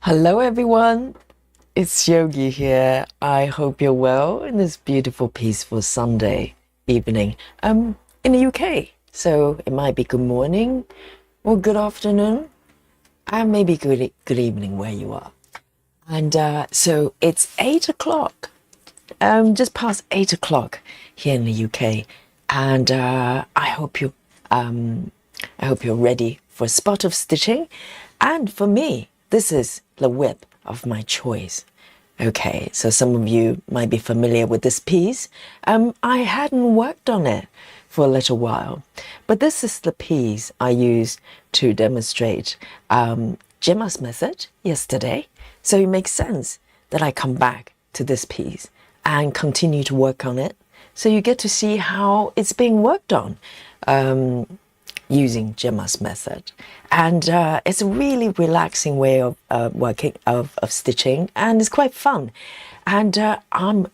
Hello everyone, it's Yogi here. I hope you're well in this beautiful, peaceful Sunday evening. In the UK, so it might be good morning or good afternoon, and maybe good evening where you are. And so it's 8 o'clock, just past 8 o'clock here in the UK, and I hope you're ready for a spot of stitching. And for me, this is the whip of my choice. Okay, so some of you might be familiar with this piece. I hadn't worked on it for a little while, but this is the piece I used to demonstrate Gemma's method yesterday. So it makes sense that I come back to this piece and continue to work on it. So you get to see how it's being worked on using Gemma's method. And it's a really relaxing way of working, of stitching, and it's quite fun. And I'm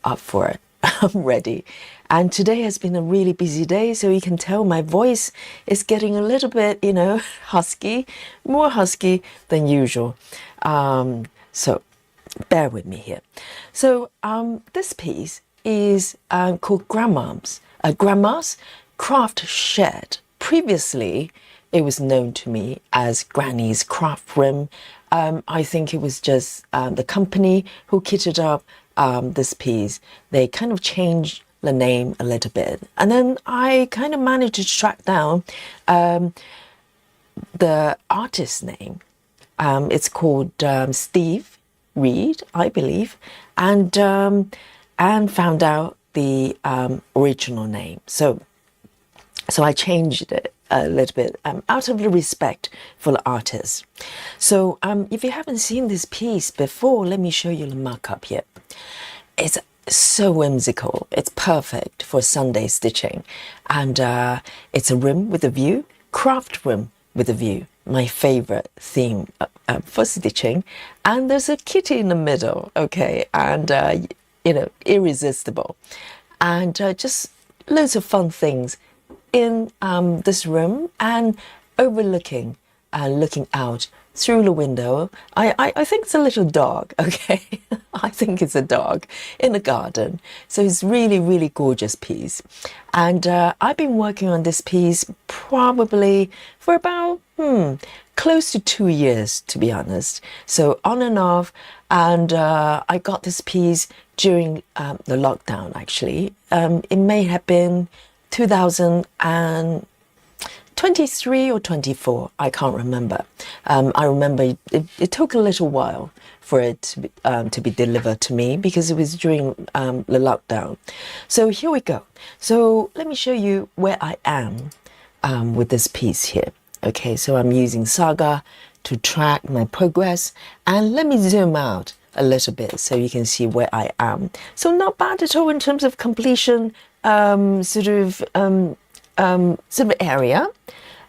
up for it. I'm ready. And today has been a really busy day, so you can tell my voice is getting a little bit, husky, more husky than usual. So bear with me here. So this piece is called Grandma's Craft Shed. Previously, it was known to me as Granny's Craft Room. I think it was just the company who kitted up this piece. They kind of changed the name a little bit. And then I kind of managed to track down the artist's name. It's called Steve Reed, I believe, and found out the original name. So I changed it a little bit out of the respect for the artist. So if you haven't seen this piece before, let me show you the markup here. It's so whimsical. It's perfect for Sunday stitching. And it's a room with a view, craft room with a view. My favorite theme for stitching. And there's a kitty in the middle, okay? And, irresistible. And just loads of fun things in this room, and overlooking and looking out through the window. I think it's a little dog, okay? I think it's a dog in the garden. So it's really, really gorgeous piece. And I've been working on this piece probably for about close to 2 years, to be honest. So on and off. And I got this piece during the lockdown, actually. It may have been 2023 or 24, I can't remember. I remember it took a little while for it to be delivered to me because it was during the lockdown. So here we go. So let me show you where I am with this piece here. Okay, so I'm using Saga to track my progress, and let me zoom out a little bit so you can see where I am. So not bad at all in terms of completion, sort of area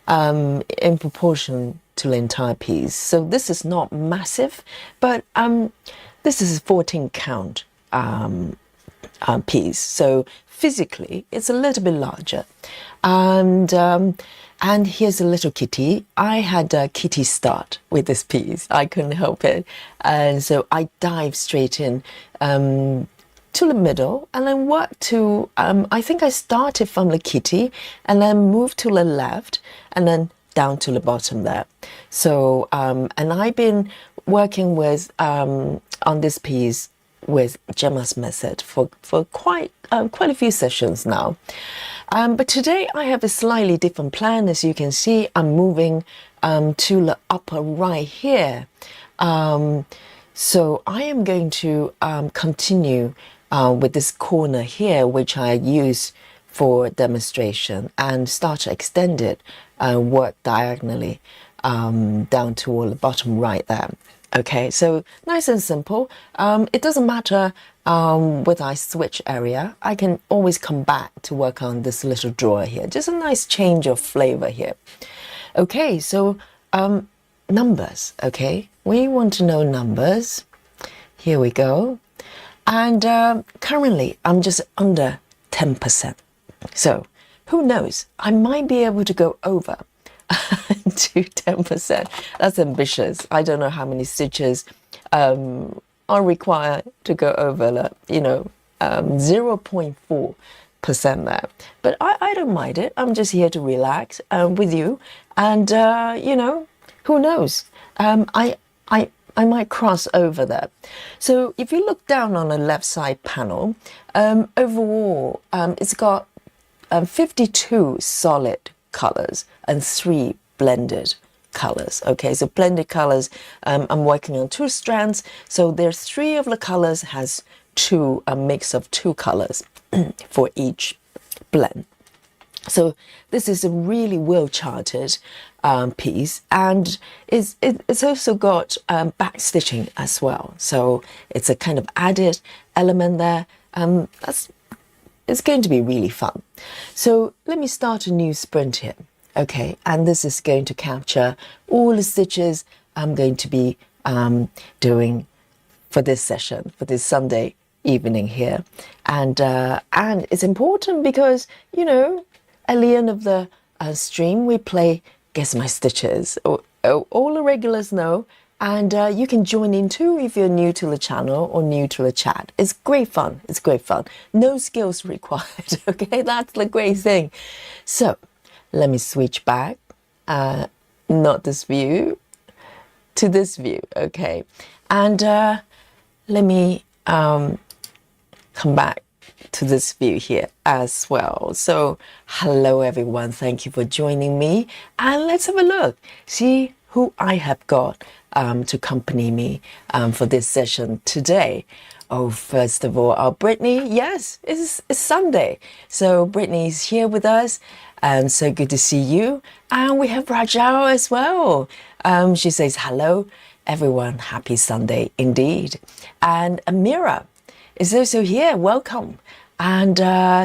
in proportion to the entire piece. So this is not massive, but this is a 14 count piece. So physically, it's a little bit larger. And here's a little kitty. I had a kitty start with this piece. I couldn't help it. And so I dived straight in to the middle, and then worked to, I think I started from the kitty and then moved to the left and then down to the bottom there. So, and I've been working with, on this piece with Gemma's method for quite a few sessions now. But today I have a slightly different plan. As you can see, I'm moving to the upper right here. So I am going to continue with this corner here, which I use for demonstration, and start to extend it and work diagonally down toward the bottom right there. Okay, so nice and simple. It doesn't matter whether I switch area. I can always come back to work on this little drawer here. Just a nice change of flavor here. Okay, so numbers, okay? We want to know numbers. Here we go. And currently, I'm just under 10%. So who knows? I might be able to go over to 10%. That's ambitious. I don't know how many stitches are required to go over, 0.4% there. But I don't mind it. I'm just here to relax with you. And, who knows? I might cross over there. So if you look down on the left side panel, overall, it's got 52 solid colors and 3 blended colors. Okay, so blended colors, I'm working on 2 strands. So there's 3 of the colors has a mix of 2 colors for each blend. So this is a really well charted piece, and it's also got back stitching as well. So it's a kind of added element there. It's going to be really fun. So let me start a new sprint here. Okay, and this is going to capture all the stitches I'm going to be doing for this session, for this Sunday evening here. And it's important because, at the end of the stream, we play Guess My Stitches. All the regulars know, and you can join in too if you're new to the channel or new to the chat. It's great fun. It's great fun. No skills required, okay? That's the great thing. So let me switch back, not this view, to this view, okay? And let me come back to this view here as well. So hello everyone, thank you for joining me, and let's have a look, see who I have got to accompany me for this session today. Oh, first of all, Brittany, yes, it's Sunday, so Brittany's here with us, and so good to see you. And we have Rajao as well. She says hello everyone, happy Sunday indeed. And Amira is also here, welcome, and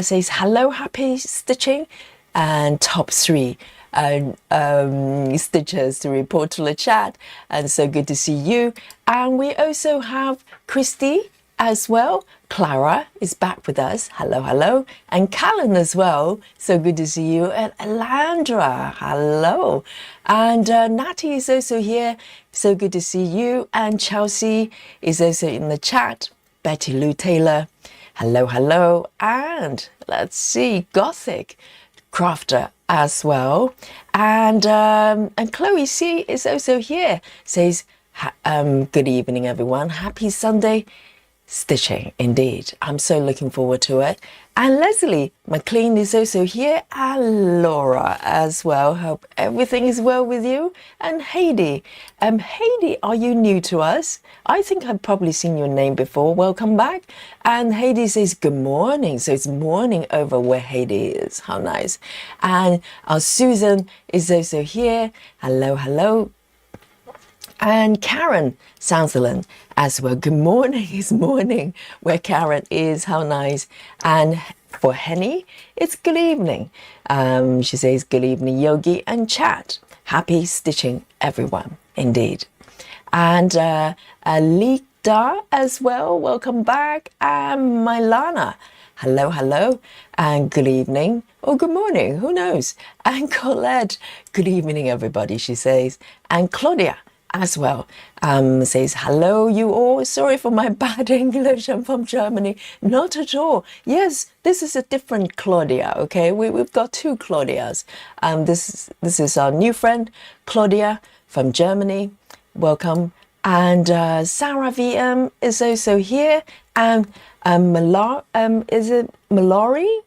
says hello, happy stitching, and top 3 stitchers to report to the chat, and so good to see you. And we also have Christy as well. Clara is back with us, hello, hello, and Callan as well, so good to see you. And Alandra, hello, and Natty is also here, so good to see you. And Chelsea is also in the chat. Betty Lou Taylor, hello, hello. And let's see, Gothic Crafter as well. And Chloe C is also here, says good evening everyone, happy Sunday stitching indeed. I'm so looking forward to it. And Leslie McLean is also here, and Laura as well. Hope everything is well with you. And Heidi, Heidi, are you new to us? I think I've probably seen your name before. Welcome back. And Heidi says good morning. So it's morning over where Heidi is. How nice. And our Susan is also here. Hello, hello. And Karen Sutherland as well. Good morning, it's morning where Karen is. How nice. And for Henny, it's good evening. She says good evening, Yogi and chat. Happy stitching, everyone, indeed. And Alita as well, welcome back. And Mylana, hello, hello, and good evening, or good morning, who knows. And Colette, good evening, everybody, she says. And Claudia as well says hello you all, sorry for my bad English, I'm from Germany. Not at all. Yes, this is a different Claudia, okay? We've got 2 Claudias. This is our new friend Claudia from Germany, welcome. And Sarah VM is also here, and is it Mallory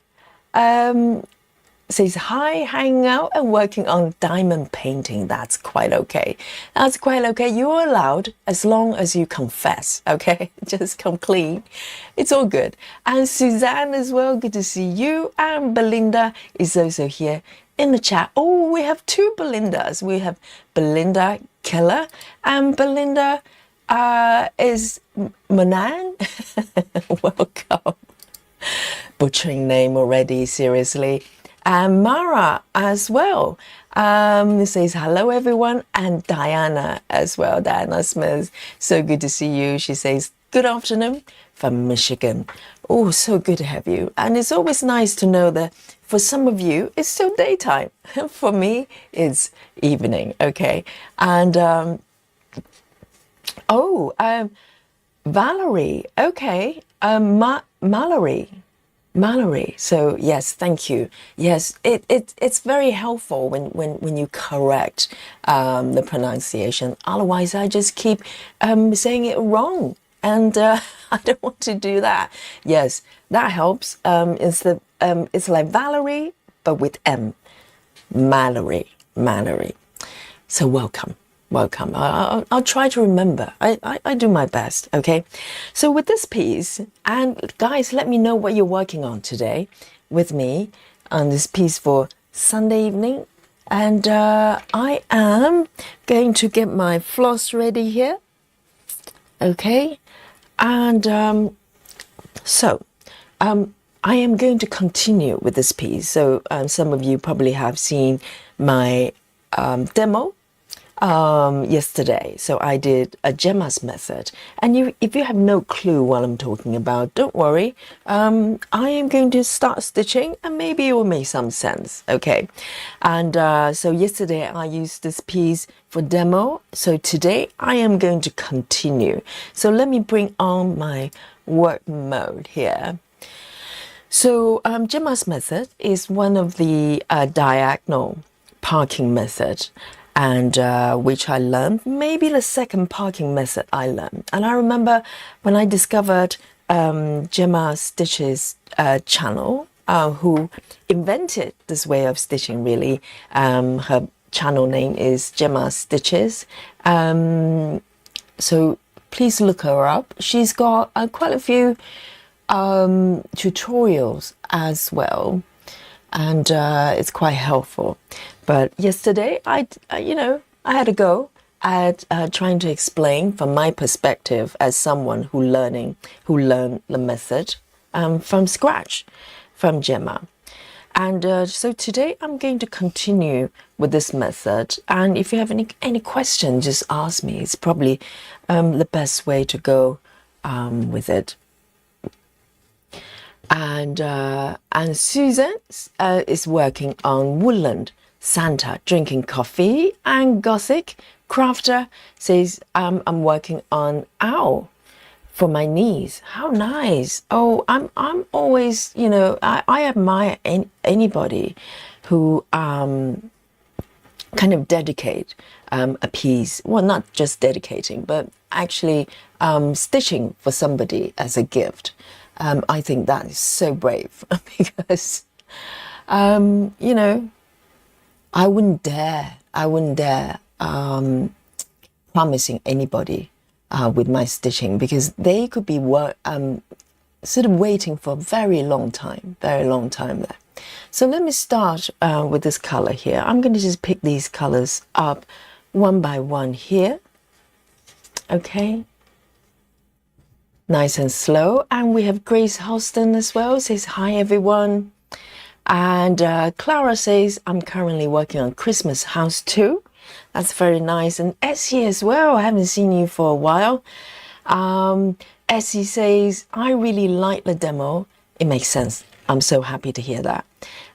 says hi, hanging out and working on diamond painting. That's quite okay. That's quite okay. You're allowed as long as you confess, okay? Just come clean. It's all good. And Suzanne as well, good to see you. And Belinda is also here in the chat. Oh, we have 2 Belindas. We have Belinda Keller and Belinda is Manan. Welcome. Butchering name already, seriously. And Mara as well says hello everyone, and Diana as well, Diana Smith, so good to see you. She says good afternoon from Michigan. Oh, so good to have you. And it's always nice to know that for some of you, it's still daytime. For me, it's evening. Okay, and Valerie. Okay, Mallory. So yes, thank you. Yes, it's very helpful when you correct the pronunciation. Otherwise, I just keep saying it wrong, and I don't want to do that. Yes, that helps. It's like Valerie, but with M. Mallory. So welcome. I'll try to remember. I do my best, okay? So with this piece, and guys, let me know what you're working on today with me on this piece for Sunday evening. And I am going to get my floss ready here, okay? And I am going to continue with this piece. So some of you probably have seen my demo yesterday. So I did a Gemma's method, and if you have no clue what I'm talking about, don't worry. I am going to start stitching, and maybe it will make some sense. Okay, and so yesterday I used this piece for demo. So today I am going to continue. So let me bring on my work mode here. So Gemma's method is one of the diagonal parking methods, and which I learned, maybe the second parking method I learned. And I remember when I discovered Gemma Stitches channel, who invented this way of stitching really. Her channel name is Gemma Stitches. So please look her up. She's got quite a few tutorials as well, and it's quite helpful. But yesterday I had a go at trying to explain from my perspective as someone who learned the method from scratch from Gemma. And so today I'm going to continue with this method, and if you have any questions, just ask me. It's probably the best way to go with it. And Susan is working on Woodland, Santa drinking coffee, and Gothic Crafter says I'm working on Owl for my knees. How nice! Oh, I'm always, I admire anybody who kind of dedicate a piece. Well, not just dedicating, but actually stitching for somebody as a gift. I think that is so brave because, I wouldn't dare promising anybody with my stitching, because they could be sort of waiting for a very long time there. So let me start with this color here. I'm going to just pick these colors up one by one here. Okay. Nice and slow. And we have Grace Halston as well, says hi everyone. And Clara says I'm currently working on Christmas House too. That's very nice. And Essie as well, I haven't seen you for a while. Essie says I really like the demo. It makes sense. I'm so happy to hear that.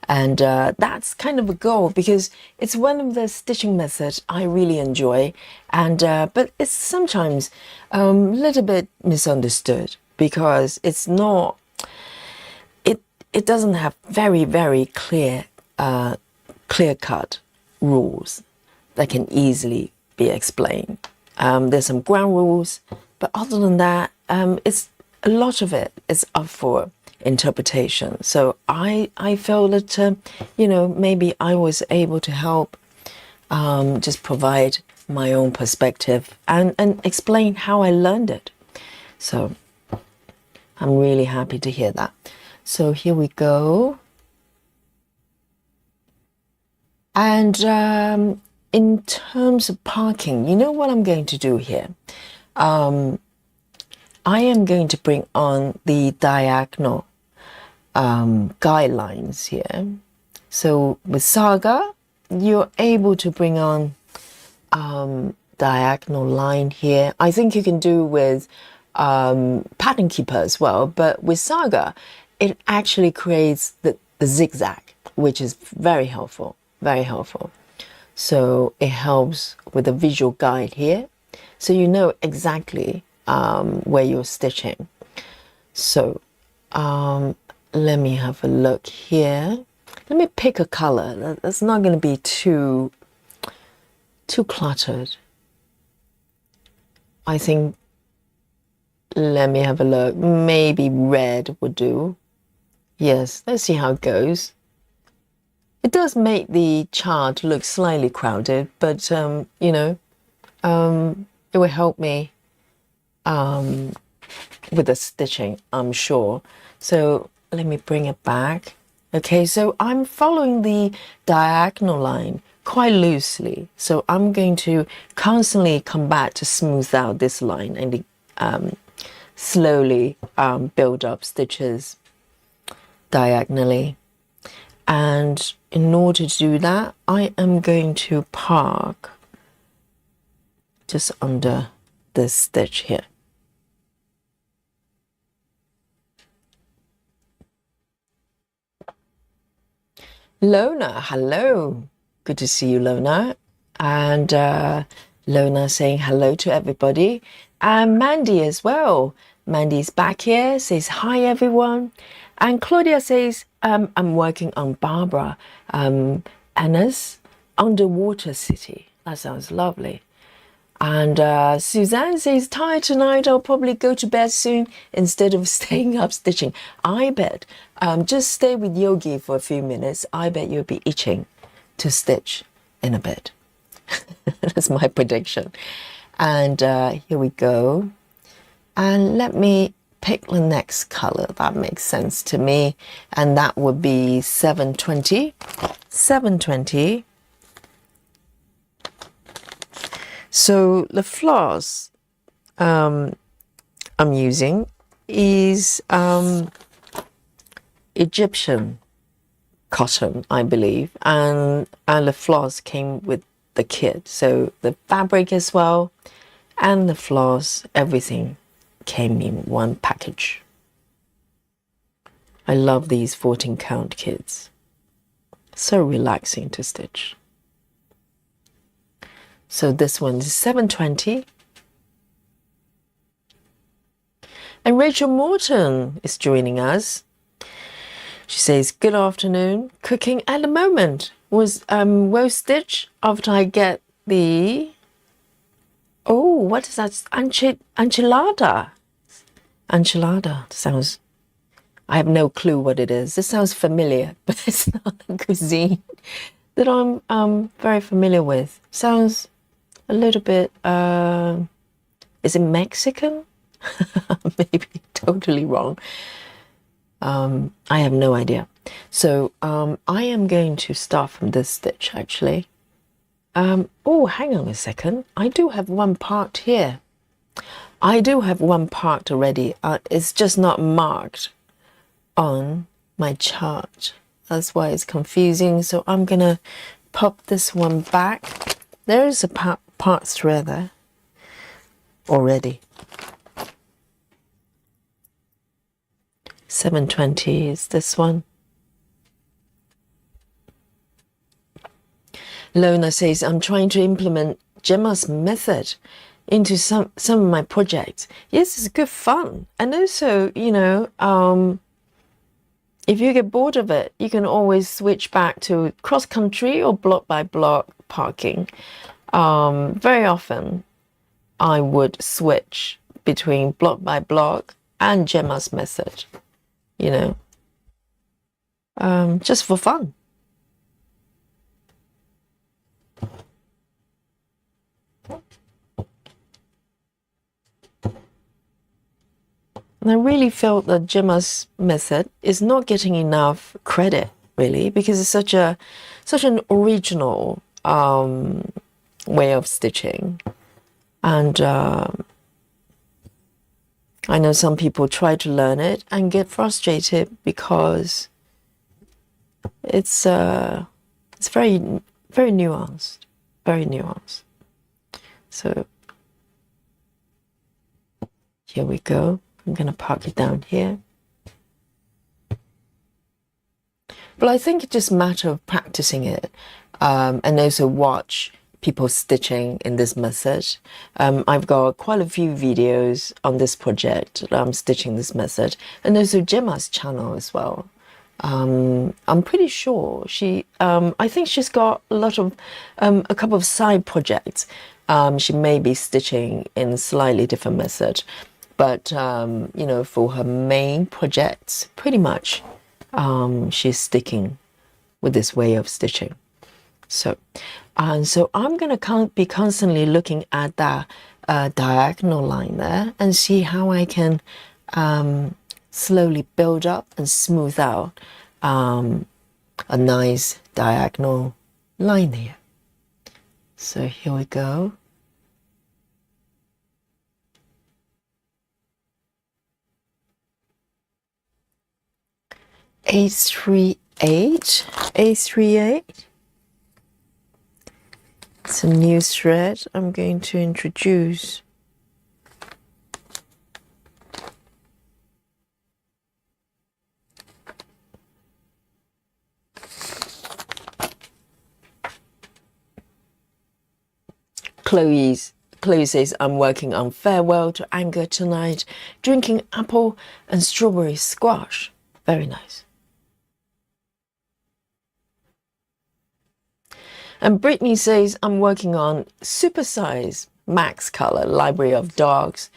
And that's kind of a goal, because it's one of the stitching methods I really enjoy, and but it's sometimes a little bit misunderstood, because it's not, it doesn't have very clear cut rules that can easily be explained. There's some ground rules, but other than that, it's a lot of it is up for interpretation. So I felt that maybe I was able to help just provide my own perspective and explain how I learned it. So I'm really happy to hear that. So here we go. And in terms of parking, you know what I'm going to do here? I am going to bring on the diagonal guidelines here. So with Saga, you're able to bring on diagonal line here. I think you can do with Pattern Keeper as well, but with Saga, it actually creates the zigzag which is very helpful, very helpful. So it helps with a visual guide here, so you know exactly where you're stitching. So let me have a look here. Let me pick a color that's not going to be too cluttered. I think, let me have a look. Maybe red would do. Yes, let's see how it goes. It does make the chart look slightly crowded, but you know, it will help me with the stitching, I'm sure. So let me bring it back. Okay, so I'm following the diagonal line quite loosely. So I'm going to constantly come back to smooth out this line and slowly build up stitches diagonally. And in order to do that, I am going to park just under this stitch here. Lona, hello. Good to see you, Lona. And Lona saying hello to everybody. And Mandy as well. Mandy's back here, says hi, everyone. And Claudia says, I'm working on Barbara Anna's Underwater City. That sounds lovely. And Suzanne says, tired tonight, I'll probably go to bed soon instead of staying up stitching. I bet, just stay with Yogi for a few minutes. I bet you'll be itching to stitch in a bit. That's my prediction. And here we go. And let me pick the next color. That makes sense to me. And that would be 720. 720. So the floss I'm using is Egyptian cotton, I believe, and the floss came with the kit. So the fabric as well, and the floss, everything came in one package. I love these 14 count kits. So relaxing to stitch. So this one is 720. And Rachel Morton is joining us. She says, good afternoon. Cooking at the moment. Was well stitched after I get the, oh, what is that? Enchilada. Enchilada sounds, I have no clue what it is. This sounds familiar, but it's not a cuisine that I'm very familiar with. Sounds a little bit, is it Mexican? Maybe totally wrong. I have no idea. So I am going to start from this stitch actually. Oh, hang on a second. I do have one part here. I do have one part already. It's just not marked on my chart. That's why it's confusing. So I'm gonna pop this one back. There is a part thread there already. 720 is this one. Lona says, I'm trying to implement Gemma's method into some of my projects. Yes, it's good fun. And also, you know, if you get bored of it, you can always switch back to cross-country or block-by-block parking. Very often, I would switch between block-by-block and Gemma's method, you know, just for fun. And I really felt that Gemma's method is not getting enough credit, really, because it's such an original way of stitching. And I know some people try to learn it and get frustrated because it's very, very nuanced, very nuanced. So here we go. I'm going to park it down here. But I think it's just a matter of practicing it, and also watch people stitching in this method. I've got quite a few videos on this project, stitching this method, and also Gemma's channel as well. I'm pretty sure I think she's got a lot of, a couple of side projects. She may be stitching in a slightly different method, but, you know, for her main projects, pretty much, she's sticking with this way of stitching. So, so I'm going to be constantly looking at that diagonal line there and see how I can slowly build up and smooth out a nice diagonal line here. So here we go. A38. It's a new thread I'm going to introduce. Chloe says, I'm working on Farewell to Anger tonight, drinking apple and strawberry squash. Very nice. And Brittany says, I'm working on Supersize Max Color Library of Dogs.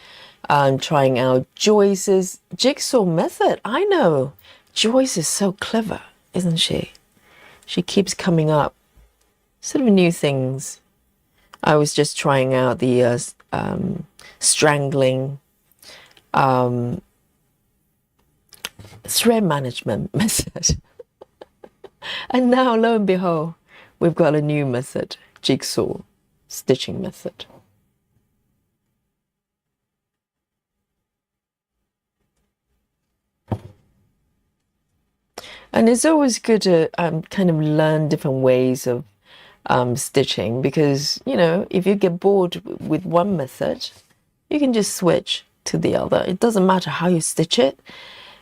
I'm trying out Joyce's jigsaw method. I know. Joyce is so clever, isn't she? She keeps coming up sort of new things. I was just trying out the strangling thread management method. And now, lo and behold, we've got a new method, jigsaw stitching method. And it's always good to kind of learn different ways of stitching, because, you know, if you get bored with one method, you can just switch to the other. It doesn't matter how you stitch it,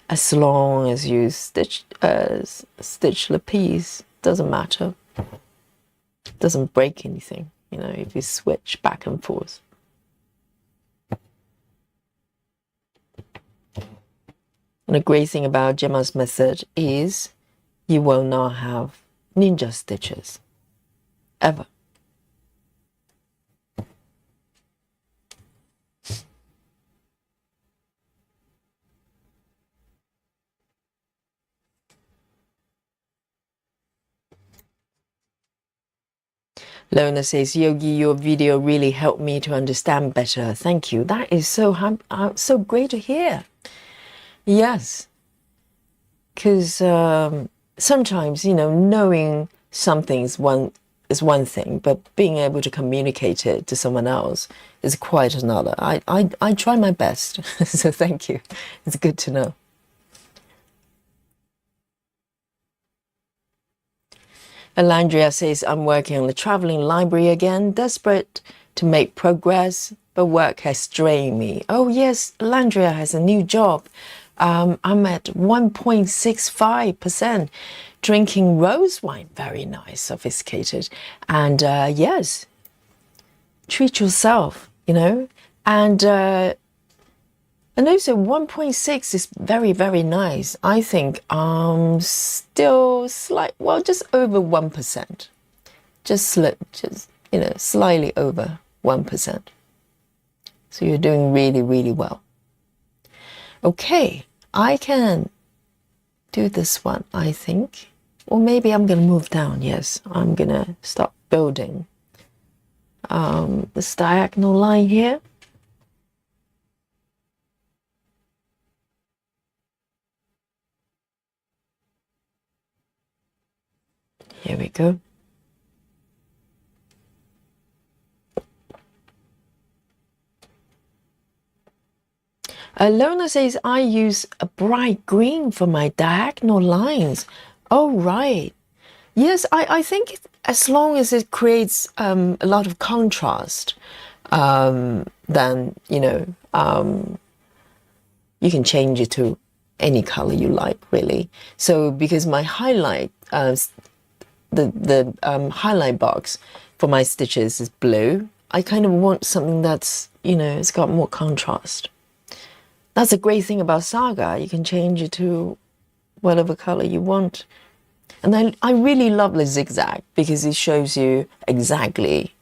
as long as you stitch the piece. Doesn't matter. It doesn't break anything, you know, if you switch back and forth. And the great thing about Gemma's method is you will not have ninja stitches. Ever. Lona says, Yogi, your video really helped me to understand better. Thank you. That is so great to hear. Yes. Because sometimes, you know, knowing something is one thing, but being able to communicate it to someone else is quite another. I try my best. So thank you. It's good to know. Alandria says, I'm working on the traveling library again, desperate to make progress, but work has drained me. Oh yes, Alandria has a new job. I'm at 1.65%, drinking rose wine. Very nice, sophisticated. And yes, treat yourself, you know. And also 1.6 is very, very nice. I think still just over 1%. Just you know, slightly over 1%. So you're doing really, really well. Okay, I can do this one, I think. Or maybe I'm going to move down. Yes, I'm going to start building this diagonal line here. Here we go. Lona says, I use a bright green for my diagonal lines. Oh, right. Yes, I think as long as it creates a lot of contrast, then, you know, you can change it to any color you like, really. So because my highlight, the highlight box for my stitches is blue, I kind of want something that's, it's got more contrast. That's a great thing about Saga. You can change it to whatever color you want. And I really love the zigzag because it shows you exactly,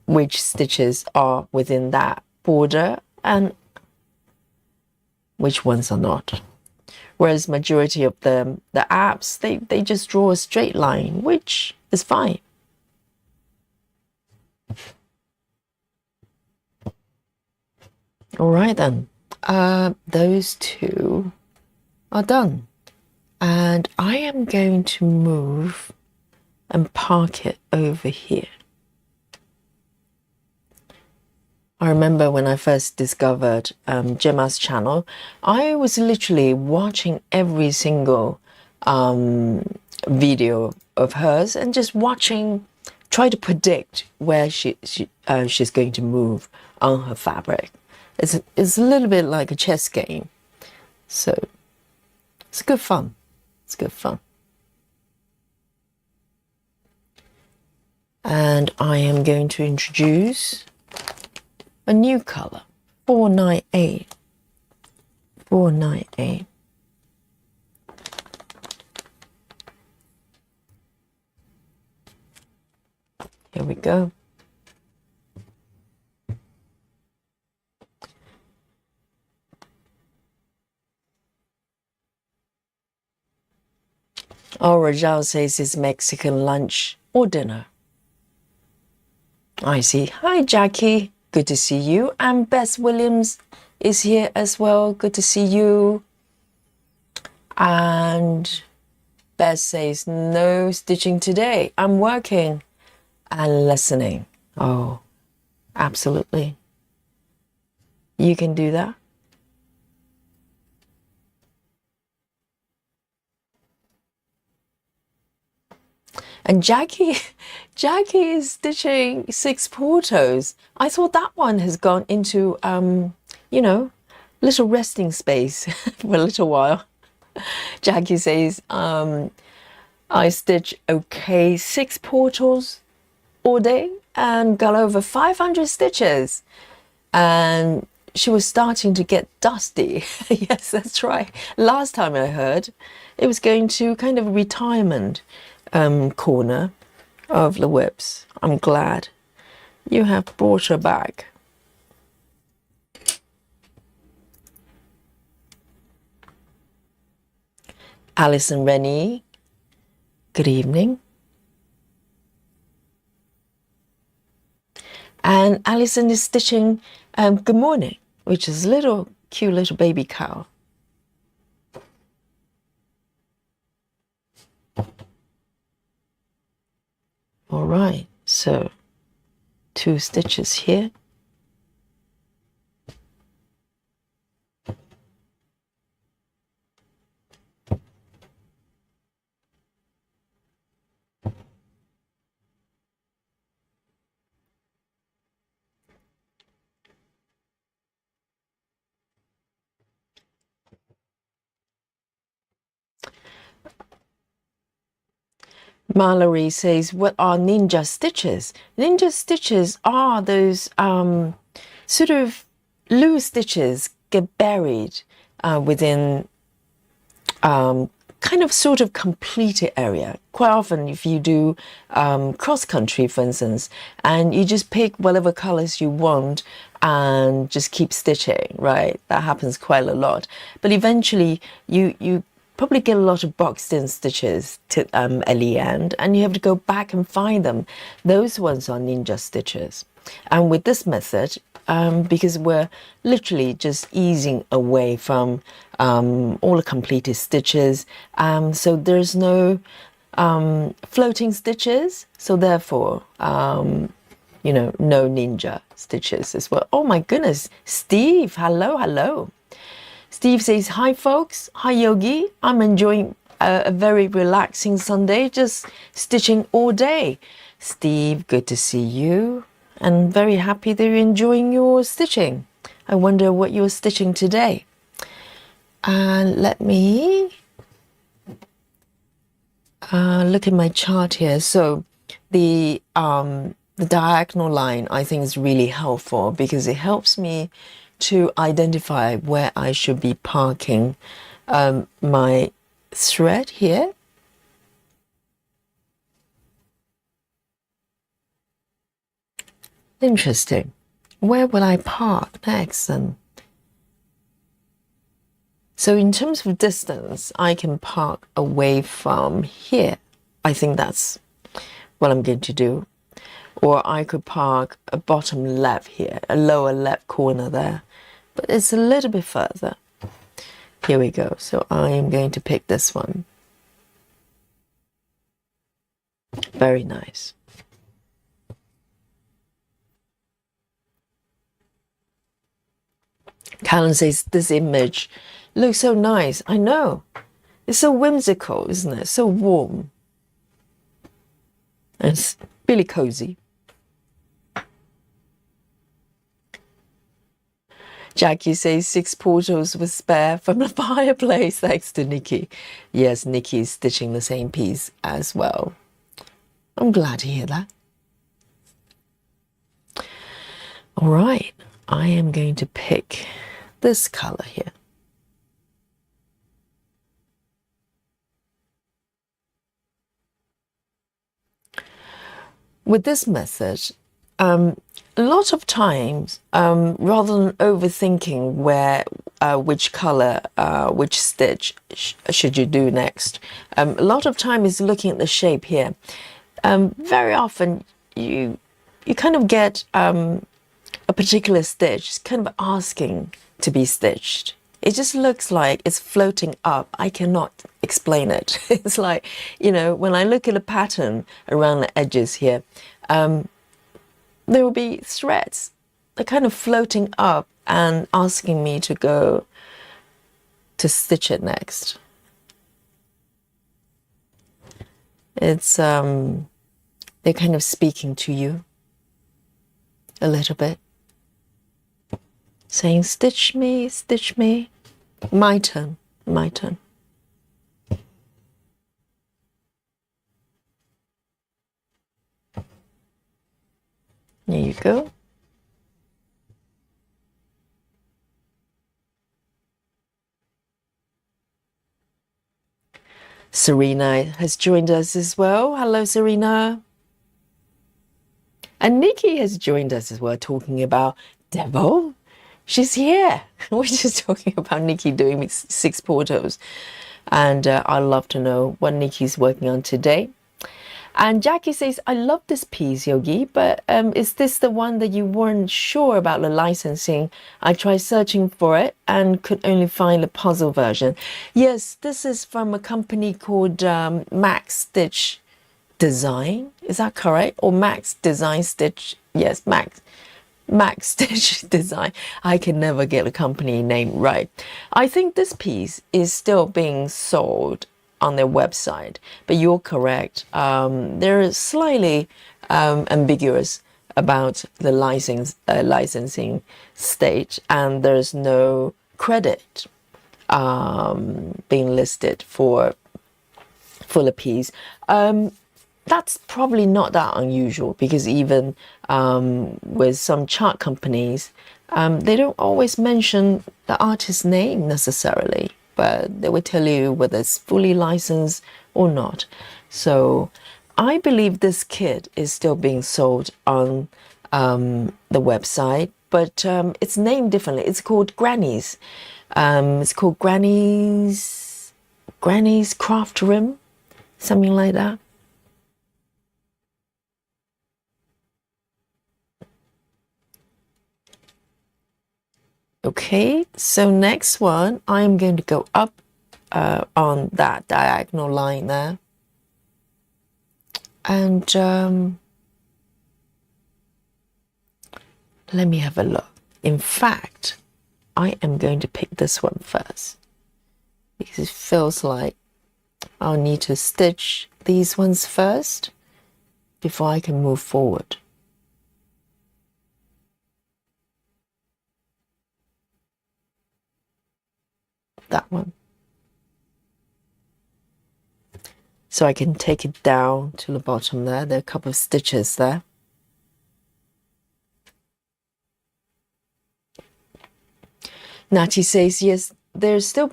which stitches are within that border and which ones are not. Whereas majority of the apps, they just draw a straight line, which is fine. All right then, those two are done. And I am going to move and park it over here. I remember when I first discovered Gemma's channel, I was literally watching every single video of hers and just watching, try to predict where she's going to move on her fabric. It's a little bit like a chess game. So it's good fun. It's good fun. And I am going to introduce a new color, 498. 498. Here we go. Oh, Rajal says it's Mexican lunch or dinner. I see. Hi, Jackie. Good to see you. And Bess Williams is here as well. Good to see you. And Bess says, no stitching today. I'm working and listening. Oh, absolutely. You can do that. And Jackie is stitching 6 portos. I thought that one has gone into, little resting space for a little while. Jackie says, I stitch 6 portals all day and got over 500 stitches. And she was starting to get dusty. Yes, that's right. Last time I heard, it was going to kind of retirement corner of the whips. I'm glad you have brought her back. Alison Rennie, good evening. And Alison is stitching Good Morning, which is a cute little baby cow. All right, so 2 stitches here. Mallory says, what are ninja stitches? Ninja stitches are those sort of loose stitches get buried within kind of sort of completed area. Quite often if you do cross country, for instance, and you just pick whatever colors you want and just keep stitching, right? That happens quite a lot. But eventually you probably get a lot of boxed in stitches at the end, and you have to go back and find them. Those ones are ninja stitches. And with this method, because we're literally just easing away from all the completed stitches, so there's no floating stitches, so therefore no ninja stitches as well. Oh my goodness, Steve, hello. Steve says, hi folks, hi Yogi, I'm enjoying a very relaxing Sunday, just stitching all day. Steve, good to see you, and very happy that you're enjoying your stitching. I wonder what you're stitching today. And let me look at my chart here. So the diagonal line I think is really helpful because it helps me to identify where I should be parking my thread here. Interesting. Where will I park next then? So in terms of distance, I can park away from here. I think that's what I'm going to do. Or I could park a bottom left here, a lower left corner there. But it's a little bit further. Here we go. So I am going to pick this one. Very nice. Callan says, this image looks so nice. I know. It's so whimsical, isn't it? So warm. And it's really cozy. Jackie says 6 portals with spare from the fireplace, thanks to Nikki. Yes, Nikki is stitching the same piece as well. I'm glad to hear that. All right, I am going to pick this color here. With this method, a lot of times, rather than overthinking which color, which stitch should you do next, a lot of time is looking at the shape here. Very often you kind of get a particular stitch kind of asking to be stitched. It just looks like it's floating up. I cannot explain it. It's like, you know, when I look at a pattern around the edges here, there will be threads. They're kind of floating up and asking me to go to stitch it next. It's, they're kind of speaking to you a little bit. Saying, stitch me, stitch me. My turn, my turn. There you go. Serena has joined us as well. Hello, Serena. And Nikki has joined us as well, talking about Devil. She's here. We're just talking about Nikki doing 6 portals. And I'd love to know what Nikki's working on today. And Jackie says, I love this piece, Yogi, but is this the one that you weren't sure about the licensing? I tried searching for it and could only find the puzzle version. Yes, this is from a company called Max Stitch Design. Is that correct? Or Max Design Stitch? Yes, Max Stitch Design. I can never get the company name right. I think this piece is still being sold on their website, but you're correct. They're slightly ambiguous about the licensing stage, and there's no credit being listed for the piece. That's probably not that unusual because even with some chart companies, they don't always mention the artist's name necessarily, but they will tell you whether it's fully licensed or not. So I believe this kit is still being sold on the website, but it's named differently. It's called Granny's. It's called Granny's Craft Rim, something like that. Okay, so next one, I'm going to go up on that diagonal line there. And let me have a look. In fact, I am going to pick this one first because it feels like I'll need to stitch these ones first before I can move forward. that one. So I can take it down to the bottom there. There are a couple of stitches there. Natty says, yes, they're still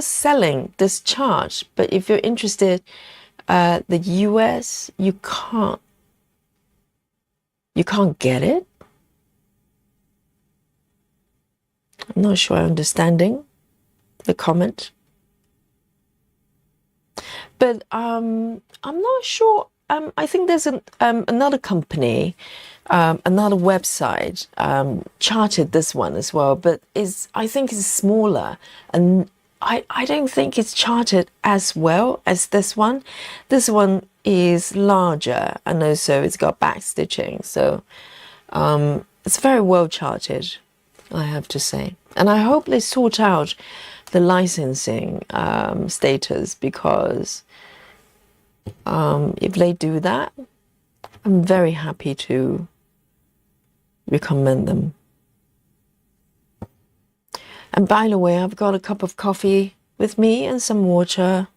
selling this chart, but if you're interested, the US, you can't get it. I'm not sure I'm understanding the comment. But I'm not sure. I think there's another company, another website charted this one as well, but I think it's smaller, and I don't think it's charted as well as this one. This one is larger, and also it's got back stitching, so it's very well charted, I have to say. And I hope they sort out the licensing status, because if they do that, I'm very happy to recommend them. And by the way, I've got a cup of coffee with me and some water.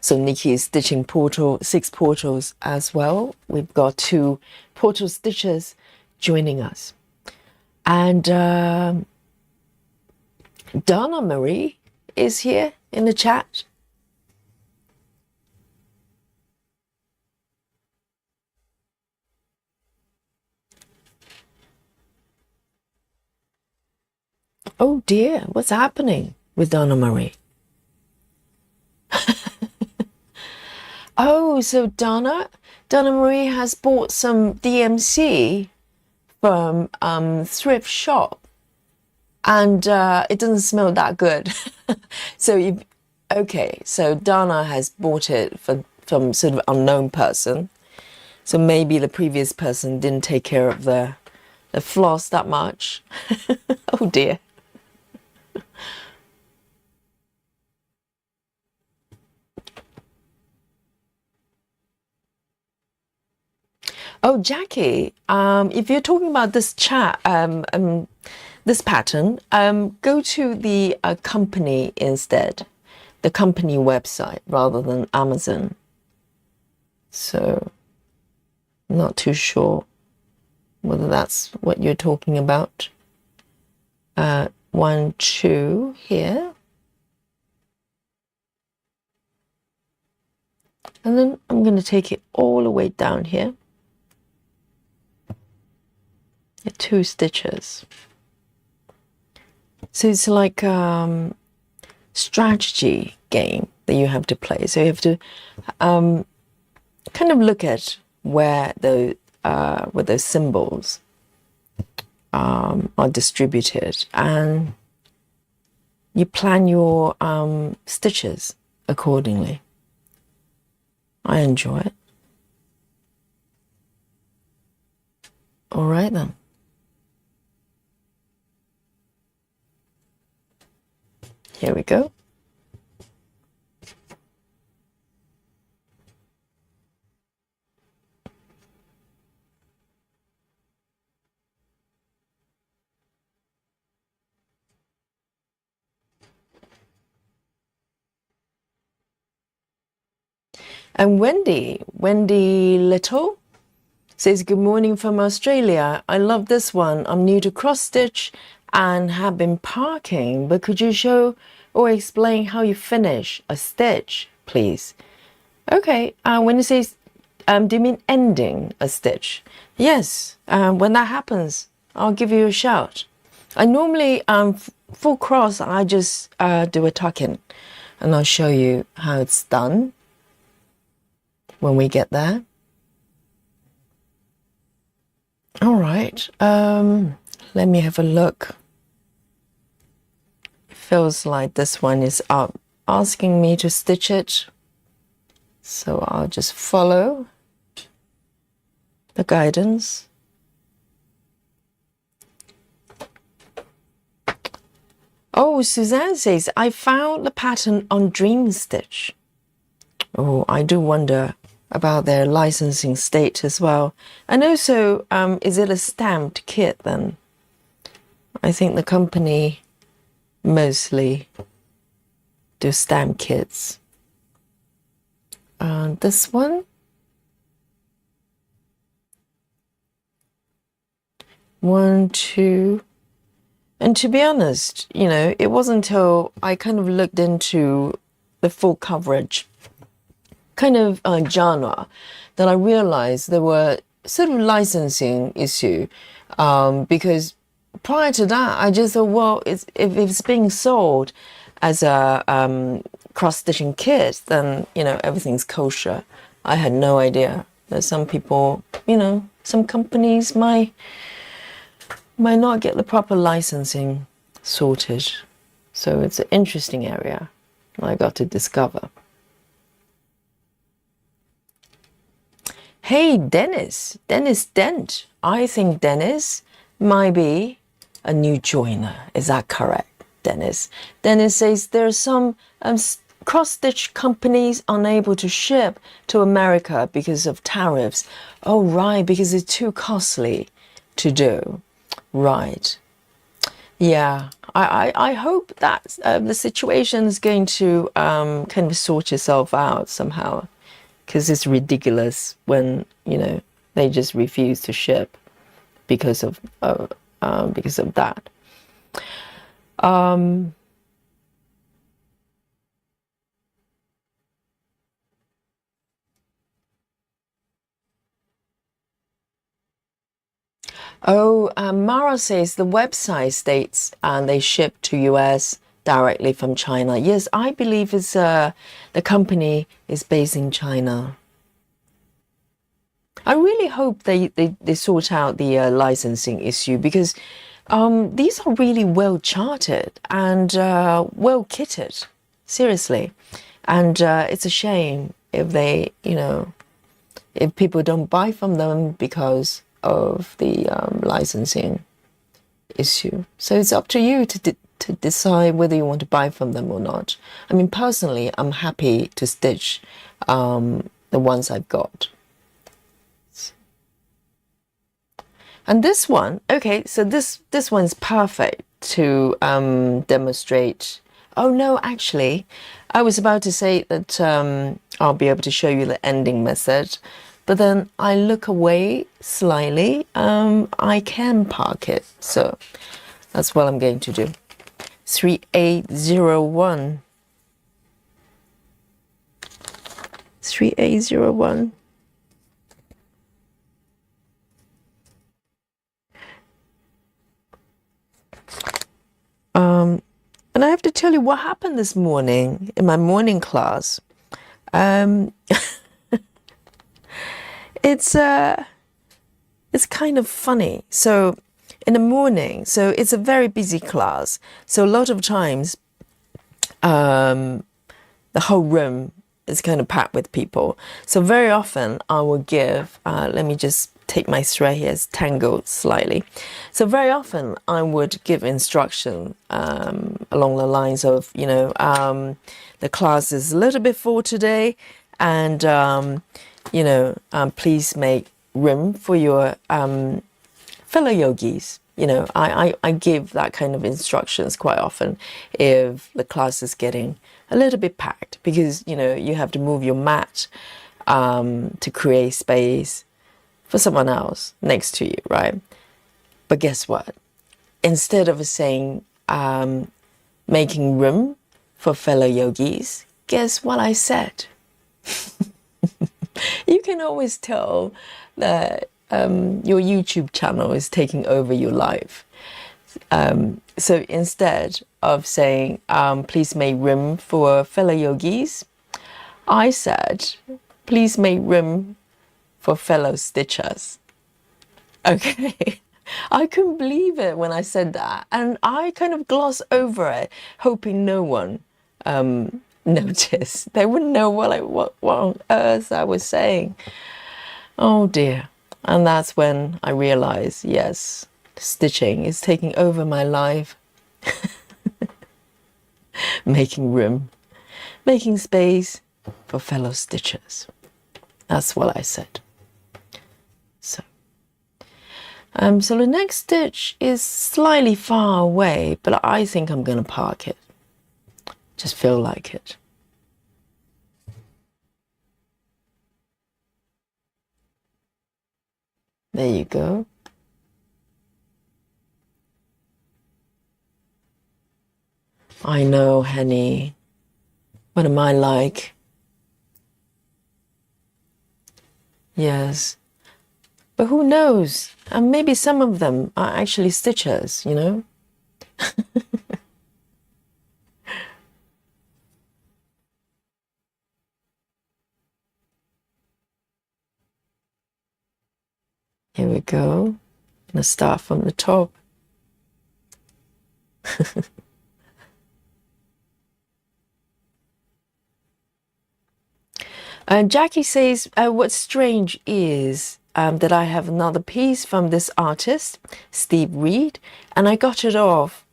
So Nikki is stitching 6 portals as well. We've got 2 portal stitchers joining us. And Donna Marie is here in the chat. Oh dear, what's happening with Donna Marie? Oh, so Donna Marie has bought some DMC from thrift shop, and it doesn't smell that good. So so Donna has bought it from sort of unknown person. So maybe the previous person didn't take care of the floss that much. Oh dear. Oh, Jackie, if you're talking about this this pattern, go to the company instead, the company website rather than Amazon. So, not too sure whether that's what you're talking about. 1, 2 here. And then I'm going to take it all the way down here. 2 stitches. So it's like strategy game that you have to play. So you have to kind of look at where those symbols are distributed, and you plan your stitches accordingly. I enjoy it. All right then. Here we go. And Wendy Little says, good morning from Australia. I love this one. I'm new to cross stitch and have been parking, but could you show or explain how you finish a stitch, please? Okay, when you say, do you mean ending a stitch? Yes, when that happens, I'll give you a shout. I normally, full cross, I just do a tuck-in, and I'll show you how it's done when we get there. All right, let me have a look. It feels like this one is up, asking me to stitch it. So I'll just follow the guidance. Oh, Suzanne says, I found the pattern on Dream Stitch. Oh, I do wonder about their licensing state as well. And also, is it a stamped kit then? I think the company mostly do stamp kits. This one? One, two. And to be honest, it wasn't until I kind of looked into the full coverage kind of genre that I realized there were sort of licensing issue, because prior to that I just thought, well, if it's being sold as a cross-stitching kit, then everything's kosher. I had no idea that some people, some companies might not get the proper licensing sorted. So it's an interesting area I got to discover. Hey, Dennis Dent. I think Dennis might be a new joiner. Is that correct, Dennis? Dennis says there are some cross-stitch companies unable to ship to America because of tariffs. Oh, right, because it's too costly to do. Right. Yeah, I hope that the situation is going to kind of sort itself out somehow, because it's ridiculous when they just refuse to ship because of that. Oh, Mara says the website states and they ship to US directly from China. Yes, I believe it's the company is based in China. I really hope they sort out the licensing issue, because these are really well charted and well kitted, seriously. And it's a shame if they, if people don't buy from them because of the licensing issue. So it's up to you to decide whether you want to buy from them or not. I mean, personally, I'm happy to stitch the ones I've got. And this one, okay, so this one's perfect to demonstrate. Oh no, actually, I was about to say that I'll be able to show you the ending method, but then I look away slightly. I can park it, so that's what I'm going to do. 3801. 3801. And I have to tell you what happened this morning in my morning class. It's kind of funny. So in the morning, so it's a very busy class. So a lot of times, the whole room is kind of packed with people. So very often I will give, let me just take my thread here, it's tangled slightly. So very often I would give instruction along the lines of, the class is a little bit full today, and, please make room for your fellow yogis. I give that kind of instructions quite often if the class is getting a little bit packed, because, you have to move your mat to create space for someone else next to you, right? But guess what? Instead of saying making room for fellow yogis, guess what I said? You can always tell that your YouTube channel is taking over your life. So instead of saying, please make room for fellow yogis, I said, please make room for fellow stitchers. Okay. I couldn't believe it when I said that, and I kind of glossed over it, hoping no one noticed. They wouldn't know what on earth I was saying. Oh dear. And that's when I realized, yes, stitching is taking over my life. making room, making space for fellow stitchers. That's what I said. So the next stitch is slightly far away, but I think I'm going to park it. Just feel like it. There you go. I know, Henny. What am I like? Yes. But who knows? And maybe some of them are actually stitchers, you know? Here we go. I'm gonna start from the top. Jackie says, what's strange is that I have another piece from this artist, Steve Reed, and I got it off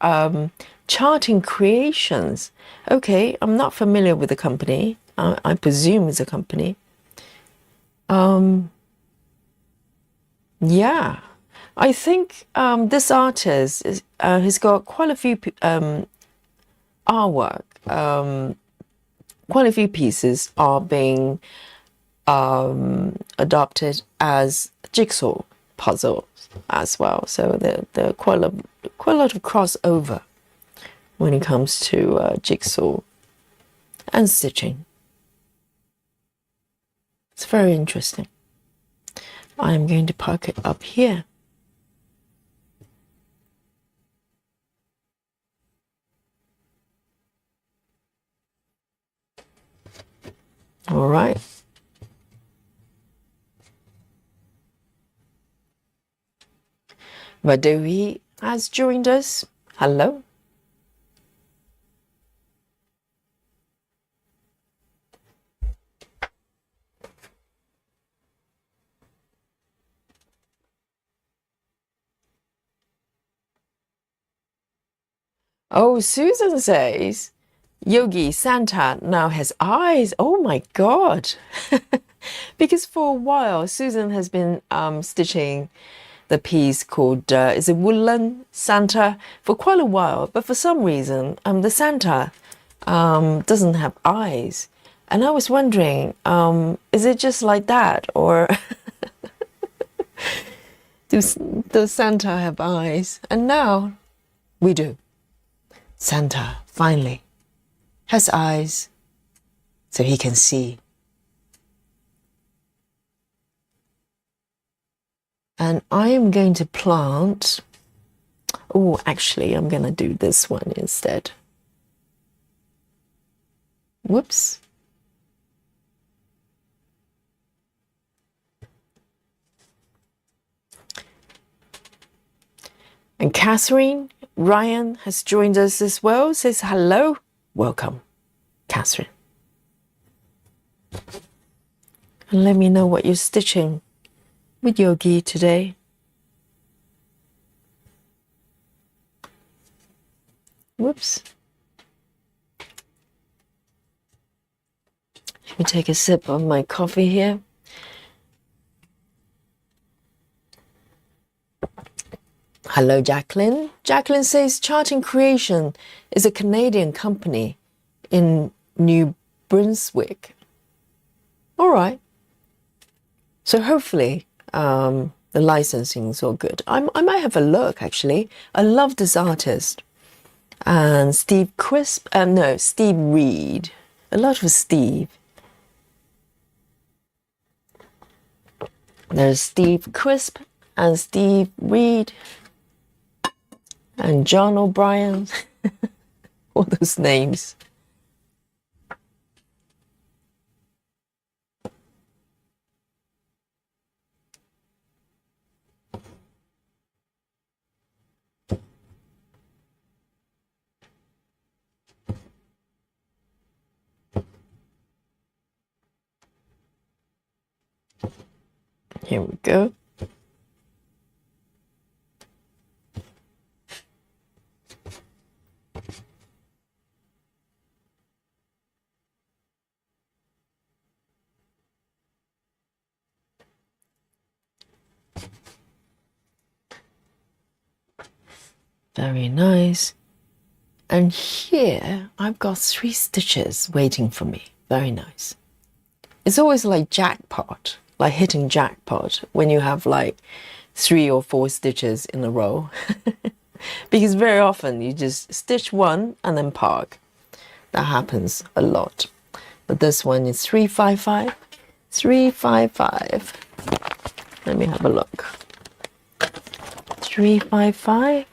Charting Creations. Okay, I'm not familiar with the company. I presume it's a company. Yeah, I think this artist has got quite a few artwork. Quite a few pieces are being adopted as jigsaw puzzles as well. So there are quite a lot of crossover when it comes to jigsaw and stitching. It's very interesting. I am going to park it up here. All right. Vadohi has joined us. Hello. Oh, Susan says, Yogi, Santa now has eyes. Oh my God. Because for a while, Susan has been stitching the piece called, is it Woolen Santa, for quite a while. But for some reason, the Santa doesn't have eyes. And I was wondering, is it just like that? Or does Santa have eyes? And now we do. Santa finally has eyes so he can see. And I am going to plant, oh, actually, I'm going to do this one instead. Whoops. And Catherine Ryan has joined us as well, says hello. Welcome, Catherine. And let me know what you're stitching with Yogi today. Whoops. Let me take a sip of my coffee here. Hello, Jacqueline. Jacqueline says Charting Creation is a Canadian company in New Brunswick. All right. So hopefully the licensing is all good. I might have a look, actually. I love this artist. And Steve Reed. A lot of Steve. There's Steve Crisp and Steve Reed and John O'Brien. All those names. Here we go. Very nice. And here I've got 3 stitches waiting for me. Very nice. It's always like jackpot, like hitting jackpot when you have like 3 or 4 stitches in a row. Because very often you just stitch one and then park. That happens a lot. But this one is 355. 355. Let me have a look. 355.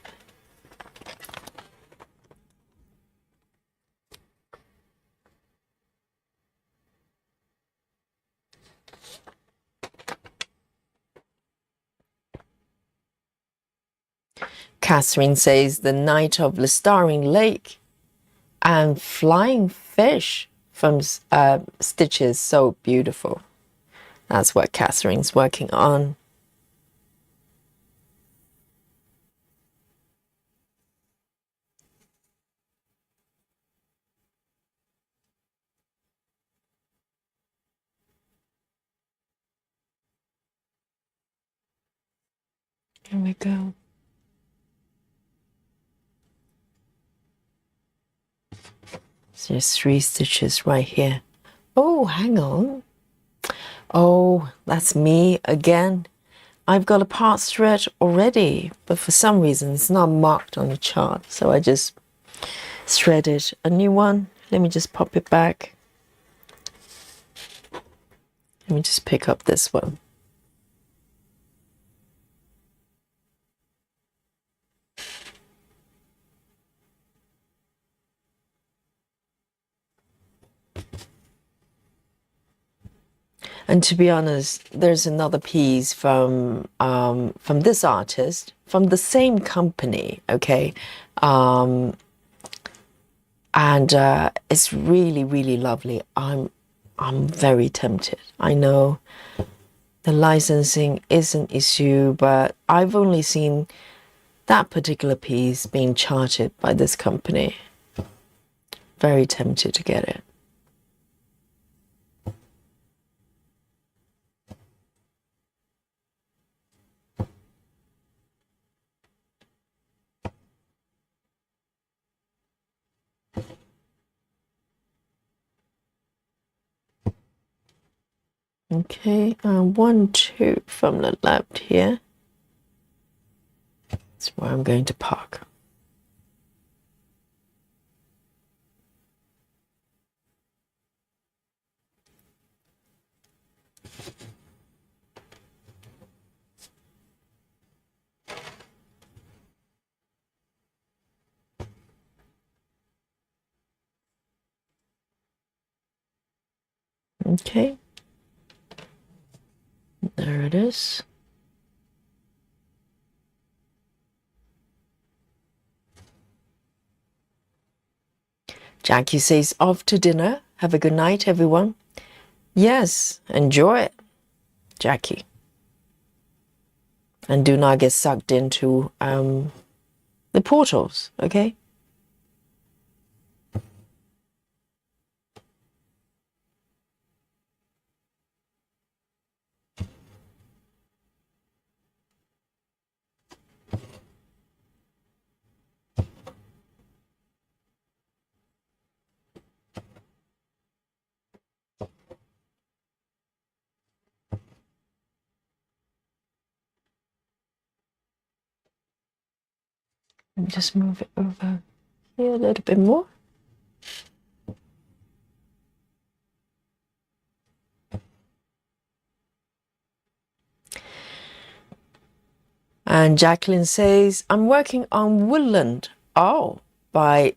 Catherine says the night of the starring lake and flying fish from stitches, so beautiful. That's what Catherine's working on. Here we go. So there's 3 stitches right here. Oh, hang on. Oh, that's me again. I've got a part thread already, but for some reason it's not marked on the chart. So I just threaded a new one. Let me just pop it back. Let me just pick up this one. And to be honest, there's another piece from this artist, from the same company, okay? And it's really, really lovely. I'm very tempted. I know the licensing is an issue, but I've only seen that particular piece being charted by this company. Very tempted to get it. Okay, 1, 2 from the left here. That's where I'm going to park. Okay. There it is. Jackie says, off to dinner. Have a good night, everyone. Yes, enjoy it, Jackie. And do not get sucked into the portals, okay? Let me just move it over here a little bit more. And Jacqueline says, I'm working on Woodland. Oh, by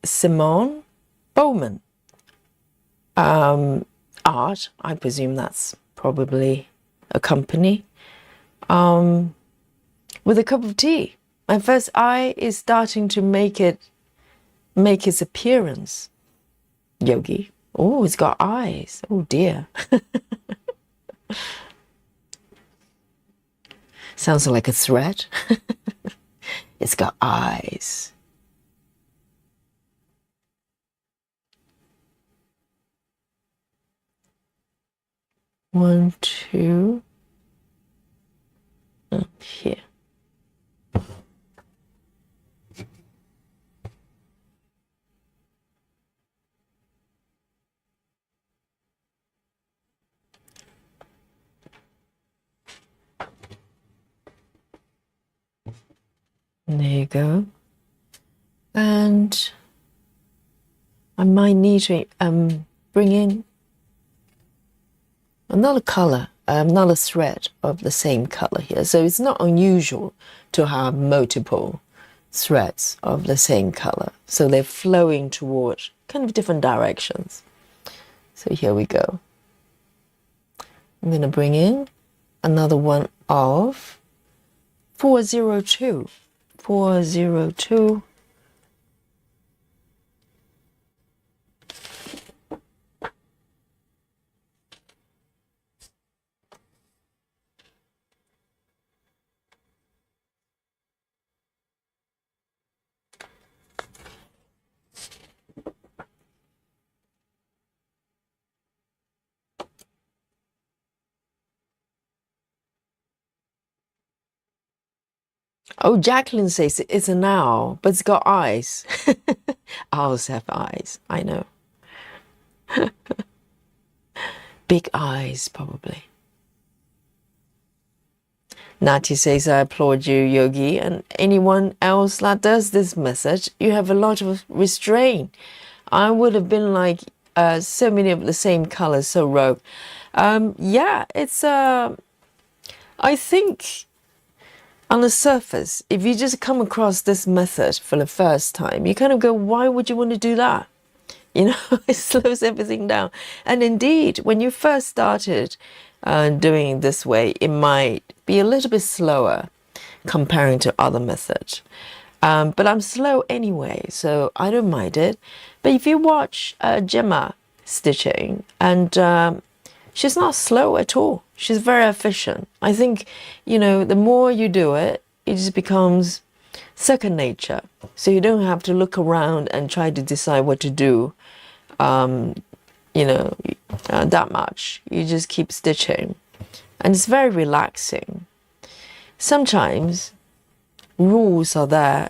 Simone Bowman. Art, I presume that's probably a company. With a cup of tea. My first eye is starting to make its appearance. Yogi. Oh, it's got eyes. Oh dear. Sounds like a threat. It's got eyes. One, two. Up here. There you go. And I might need to bring in another color, another thread of the same color here. So it's not unusual to have multiple threads of the same color. So they're flowing toward kind of different directions. So here we go. I'm going to bring in another one of 402. 402. Oh, Jacqueline says it's an owl, but it's got eyes. Owls have eyes, I know. Big eyes, probably. Nati says, I applaud you, Yogi, and anyone else that does this message, you have a lot of restraint. I would have been like so many of the same colors, so rogue. Yeah, it's, I think on the surface, if you just come across this method for the first time, you kind of go, why would you want to do that? You know, it slows everything down. And indeed, when you first started doing it this way, it might be a little bit slower comparing to other methods. But I'm slow anyway, so I don't mind it. But if you watch Gemma stitching, and she's not slow at all. She's very efficient. I think, you know, the more you do it, it just becomes second nature. So you don't have to look around and try to decide what to do, you know, that much. You just keep stitching. And it's very relaxing. Sometimes rules are there.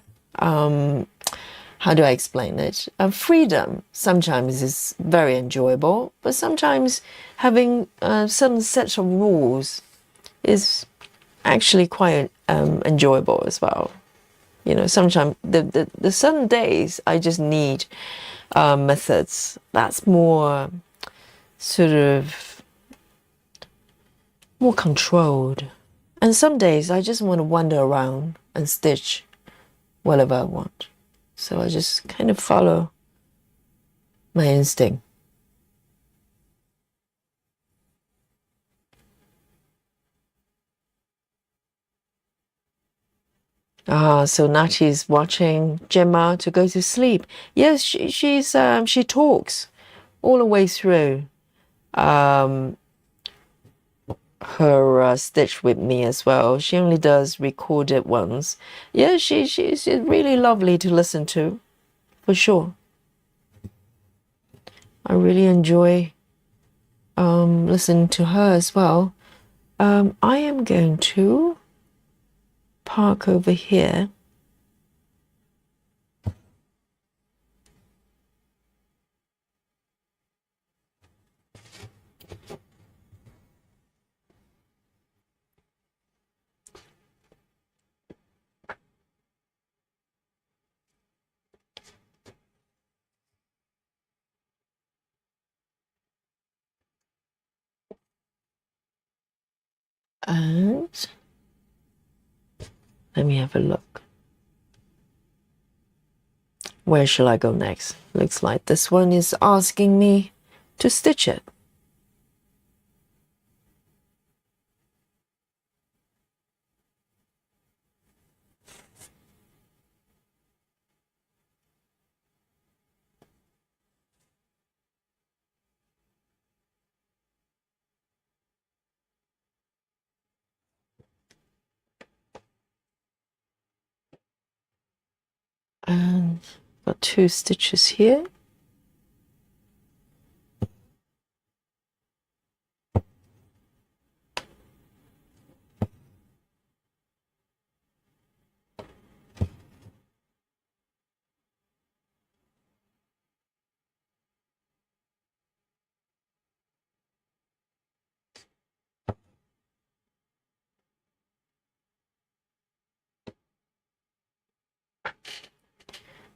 How do I explain it? Freedom sometimes is very enjoyable, but sometimes having certain sets of rules is actually quite enjoyable as well. You know, sometimes the certain days I just need methods that's more sort of more controlled. And some days I just want to wander around and stitch whatever I want. So I just kind of follow my instinct. So Nati's watching Gemma to go to sleep. Yes, she talks all the way through her stitch with me as well. She only does recorded ones. Yeah, she's really lovely to listen to, for sure. I really enjoy listening to her as well. I am going to park over here. And let me have a look. Where shall I go next? Looks like this one is asking me to stitch it. And got 2 stitches here.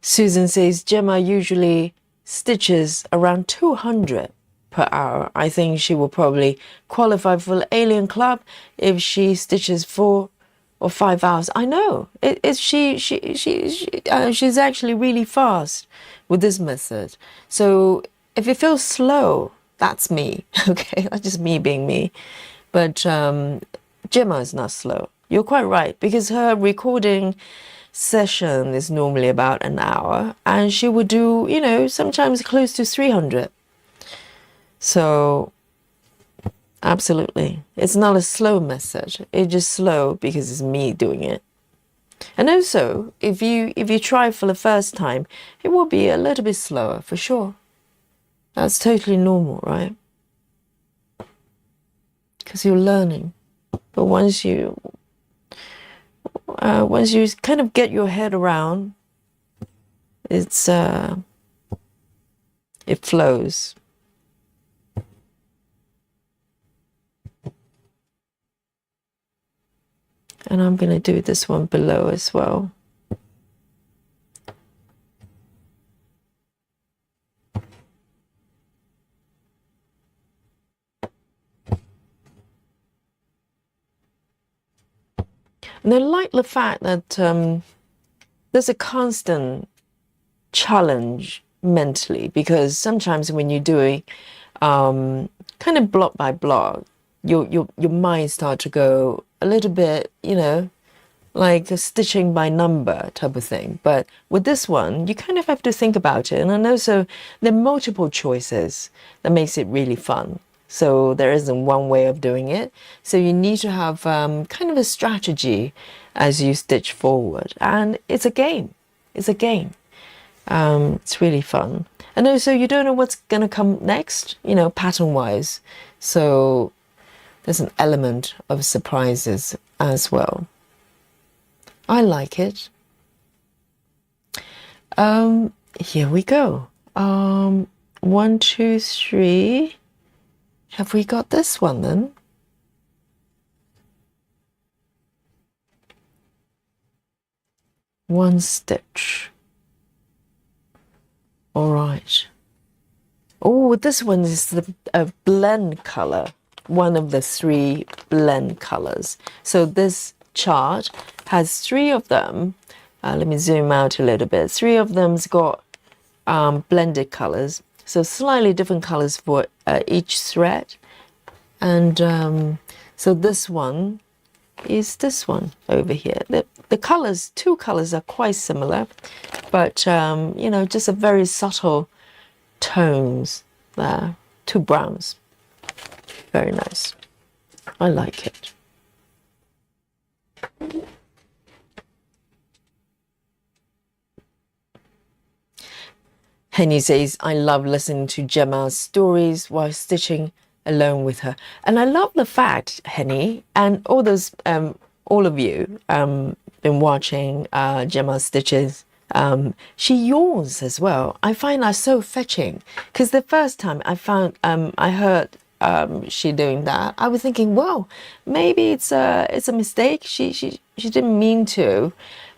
Susan says Gemma usually stitches around 200 per hour. I think she will probably qualify for the Alien Club if she stitches 4 or 5 hours. I know she's actually really fast with this method. So if it feels slow, that's me. Okay, that's just me being me. But Gemma is not slow. You're quite right, because her recording session is normally about an hour, and she would do, sometimes close to 300. So absolutely, it's not a slow method. It's just slow because it's me doing it. And also, if you try for the first time, it will be a little bit slower for sure. That's totally normal, right? Because you're learning. But once you kind of get your head around, it flows. And I'm going to do this one below as well. And I like the fact that there's a constant challenge mentally, because sometimes when you're doing kind of block by block, your mind starts to go a little bit, like a stitching by number type of thing. But with this one, you kind of have to think about it. And also there are multiple choices that makes it really fun. So there isn't one way of doing it. So you need to have kind of a strategy as you stitch forward. And it's a game. It's a game. It's really fun. And also you don't know what's going to come next, pattern-wise. So there's an element of surprises as well. I like it. Here we go. 1, 2, 3. Have we got this one then? One stitch. All right. Oh, this one is a blend color. One of the 3 blend colors. So this chart has 3 of them. Let me zoom out a little bit. 3 of them's got blended colors. So slightly different colors for each thread. And so this one is this one over here. The colors, 2 colors are quite similar, but just a very subtle tones there. 2 browns. Very nice. I like it. Henny says, I love listening to Gemma's stories while stitching alone with her. And I love the fact, Henny, and all of you been watching Gemma's stitches, she yawns as well. I find that so fetching, because the first time I heard she doing that, I was thinking, well, maybe it's a mistake. She didn't mean to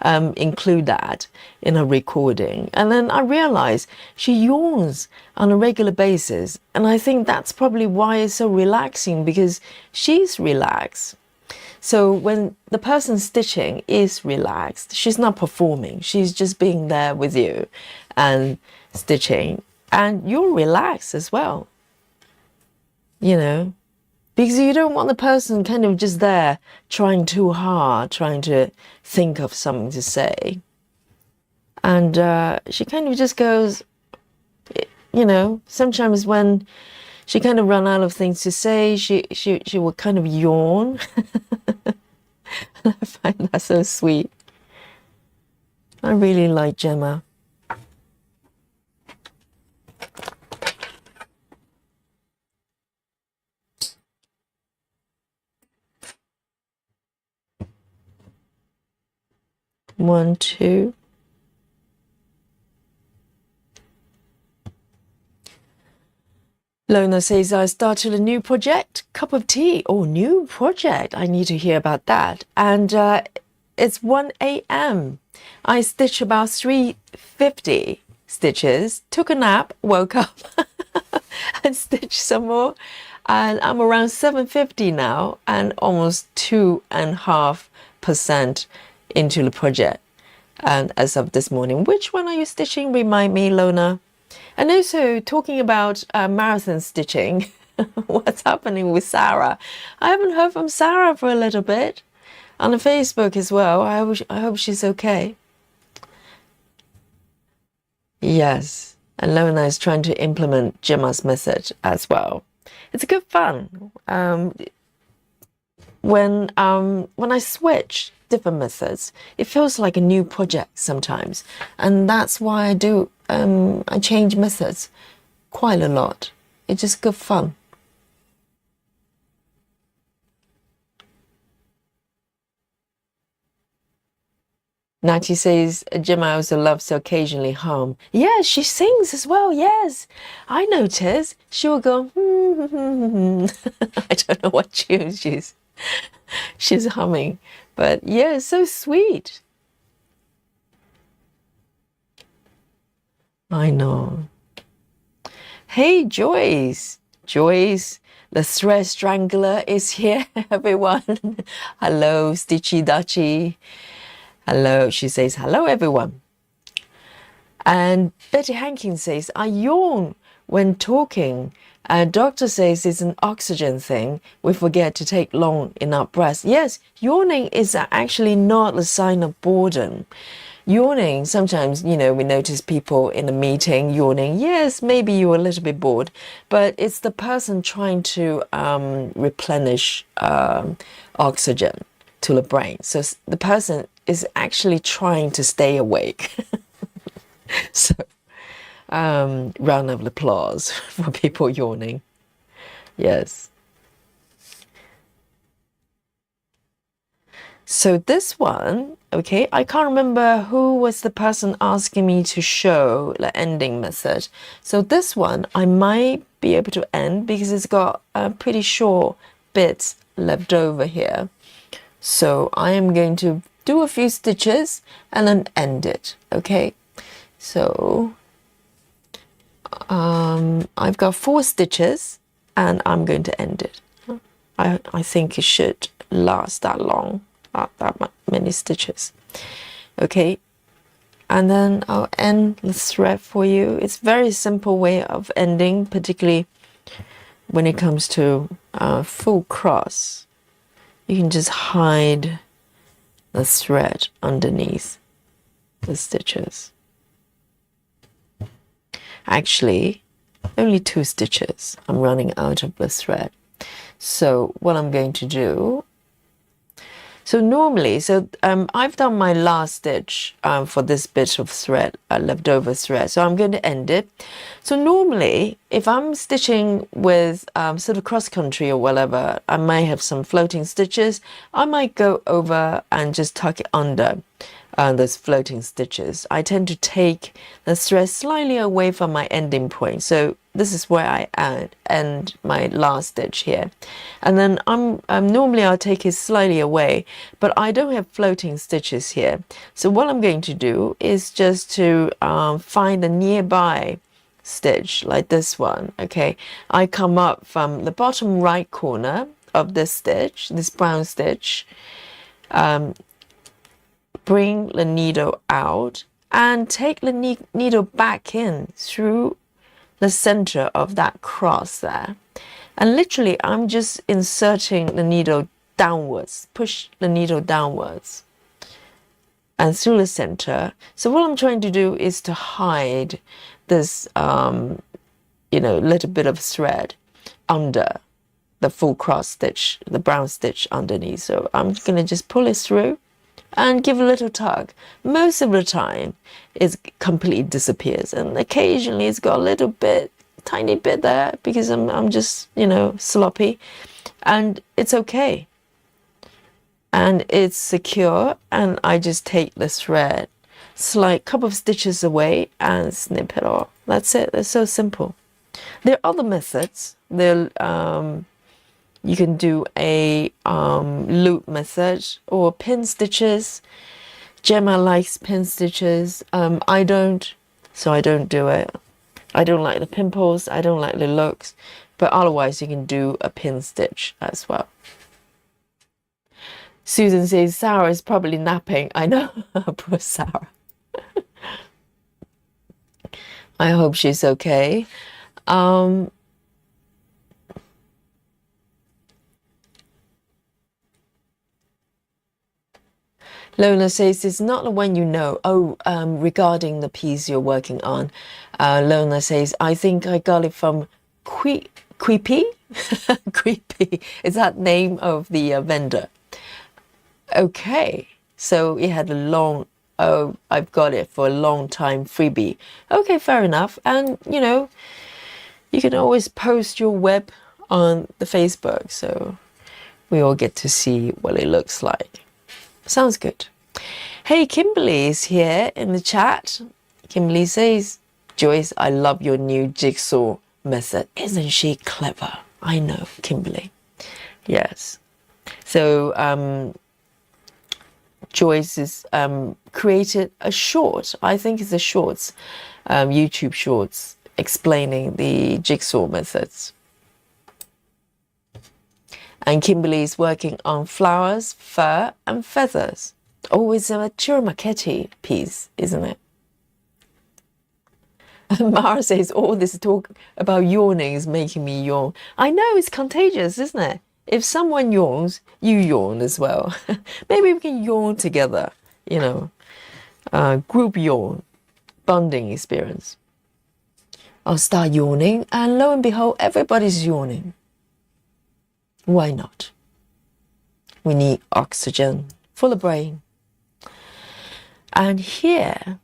include that in her recording. And then I realized she yawns on a regular basis, and I think that's probably why it's so relaxing, because she's relaxed. So when the person stitching is relaxed, she's not performing, she's just being there with you and stitching, and you're relaxed as well, because you don't want the person kind of just there trying too hard, trying to think of something to say. And she kind of just goes, sometimes when she kind of run out of things to say, she will kind of yawn. I find that so sweet. I really like Gemma. One, two. Lona says, I started a new project, cup of tea. Oh, new project. I need to hear about that. And it's 1 a.m. I stitched about 350 stitches, took a nap, woke up and stitched some more. And I'm around 750 now and almost 2.5% into the project. And as of this morning, which one are you stitching? Remind me, Lona. And also talking about marathon stitching, what's happening with Sarah? I haven't heard from Sarah for a little bit. On the Facebook as well. I hope she's okay. Yes, and Lona is trying to implement Gemma's method as well. It's good fun. When I switch different methods, it feels like a new project sometimes, and that's why I do. I change methods quite a lot. It's just good fun. Nati says Gemma also loves to occasionally hum. Yes, she sings as well. Yes, I notice she will go. I don't know what tune she's humming, but yeah, so sweet. I know. Hey, Joyce. Joyce, the thread strangler is here, everyone. Hello, Stitchy Dutchy. Hello, she says, hello, everyone. And Betty Hankins says, I yawn when talking. Doctor says it's an oxygen thing. We forget to take long enough breaths. Yes, yawning is actually not a sign of boredom. Yawning, sometimes, we notice people in a meeting yawning. Yes, maybe you're a little bit bored, but it's the person trying to replenish oxygen to the brain. So the person is actually trying to stay awake. So, round of applause for people yawning. Yes. So this one, okay, I can't remember who was the person asking me to show the ending method. So this one, I might be able to end because it's got pretty short bits left over here. So I am going to do a few stitches and then end it, okay? So I've got 4 stitches and I'm going to end it. I think it should last that long, not that many stitches. Okay, and then I'll end the thread for you. It's a very simple way of ending, particularly when it comes to full cross. You can just hide the thread underneath the stitches. Actually, only 2 stitches. I'm running out of the thread. So what I'm going to do, so normally, I've done my last stitch for this bit of thread, leftover thread. So I'm going to end it. So normally, if I'm stitching with sort of cross country or whatever, I might have some floating stitches. I might go over and just tuck it under those floating stitches. I tend to take the thread slightly away from my ending point. So this is where I end my last stitch here. And then normally I'll take it slightly away, but I don't have floating stitches here. So what I'm going to do is just to find a nearby stitch like this one, okay? I come up from the bottom right corner of this stitch, this brown stitch, bring the needle out and take the needle back in through the center of that cross there. And literally, I'm just inserting the needle downwards, push the needle downwards and through the center. So what I'm trying to do is to hide this, little bit of thread under the full cross stitch, the brown stitch underneath. So I'm going to just pull it through and give a little tug. Most of the time, it completely disappears, and occasionally it's got a little bit, tiny bit there because I'm just sloppy, and it's okay. And it's secure, and I just take the thread, slight couple of stitches away, and snip it off. That's it. It's so simple. There are other methods. You can do a loop method or pin stitches. Gemma likes pin stitches. I don't, so I don't do it. I don't like the pimples. I don't like the looks. But otherwise, you can do a pin stitch as well. Susan says Sarah is probably napping. I know. Poor Sarah. I hope she's okay. Lola says it's not the one you know. Oh, regarding the piece you're working on, Lola says I think I got it from Creepy. Creepy. Is that name of the vendor? Okay, so it had a long. Oh, I've got it for a long time freebie. Okay, fair enough. And you know, you can always post your web on the Facebook, so we all get to see what it looks like. Sounds good. Hey, Kimberly is here in the chat. Kimberly says, Joyce, I love your new jigsaw method. Isn't she clever? I know, Kimberly. Yes. So Joyce has created a short. I think it's a shorts, YouTube shorts, explaining the jigsaw methods. And Kimberly is working on flowers, fur, and feathers. Oh, it's a Chirimaketti piece, isn't it? Mara says, all this talk about yawning is making me yawn. I know, it's contagious, isn't it? If someone yawns, you yawn as well. Maybe we can yawn together, you know, group yawn, bonding experience. I'll start yawning, and lo and behold, everybody's yawning. Why not? We need oxygen for the brain. And here,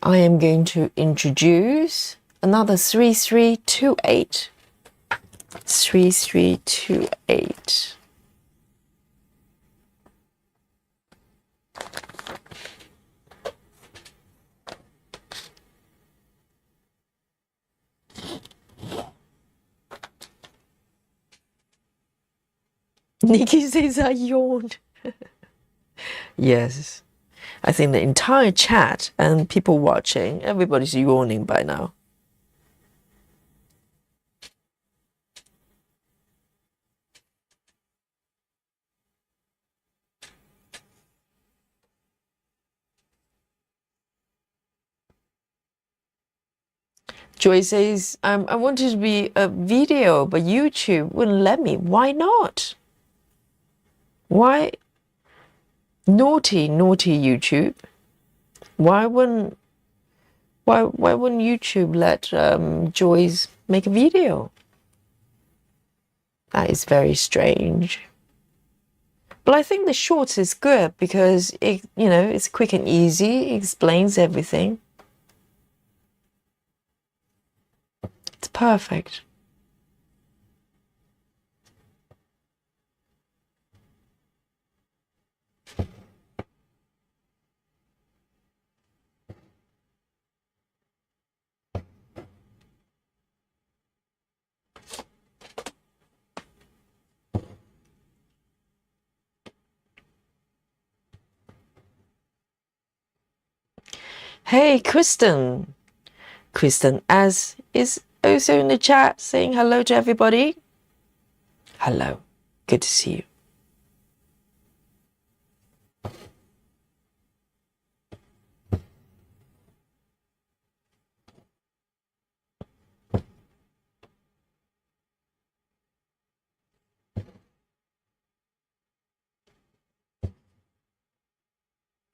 I am going to introduce another 3328. 3328. Nikki says I yawned. Yes. I think the entire chat and people watching, everybody's yawning by now. Joy says, I wanted to be a video, but YouTube wouldn't let me. Why not? Why? Naughty YouTube. Why wouldn't YouTube let Joyce make a video? That is very strange. But I think the shorts is good because it, you know, it's quick and easy. It explains everything. It's perfect. Hey, Kristen. Kristen as is also in the chat saying hello to everybody. Hello. Good to see you.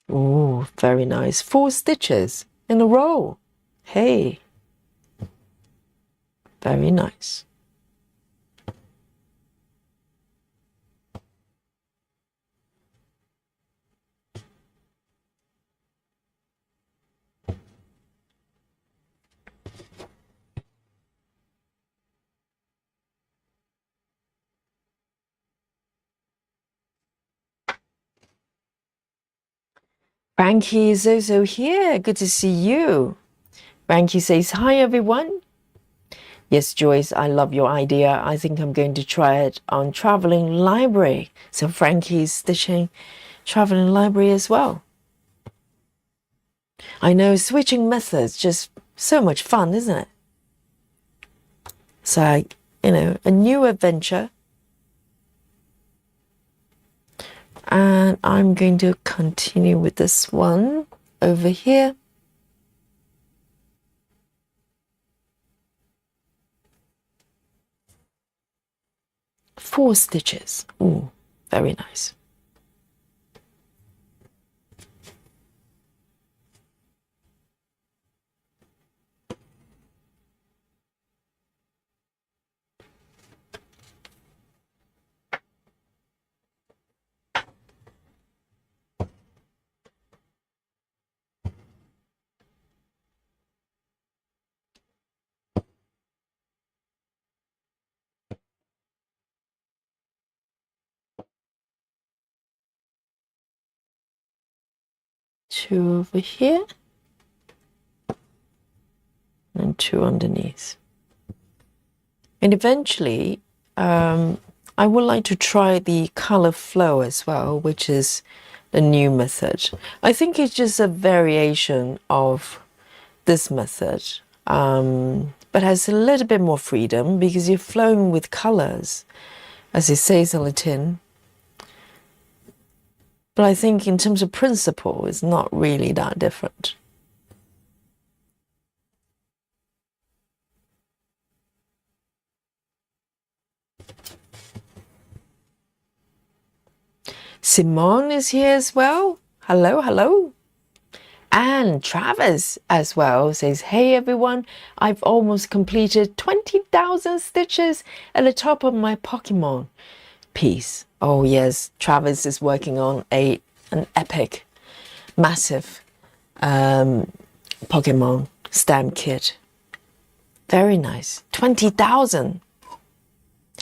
Oh, very nice. 4 stitches in a row. Hey. Very nice. Frankie is also here. Good to see you. Frankie says, hi, everyone. Yes, Joyce, I love your idea. I think I'm going to try it on traveling library. So Frankie's stitching traveling library as well. I know, switching methods, just so much fun, isn't it? So, you know, a new adventure. And I'm going to continue with this one over here. Four stitches. Ooh, very nice. Two over here and two underneath. And eventually, I would like to try the color flow as well, which is a new method. I think it's just a variation of this method, but has a little bit more freedom because you're flowing with colors, as it says on the tin. But I think in terms of principle, it's not really that different. Simone is here as well. Hello, hello. And Travis as well says, hey everyone, I've almost completed 20,000 stitches at the top of my Pokemon piece. Oh yes, Travis is working on an epic, massive Pokemon stamp kit. Very nice. 20,000.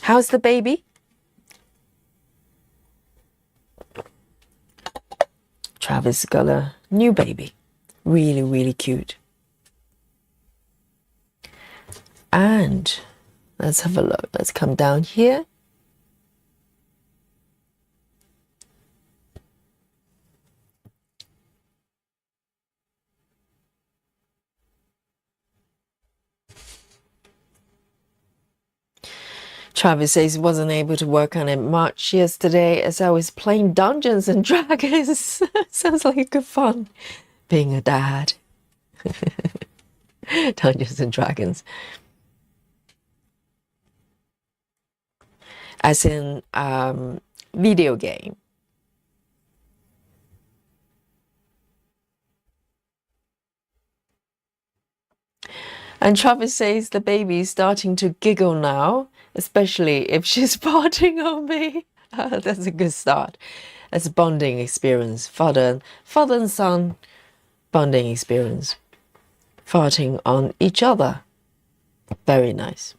How's the baby? Travis got a new baby. Really, really cute. And let's have a look. Let's come down here. Travis says he wasn't able to work on it much yesterday as I was playing Dungeons and Dragons. Sounds like good fun being a dad. Dungeons and Dragons. As in video game. And Travis says the baby is starting to giggle now, especially if she's farting on me. That's a good start. That's a bonding experience. Father and son bonding experience. Farting on each other. Very nice.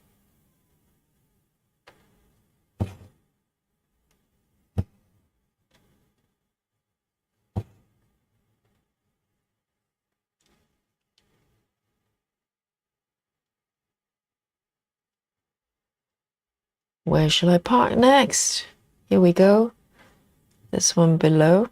Where shall I park next? Here we go. This one below.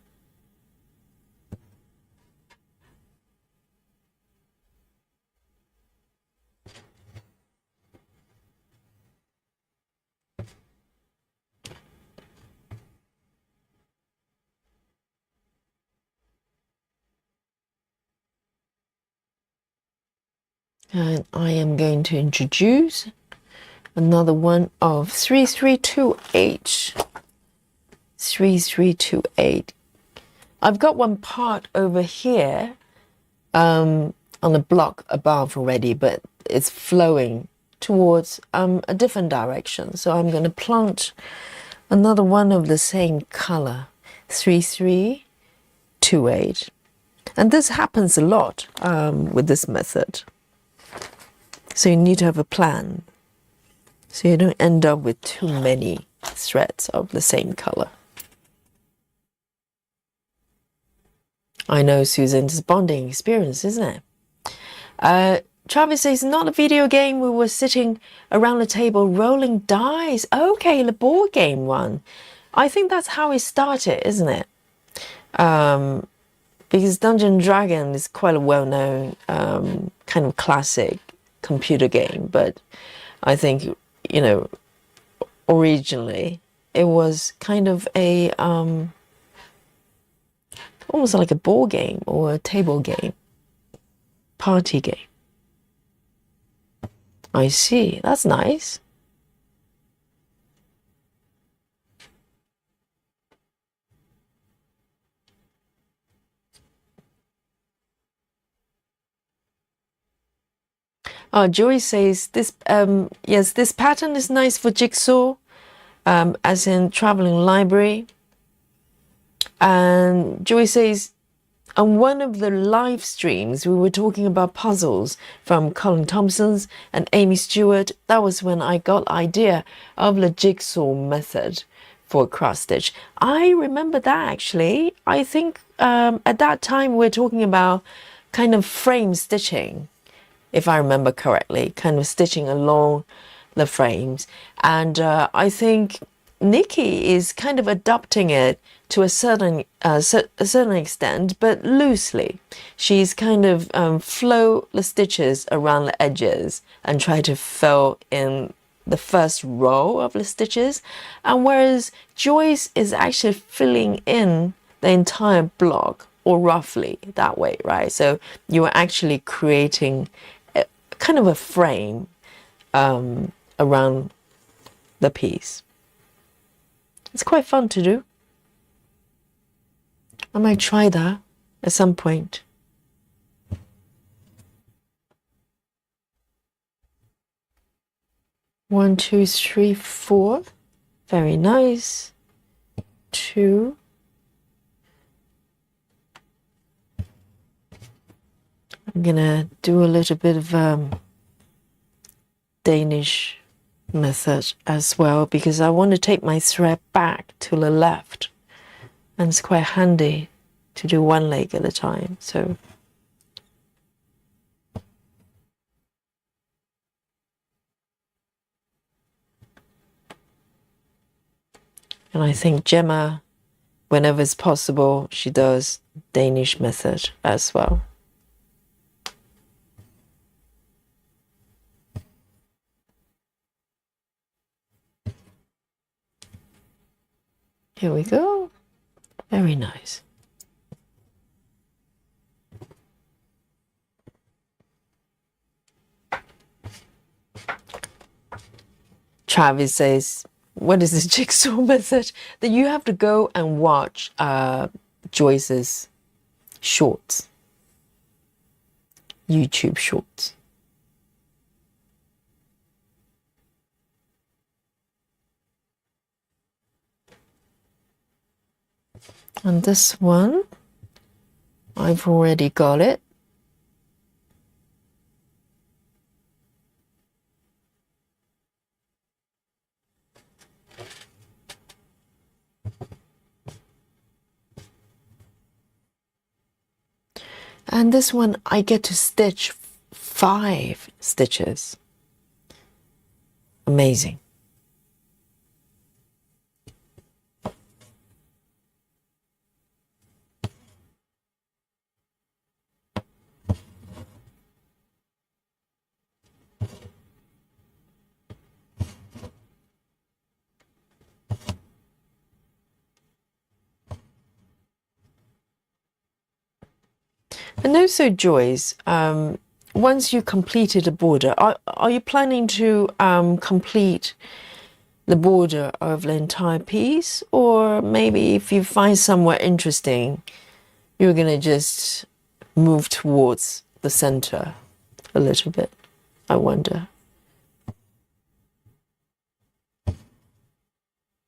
And I am going to introduce another one of 3328. 3328. I've got one part over here on the block above already, but it's flowing towards a different direction. So I'm going to plant another one of the same color, 3328. And this happens a lot with this method. So you need to have a plan, so you don't end up with too many threads of the same color. I know, Susan, it's a bonding experience, isn't it? Travis says, not a video game. We were sitting around the table rolling dice. Okay, the board game one. I think that's how it started, isn't it? because Dungeon Dragon is quite a well-known kind of classic computer game, but I think, you know, originally it was kind of a almost like a board game or a table game, party game. I see. That's nice. Joy says this. Yes, this pattern is nice for jigsaw, as in traveling library. And Joy says, on one of the live streams, we were talking about puzzles from Colin Thompson's and Amy Stewart. That was when I got idea of the jigsaw method for cross stitch. I remember that actually. I think at that time we were talking about kind of frame stitching, if I remember correctly, kind of stitching along the frames. And I think Nikki is kind of adopting it to a certain extent, but loosely. She's kind of flow the stitches around the edges and try to fill in the first row of the stitches. And whereas Joyce is actually filling in the entire block, or roughly that way, right? So you are actually creating kind of a frame around the piece. It's quite fun to do. I might try that at some point. One, two, three, four. Very nice. Two. I'm gonna do a little bit of Danish method as well, because I want to take my thread back to the left, and it's quite handy to do one leg at a time. So and I think Gemma, whenever it's possible, she does Danish method as well. Here we go. Very nice. Travis says, what is this jigsaw method? That you have to go and watch Joyce's shorts, YouTube shorts. And this one, I've already got it. And this one, I get to stitch 5 stitches. Amazing. And also, Joyce, once you completed a border, are you planning to complete the border of the entire piece? Or maybe if you find somewhere interesting, you're going to just move towards the center a little bit, I wonder.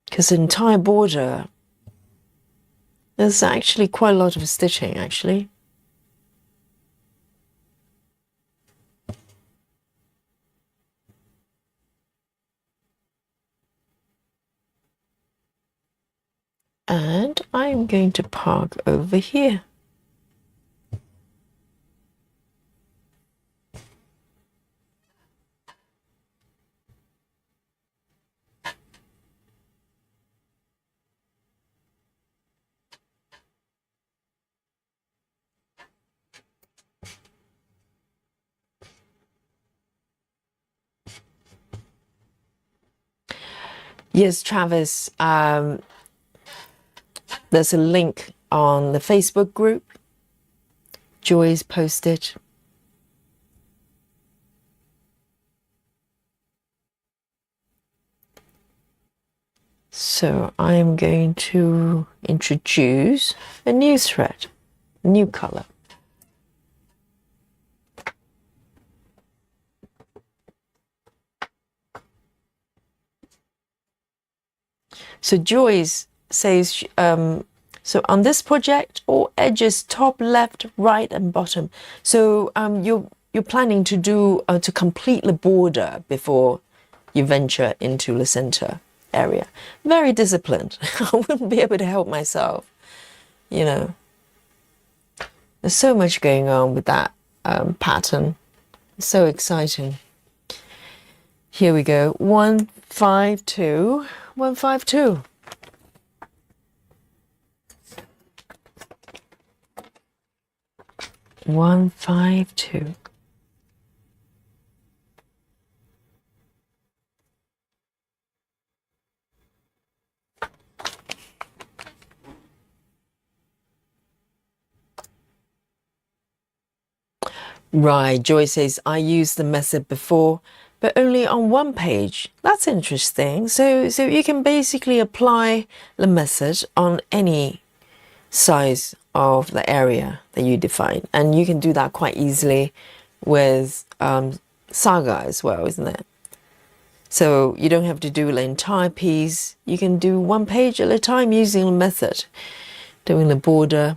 Because the entire border, there's actually quite a lot of stitching, actually. And I'm going to park over here. Yes, Travis, there's a link on the Facebook group. Joy's posted. So I am going to introduce a new thread, new color. So Joyce says, so on this project, all edges top, left, right, and bottom. So you're planning to do to complete the border before you venture into the center area. Very disciplined. I wouldn't be able to help myself. You know, there's so much going on with that pattern. It's so exciting. Here we go. 152, 152. One, 5, 2. Right, Joy says, I used the method before, but only on one page. That's interesting. So you can basically apply the method on any size of the area that you define. And you can do that quite easily with Saga as well, isn't it? So you don't have to do the entire piece. You can do one page at a time using the method, doing the border.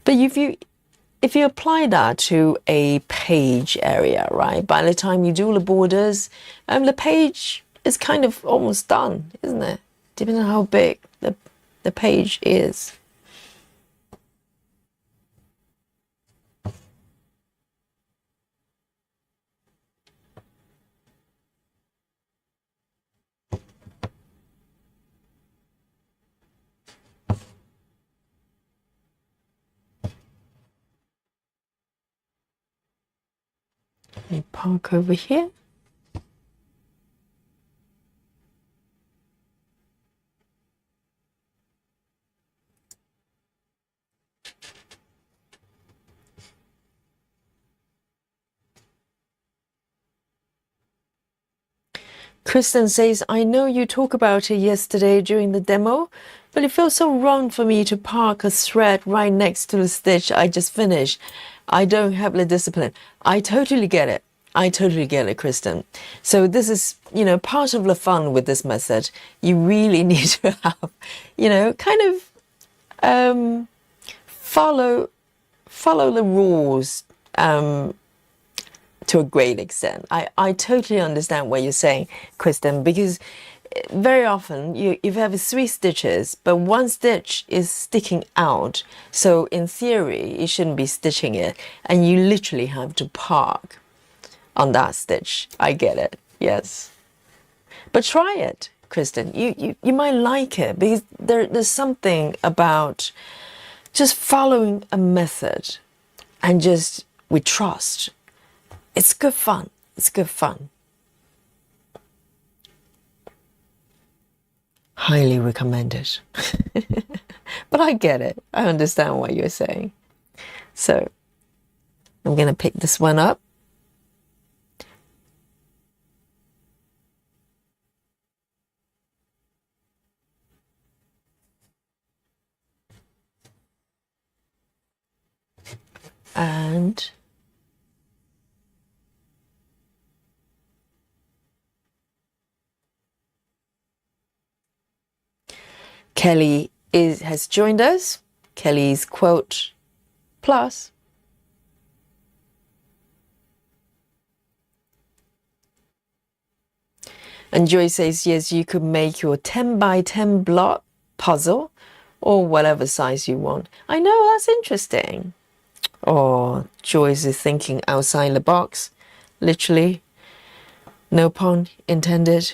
But if you apply that to a page area, right, by the time you do the borders, the page is kind of almost done, isn't it? Depending on how big the page is. Let me park over here. Kristen says, I know you talked about it yesterday during the demo, but it feels so wrong for me to park a thread right next to the stitch I just finished. I don't have the discipline. I totally get it. I totally get it, Kristen. So this is, part of the fun with this method. You really need to have, kind of follow the rules to a great extent. I totally understand what you're saying, Kristen, because very often you have 3 stitches, but one stitch is sticking out. So in theory, you shouldn't be stitching it, and you literally have to park on that stitch. I get it. Yes. But try it, Kristen. You might like it because there's something about just following a method and just with trust. It's good fun. It's good fun. Highly recommended. But I get it. I understand what you're saying. So I'm going to pick this one up. And Kelly has joined us. Kelly's quote plus. And Joy says, yes, you could make your 10 by 10 block puzzle or whatever size you want. I know, that's interesting. Oh, Joyce is thinking outside the box. Literally. No pun intended.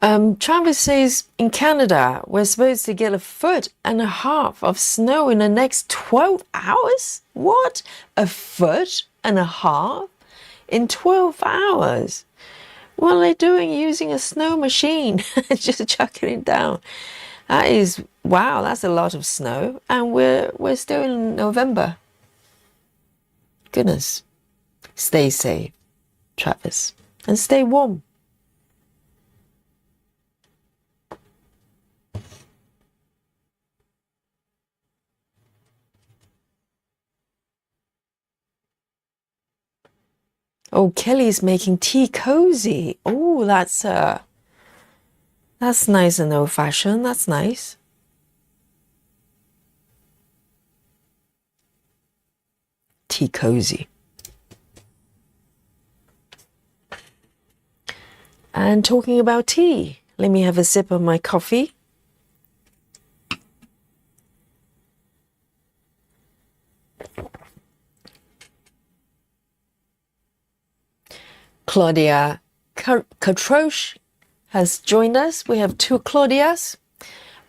Travis says in Canada, we're supposed to get 1.5 feet of snow in the next 12 hours? What? 1.5 feet in 12 hours? What are they doing using a snow machine? Just chucking it down. That is, wow, that's a lot of snow. And we're still in November. Goodness. Stay safe, Travis. And stay warm. Oh, Kelly's making tea cozy. Oh, that's nice and old-fashioned. That's nice. Tea cozy. And talking about tea, let me have a sip of my coffee. Claudia Katrosh has joined us. We have two Claudias.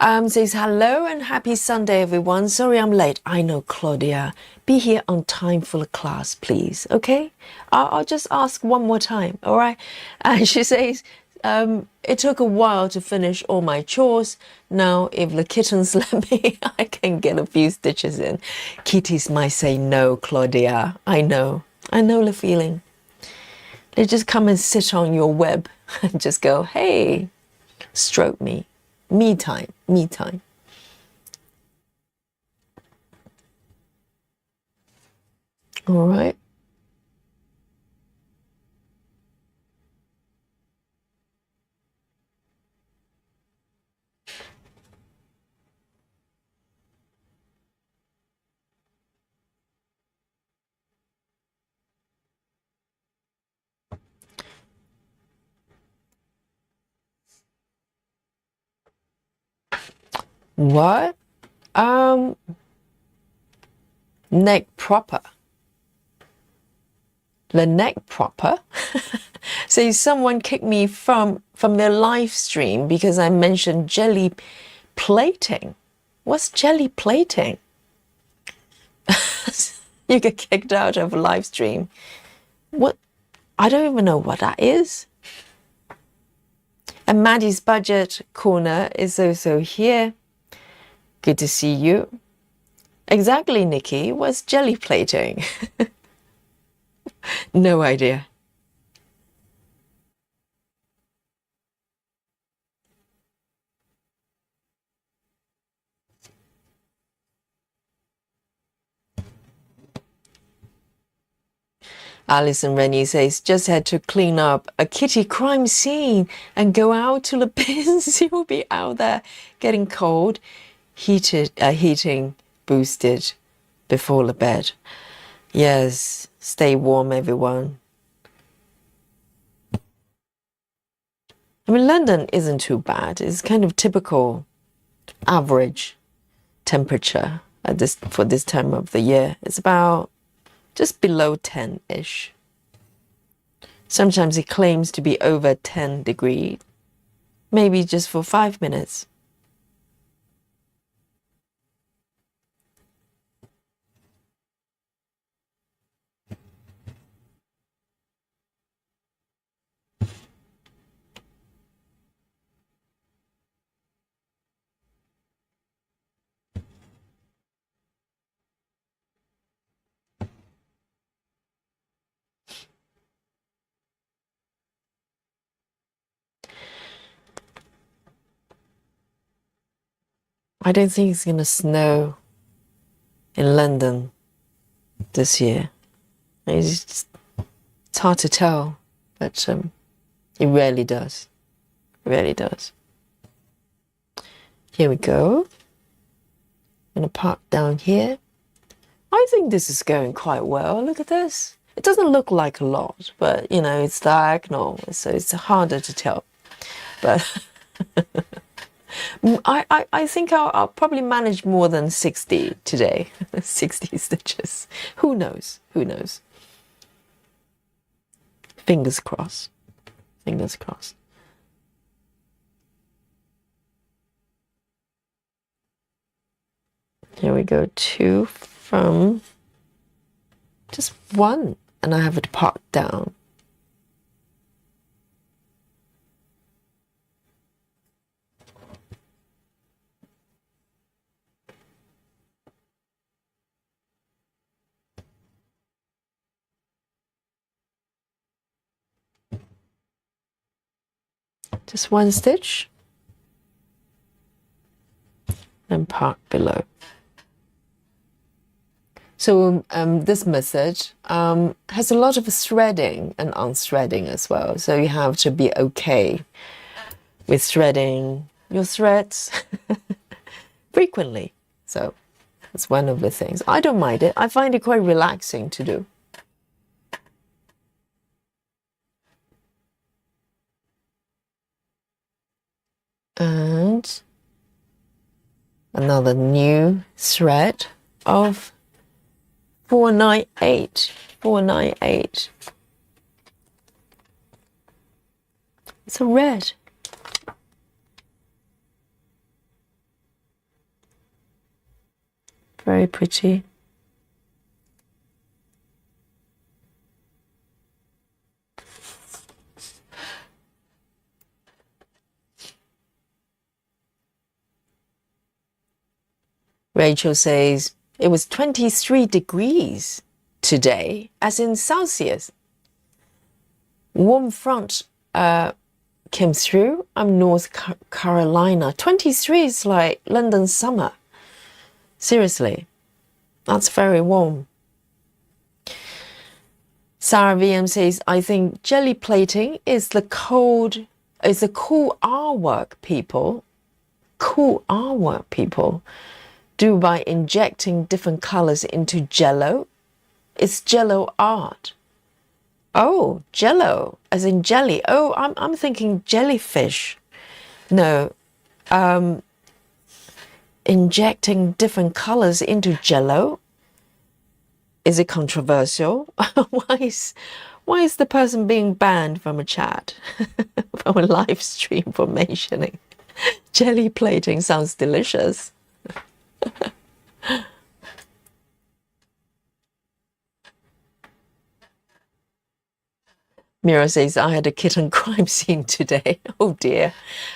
Says hello and happy Sunday, everyone. Sorry I'm late. I know, Claudia. Be here on time for the class, please. Okay? I'll just ask one more time. All right? And she says, it took a while to finish all my chores. Now, if the kittens let me, I can get a few stitches in. Kitties might say no, Claudia. I know. I know the feeling. They just come and sit on your web and just go, hey, stroke me. Me time, me time. All right. What? Neck proper. The neck proper. So someone kicked me from their live stream because I mentioned jelly plating. What's jelly plating? You get kicked out of a live stream. What? I don't even know what that is. And Maddie's budget corner is also here. Good to see you. Exactly, Nikki. What's jelly plating? No idea. Alison Rennie says, just had to clean up a kitty crime scene and go out to the bins. You'll be out there getting cold, heating boosted before the bed. Yes, stay warm, everyone. I mean, London isn't too bad. It's kind of typical average temperature for this time of the year. It's about just below 10-ish. Sometimes it claims to be over 10 degrees, maybe just for 5 minutes. I don't think it's going to snow in London this year. It's hard to tell, but it rarely does. It rarely does. Here we go. I'm going to park down here. I think this is going quite well. Look at this. It doesn't look like a lot, but, you know, it's diagonal, so it's harder to tell. But I think I'll probably manage more than 60 today. 60 stitches. Who knows? Who knows? Fingers crossed. Fingers crossed. Here we go, 2 from just 1, and I have it parked down. Just 1 stitch, and park below. So this method has a lot of threading and unthreading as well. So you have to be okay with threading your threads frequently. So that's one of the things. I don't mind it. I find it quite relaxing to do. And another new thread of 498. 498. It's a red. Very pretty. Rachel says, it was 23 degrees today, as in Celsius. Warm front came through. I'm North Carolina. 23 is like London summer. Seriously, that's very warm. Sarah VM says, I think jelly plating is the cool artwork people do by injecting different colors into jello. It's jello art. Oh, jello, as in jelly. Oh, I'm thinking jellyfish. No, injecting different colors into jello. Is it controversial? Why is the person being banned from a chat, from a live stream for mentioning jelly plating? Sounds delicious. Mira says, I had a kitten crime scene today. Oh dear.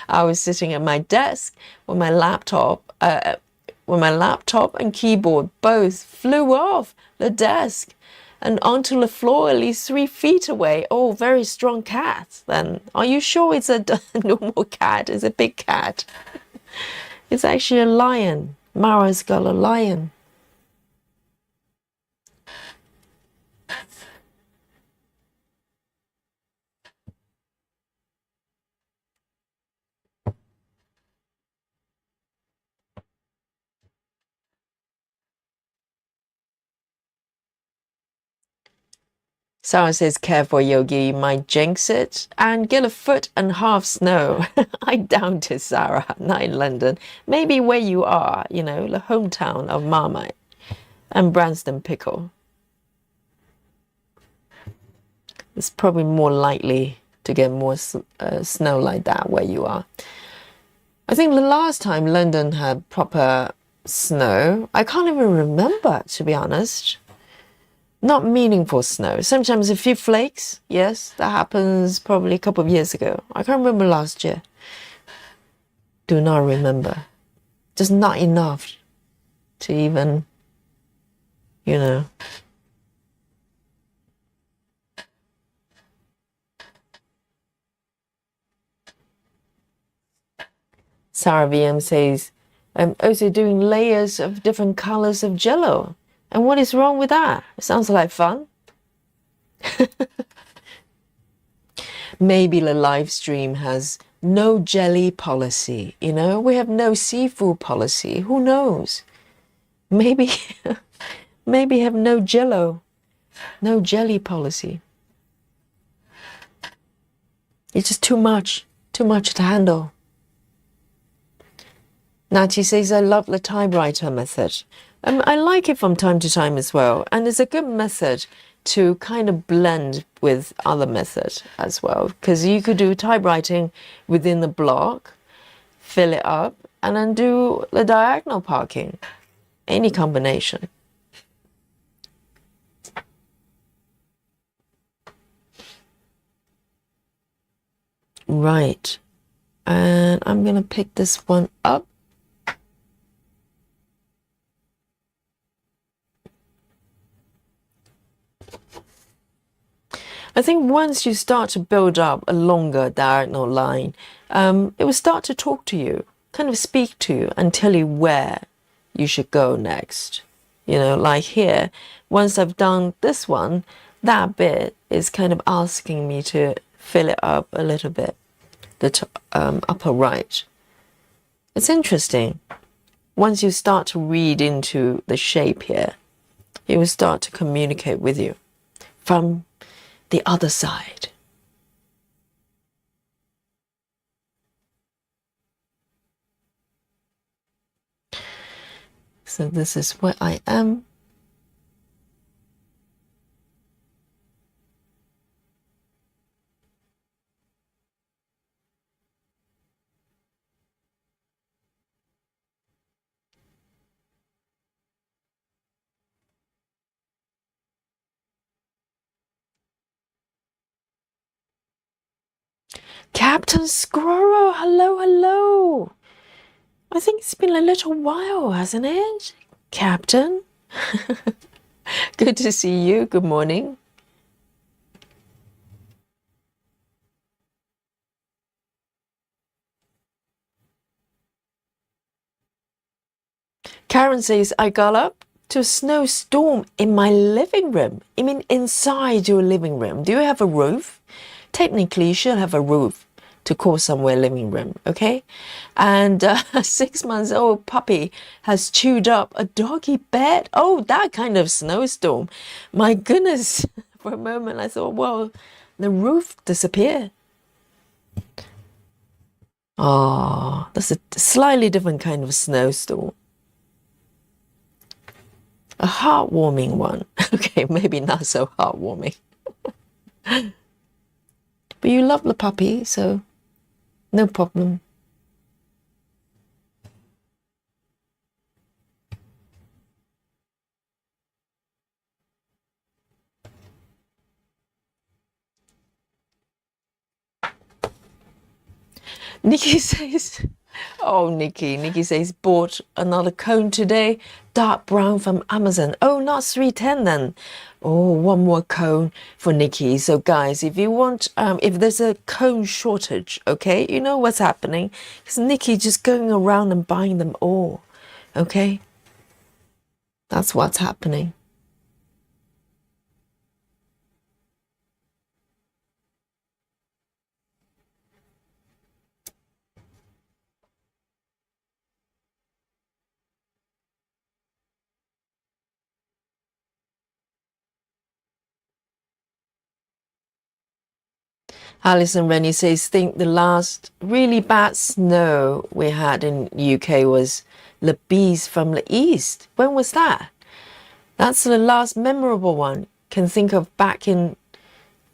I was sitting at my desk when my laptop and keyboard both flew off the desk and onto the floor at least 3 feet away. Oh, very strong cat then. Are you sure it's a normal cat? It's a big cat. It's actually a lion. Mara's got a lion. Sarah says, careful, Yogi, you might jinx it and get a foot and half snow. I doubt it, Sarah. Not in London. Maybe where you are, you know, the hometown of Marmite and Branston Pickle. It's probably more likely to get more snow like that where you are. I think the last time London had proper snow, I can't even remember, to be honest. Not meaningful snow. Sometimes a few flakes. Yes, that happens probably a couple of years ago. I can't remember last year. Do not remember. Just not enough to even, you know. Sarah VM says, I'm also doing layers of different colors of jello. And what is wrong with that? It sounds like fun. Maybe the live stream has no jelly policy. You know, we have no seafood policy. Who knows? Maybe, maybe have no jello, no jelly policy. It's just too much to handle. Natty says, I love the typewriter method. I like it from time to time as well. And it's a good method to kind of blend with other methods as well. Because you could do typewriting within the block, fill it up, and then do the diagonal parking. any combination. Right. And I'm going to pick this one up. I think once you start to build up a longer diagonal line, it will start to talk to you, kind of speak to you and tell you where you should go next. You know, like here, once I've done this one, that bit is kind of asking me to fill it up a little bit, the upper right. It's interesting. Once you start to read into the shape here, it will start to communicate with you from the other side. So this is where I am. Captain Squirrel, hello, hello. I think it's been a little while, hasn't it, Captain? Good to see you. Good morning. Karen says, I got up to a snowstorm in my living room. I mean, inside your living room. Do you have a roof? Technically, you should have a roof to call somewhere living room, okay? And a 6-month-old puppy has chewed up a doggy bed. Oh, that kind of snowstorm. My goodness. For a moment, I thought, well, the roof disappeared. Oh, that's a slightly different kind of snowstorm. A heartwarming one. Okay, maybe not so heartwarming. But you love the puppy, so no problem. Nikki says, oh, Nikki says, bought another cone today, dark brown from Amazon. Oh, not 310 then. Oh, one more cone for Nikki. So guys, if you want, if there's a cone shortage, okay, you know what's happening. Because Nikki just going around and buying them all, okay? That's what's happening. Alison Rennie says, think the last really bad snow we had in UK was the bees from the east. When was that? That's the last memorable one. Can think of back in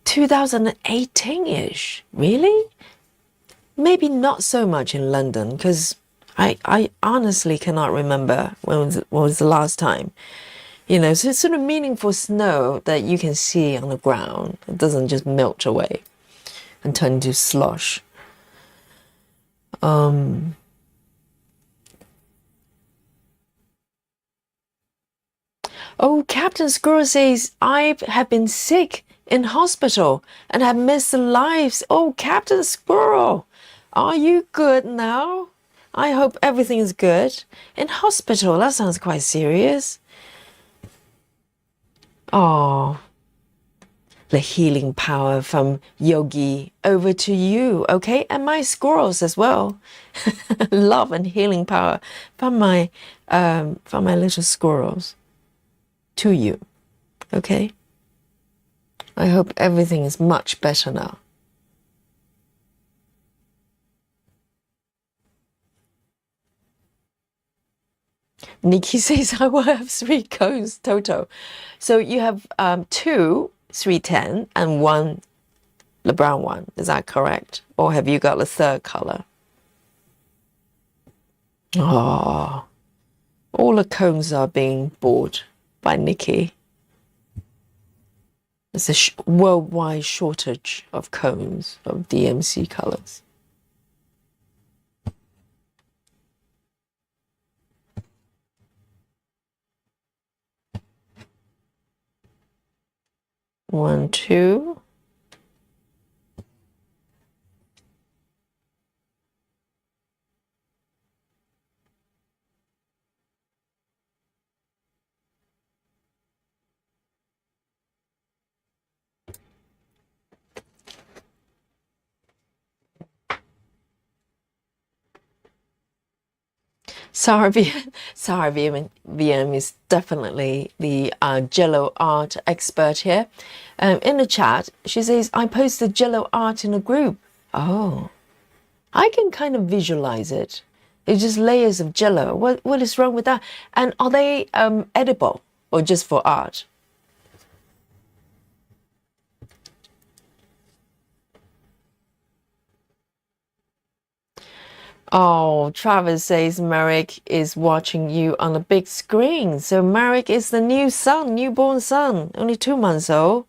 2018-ish. Really? Maybe not so much in London, because I honestly cannot remember when was the last time. You know, so it's sort of meaningful snow that you can see on the ground. It doesn't just melt away and turn into slush. Oh, Captain Squirrel says, I have been sick in hospital and have missed the lives. Oh, Captain Squirrel, are you good now? I hope everything is good. In hospital, that sounds quite serious. Oh, the healing power from Yogi over to you, okay? And my squirrels as well. Love and healing power from my little squirrels to you, okay? I hope everything is much better now. Nikki says I will have 3 cones total. So you have 2 310 and 1 the brown one. Is that correct? Or have you got the third color? Oh, All the cones are being bought by Nikki. There's a worldwide shortage of cones of DMC colors. One, two. Sarah VM is definitely the Jello art expert here. In the chat, she says, I posted Jello art in a group. Oh, I can kind of visualize it. It's just layers of Jello. What is wrong with that? And are they edible or just for art? Oh, Travis says Marek is watching you on a big screen. So Marek is the newborn son, only 2 months old.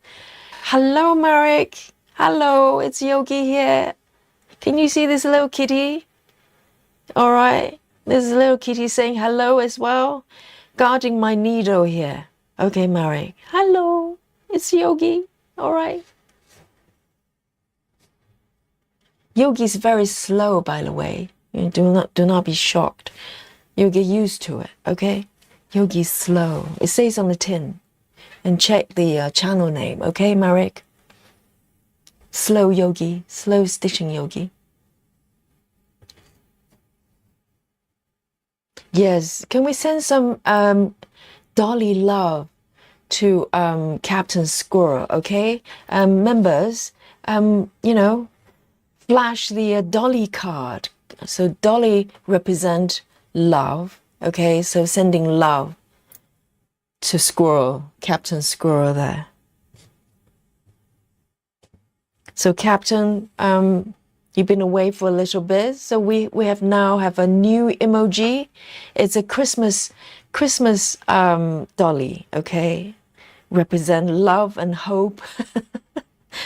Hello, Marek. Hello, it's Yogi here. Can you see this little kitty? All right. There's a little kitty saying hello as well. Guarding my needle here. Okay, Marek. Hello, it's Yogi. All right. Yogi's very slow, by the way. Do not be shocked. You'll get used to it, okay? Yogi's slow. It says on the tin. And check the channel name, okay, Marek? Slow Yogi, slow stitching Yogi. Yes, can we send some Dolly love to Captain Squirrel, okay? Members, flash the Dolly card. So Dolly represent love, okay? So sending love to Squirrel, Captain Squirrel there. So Captain, you've been away for a little bit. So we now have a new emoji. It's a Christmas dolly, okay? Represent love and hope.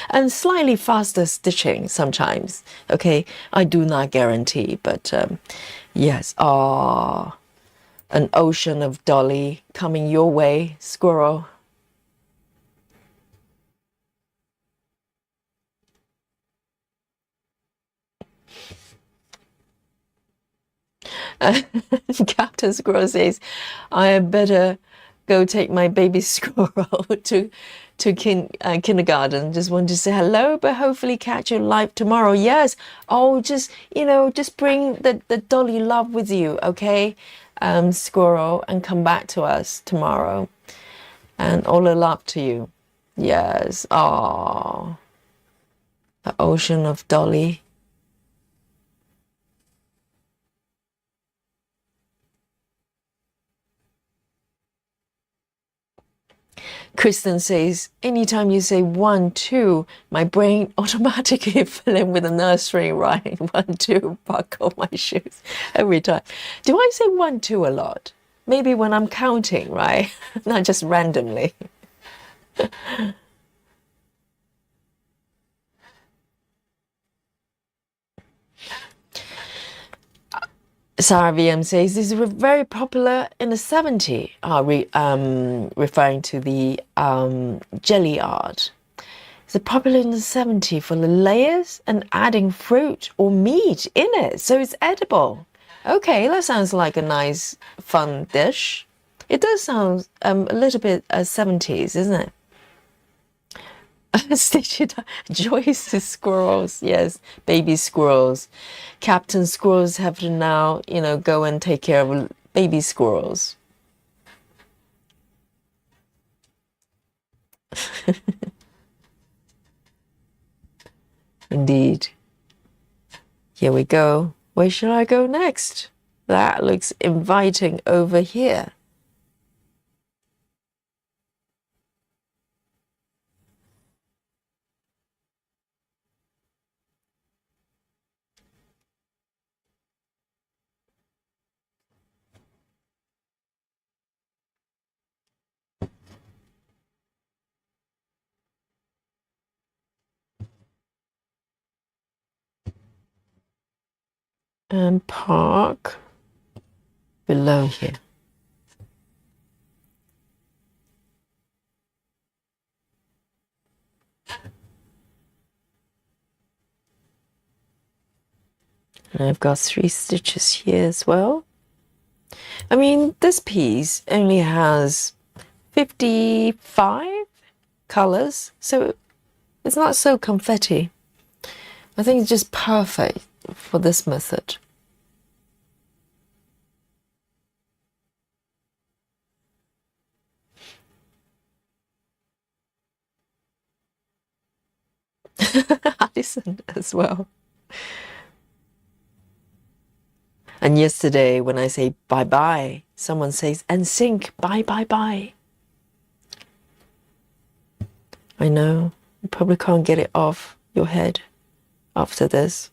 And slightly faster stitching sometimes, okay? I do not guarantee, but yes. Oh, an ocean of dolly coming your way, Squirrel. Captain Squirrel says, I had better go take my baby squirrel to kindergarten. Just want to say hello, but hopefully catch you live tomorrow. Yes. Oh, just bring the dolly love with you, okay, Squirrel, and come back to us tomorrow. And all the love to you. Yes. Oh, the ocean of dolly. Kristen says, anytime you say 1, 2, my brain automatically fill in with a nursery rhyme. 1, 2, buckle my shoes. Every time. Do I say 1, 2 a lot? Maybe when I'm counting, right? Not just randomly. Sarah VM says this is very popular in the 70s, referring to the jelly art. It's popular in the 70s for the layers and adding fruit or meat in it, so it's edible. Okay, that sounds like a nice, fun dish. It does sound a little bit 70s, isn't it? Stitch it. Joyce's squirrels, yes, baby squirrels. Captain squirrels have to now, go and take care of baby squirrels. Indeed. Here we go. Where should I go next? That looks inviting over here. and park below here. And I've got 3 stitches here as well. I mean, this piece only has 55 colors, so it's not so confetti. I think it's just perfect for this method. Addison as well. And yesterday when I say bye-bye, someone says, and sync, bye, bye, bye. I know, you probably can't get it off your head after this.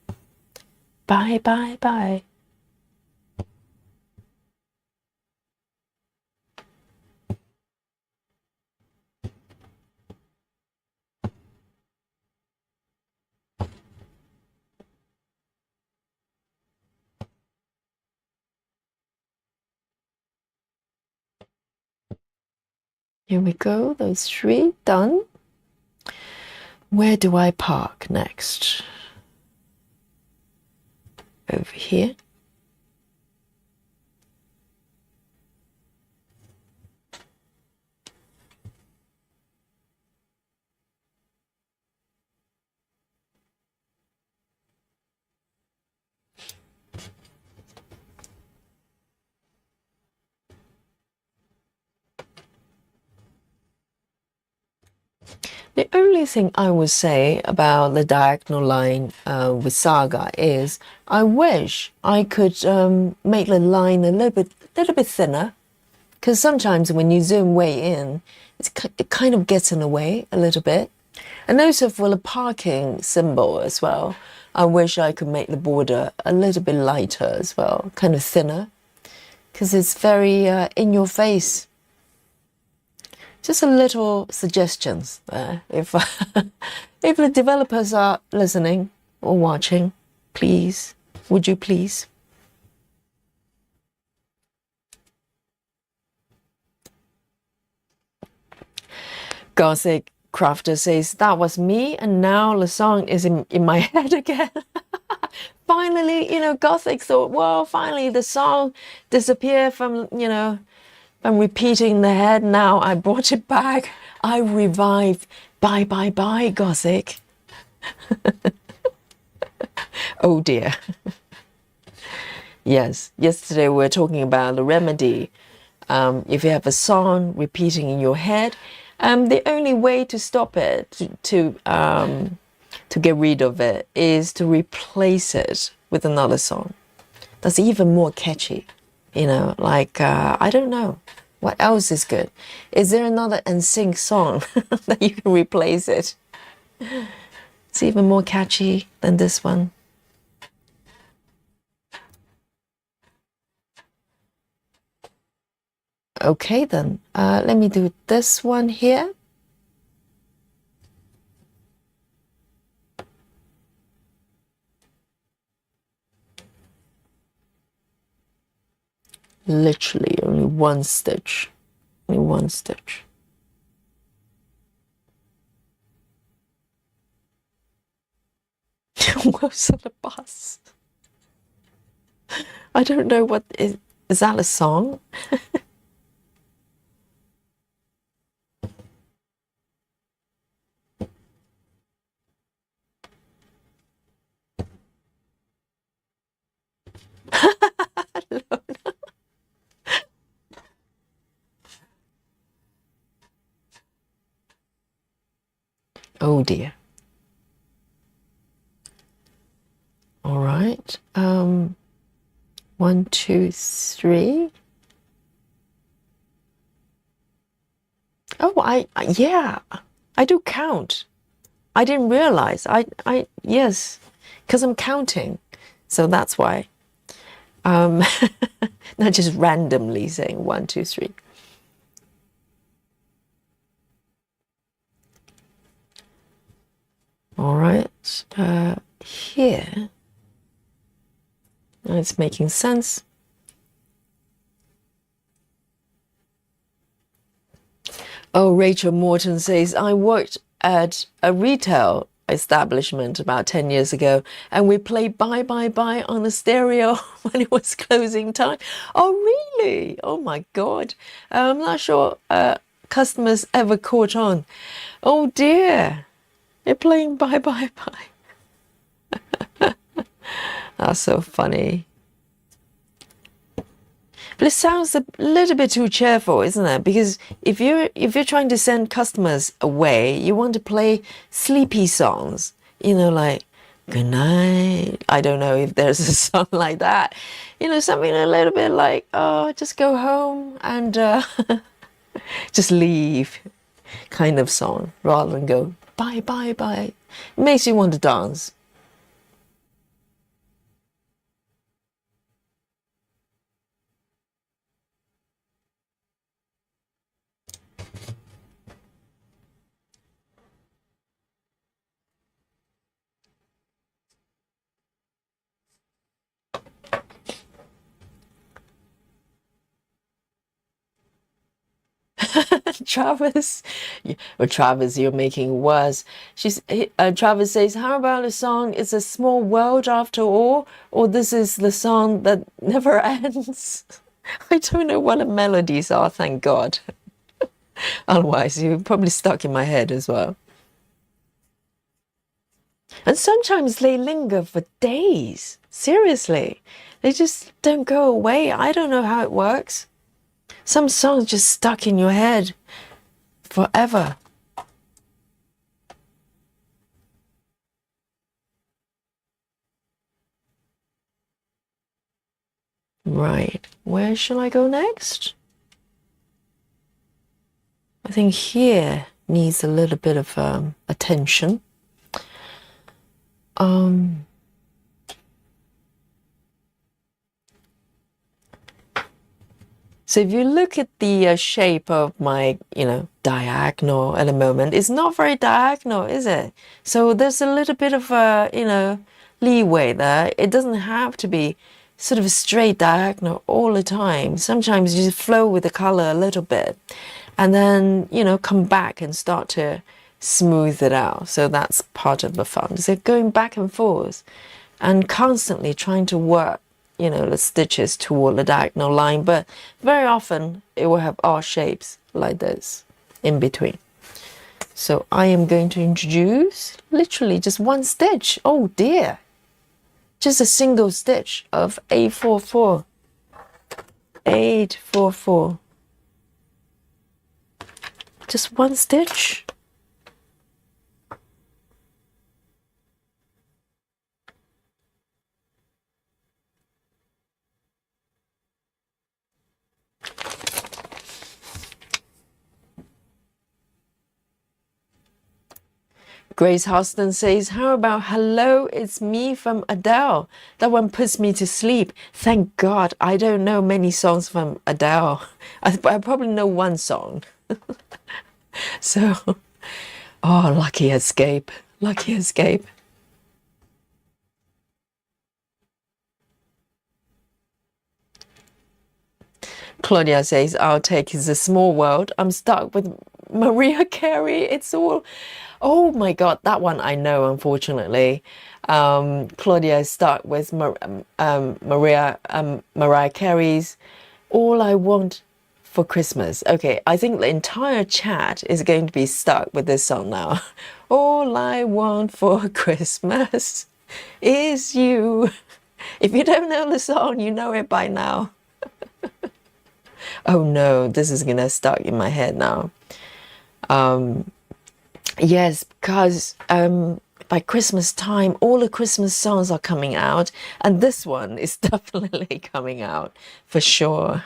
Bye, bye, bye. Here we go, those 3 done. Where do I park next? Over here. The only thing I would say about the diagonal line with Saga is I wish I could make the line a little bit thinner, because sometimes when you zoom way in, it kind of gets in the way a little bit. And also for the parking symbol as well, I wish I could make the border a little bit lighter as well, kind of thinner, because it's very in your face. Just a little suggestions there. If if the developers are listening or watching, please, would you please? Gothic Crafter says, that was me, and now the song is in my head again. Finally, you know, Gothic thought, well, finally the song disappeared from, you know, I'm repeating the head. Now I brought it back. I revived. Bye, bye, bye, Gothic. Oh dear. Yes, yesterday we were talking about the remedy. If you have a song repeating in your head, the only way to stop it, to get rid of it, is to replace it with another song that's even more catchy. You know, like, I don't know. What else is good? Is there another NSYNC song that you can replace it? It's even more catchy than this one. Okay then, let me do this one here. Literally only 1 stitch. Only 1 stitch. Whoops on the bus. I don't know what is that a song? Oh dear. All right. 1, 2, 3. Oh, yeah, I do count. I didn't realize. Yes, because I'm counting, so that's why. Not just randomly saying 1, 2, 3. All right, here. it's making sense. Oh, Rachel Morton says, I worked at a retail establishment about 10 years ago, and we played Bye Bye Bye on the stereo when it was closing time. Oh, really? Oh, my God. I'm not sure customers ever caught on. Oh, dear. They're playing Bye Bye Bye. That's so funny. But it sounds a little bit too cheerful, isn't it? Because if you're trying to send customers away, you want to play sleepy songs, like good night. I don't know if there's a song like that. Something a little bit like, oh, just go home and just leave kind of song, rather than go bye bye bye. It makes you want to dance. Travis, Travis, you're making worse. Travis says, how about a song, It's a Small World After All, or this is the song that never ends? I don't know what the melodies are, thank God. Otherwise, you're probably stuck in my head as well. And sometimes they linger for days. Seriously. They just don't go away. I don't know how it works. Some songs just stuck in your head forever. Right, where shall I go next? I think here needs a little bit of attention. So if you look at the shape of my, diagonal at the moment, it's not very diagonal, is it? So there's a little bit of, leeway there. It doesn't have to be sort of a straight diagonal all the time. Sometimes you just flow with the color a little bit and then, come back and start to smooth it out. So that's part of the fun. So going back and forth and constantly trying to work the stitches toward the diagonal line, but very often it will have odd shapes like this in between. So I am going to introduce literally just one stitch. Oh dear. Just a single stitch of 844. 844. Just one stitch. Grace Hoston says, how about hello, it's me from Adele. That one puts me to sleep. Thank God I don't know many songs from Adele. I probably know one song. So, oh, lucky escape. Lucky escape. Claudia says, our take is a small world. I'm stuck with Mariah Carey. It's all... Oh my God, that one I know, unfortunately. Claudia is stuck with Mariah Carey's All I Want for Christmas. Okay, I think the entire chat is going to be stuck with this song now. All I want for Christmas is you. If you don't know the song, you know it by now. Oh no, this is gonna stuck in my head now. Yes, because by Christmas time, all the Christmas songs are coming out, and this one is definitely coming out for sure.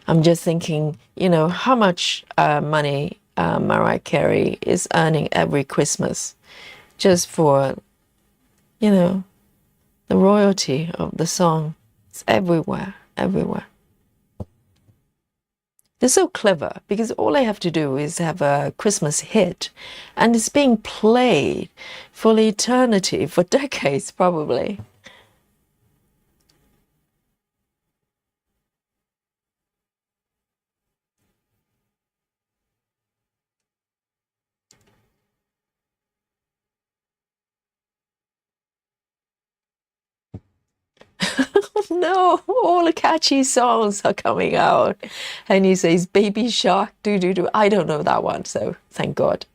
I'm just thinking, how much money Mariah Carey is earning every Christmas just for, the royalty of the song. It's everywhere, everywhere. They're so clever because all I have to do is have a Christmas hit and it's being played for eternity, for decades probably. No, all the catchy songs are coming out. And he says, Baby Shark, do, do, do. I don't know that one, so thank God.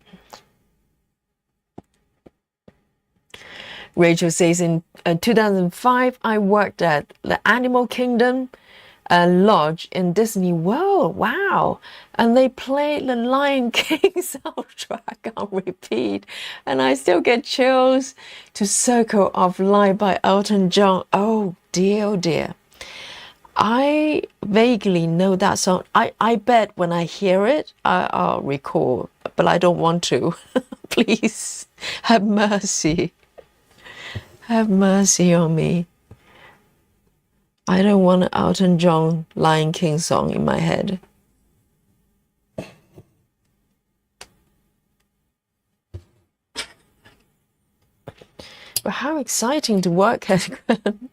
Rachel says, in 2005, I worked at the Animal Kingdom Lodge in Disney World. Wow. And they played the Lion King soundtrack on repeat. And I still get chills to Circle of Life by Elton John. Oh dear, oh dear. I vaguely know that song. I bet when I hear it, I'll recall, but I don't want to. Please have mercy. Have mercy on me. I don't want an Elton John Lion King song in my head. But how exciting to work at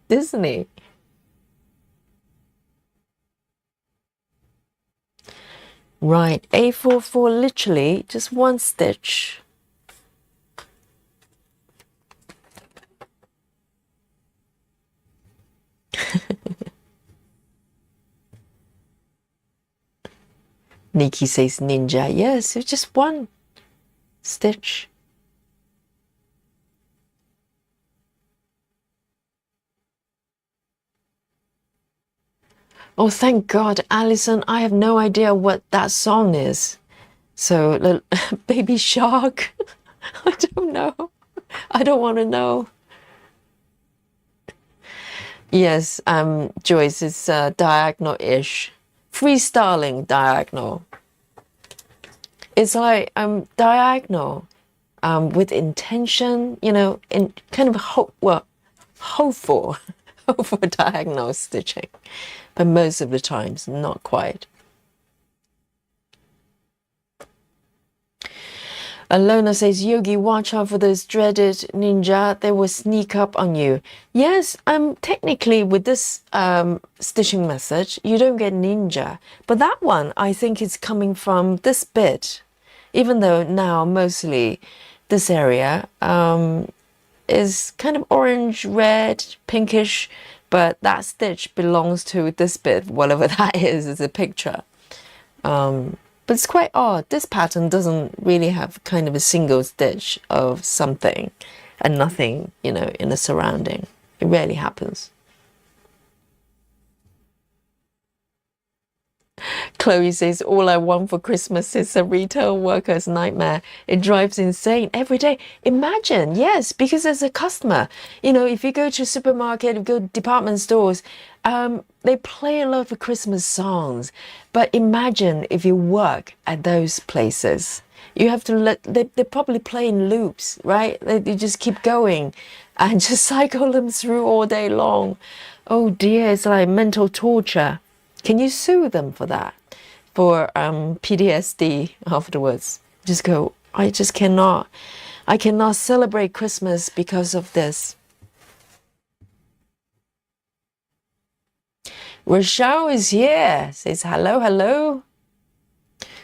Disney. Right, A44, literally just one stitch. Nikki says ninja. Yes, it's just one stitch. Oh, thank God, Alison, I have no idea what that song is. So, Baby Shark, I don't know. I don't want to know. Yes, Joyce, it's diagonal-ish. Freestyling diagonal. It's like diagonal with intention, you know, in kind of hopeful hopeful diagonal stitching. But most of the times, not quite. Alona says, Yogi, watch out for those dreaded ninja. They will sneak up on you. Yes, technically with this stitching method, you don't get ninja. But that one, I think, is coming from this bit. Even though now mostly this area is kind of orange, red, pinkish. But that stitch belongs to this bit, whatever that is a picture. But it's quite odd. This pattern doesn't really have kind of a single stitch of something and nothing, you know, in the surrounding. It rarely happens. Chloe says, all I want for Christmas is a retail worker's nightmare. It drives insane every day. Imagine, yes, because as a customer, you know, if you go to supermarket, if you go to department stores, they play a lot of Christmas songs. But imagine if you work at those places. You have to they probably play in loops, right? They just keep going and just cycle them through all day long. Oh dear, it's like mental torture. Can you sue them for that? For PTSD afterwards? Just go, I cannot celebrate Christmas because of this. Rochelle is here, says hello, hello.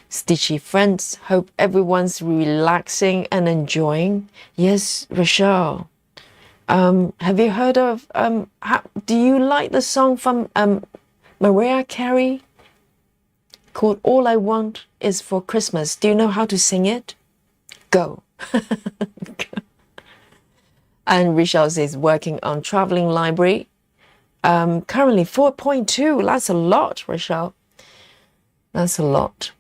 Stitchy friends, hope everyone's relaxing and enjoying. Yes, Rochelle. Have you heard of, do you like the song from Mariah Carey called All I Want Is for Christmas? Do you know how to sing it? Go. And Richelle says working on traveling library. Currently 4.2. That's a lot, Richelle. That's a lot.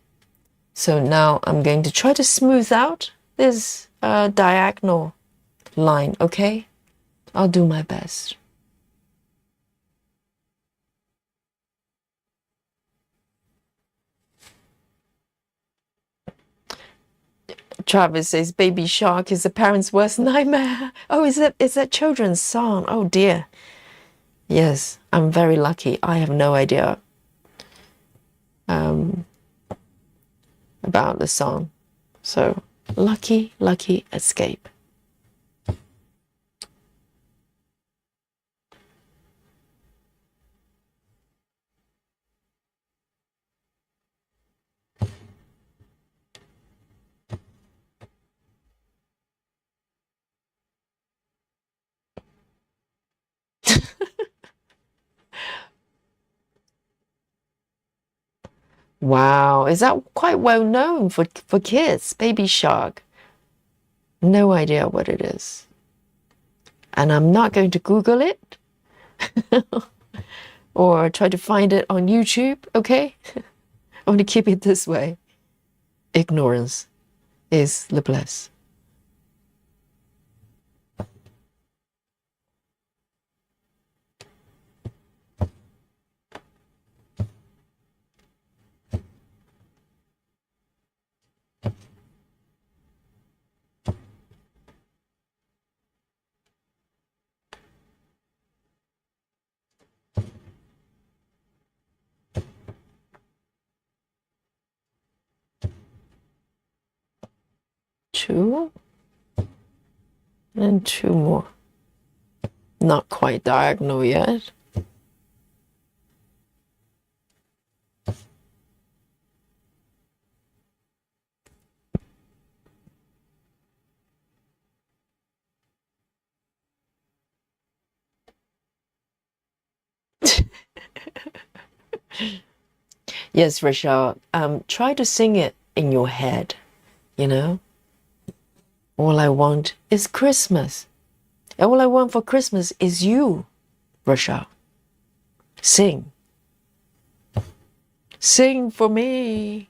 So now I'm going to try to smooth out this diagonal line, okay? I'll do my best. Travis says, Baby Shark is a parent's worst nightmare. Oh, is that children's song? Oh dear. Yes, I'm very lucky. I have no idea. about the song. So, lucky, lucky escape. Wow, is that quite well known for kids? Baby Shark. No idea what it is. And I'm not going to Google it or try to find it on YouTube, okay? I want to keep it this way. Ignorance is the bliss. Two and two more. Not quite diagonal yet. Yes, Rachel, try to sing it in your head, you know? All I want is Christmas. All I want for Christmas is you, Rachel. Sing. Sing for me.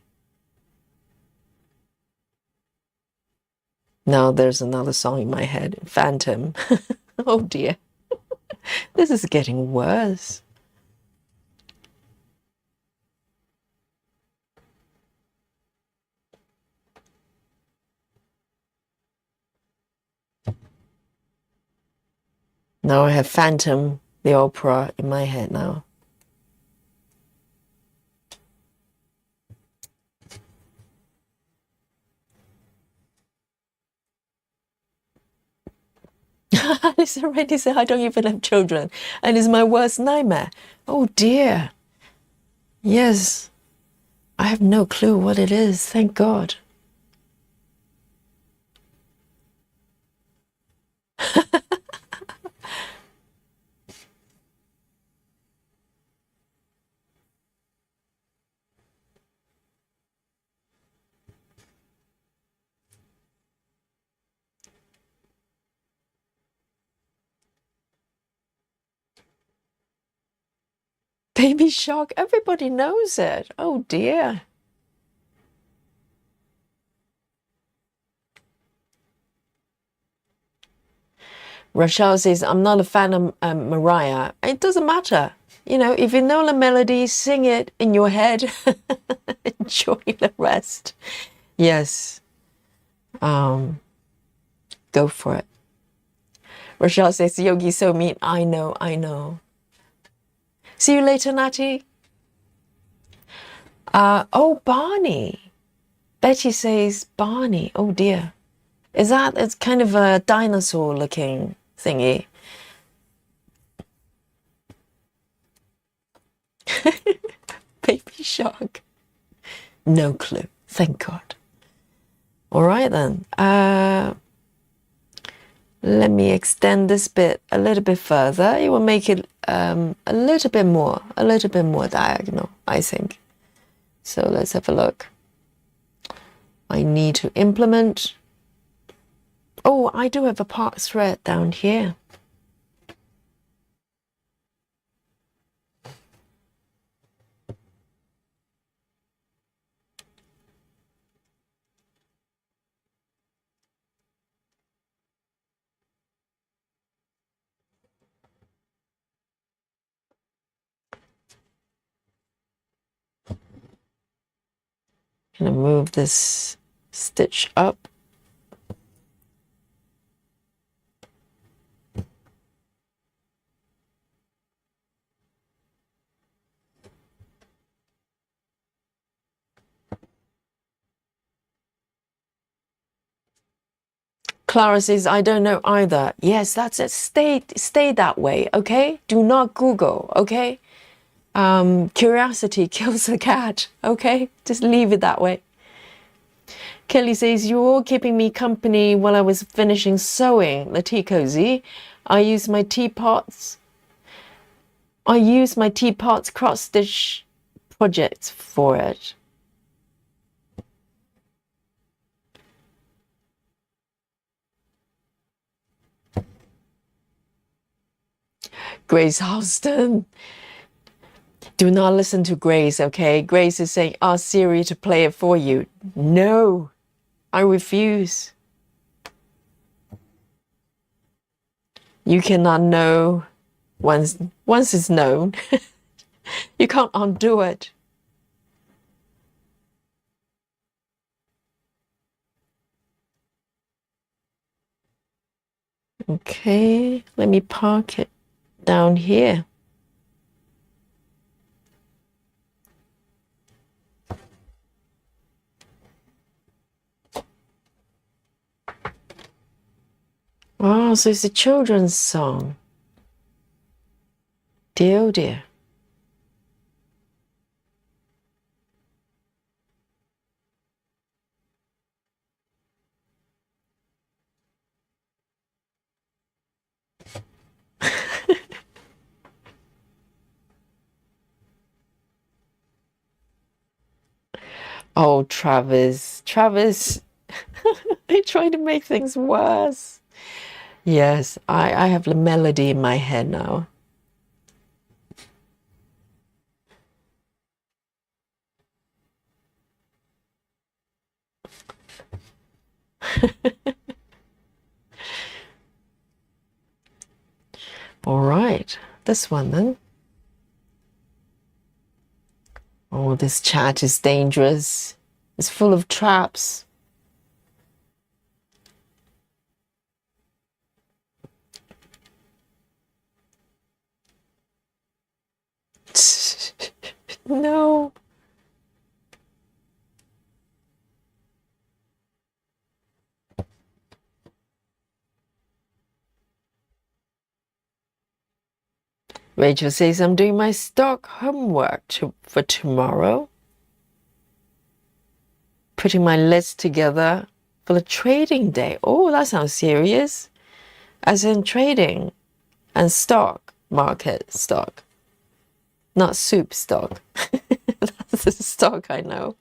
Now there's another song in my head, Phantom. Oh dear. This is getting worse. Now I have Phantom, the opera, in my head now. Alice already said I don't even have children, and it's my worst nightmare. Oh dear. Yes, I have no clue what it is, thank God. Baby Shark, everybody knows it. Oh dear. Rochelle says, I'm not a fan of Mariah. It doesn't matter. You know, if you know the melody, sing it in your head. Enjoy the rest. Yes. Go for it. Rochelle says, Yogi so mean. I know, I know. See you later, Natty. Oh, Barney. Betty says Barney. Oh dear. Is that, it's kind of a dinosaur looking thingy. Baby Shark. No clue. Thank God. All right then. Let me extend this bit a little bit further. It will make it a little bit more diagonal, I think. So let's have a look. I need to implement. Oh, I do have a part thread down here. I'm gonna move this stitch up. Clara says, I don't know either. Yes, that's it. Stay that way, okay? Do not Google, okay? Curiosity kills the cat, okay? Just leave it that way. Kelly says, you're all keeping me company while I was finishing sewing the tea cozy. I use my teapots cross stitch projects for it. Grace Houston. Do not listen to Grace, okay? Grace is saying, ask Siri to play it for you. No, I refuse. You cannot know once it's known. You can't undo it. Okay, let me park it down here. Oh, so it's a children's song. Dear, oh dear. Oh, Travis. Travis, they trying to make things worse. Yes, I have the melody in my head now. All right, this one then. Oh, this chat is dangerous. It's full of traps. No. Rachel says, I'm doing my stock homework for tomorrow. Putting my list together for the trading day. Oh, that sounds serious. As in trading and stock, market stock. Not soup stock. That's the stock I know.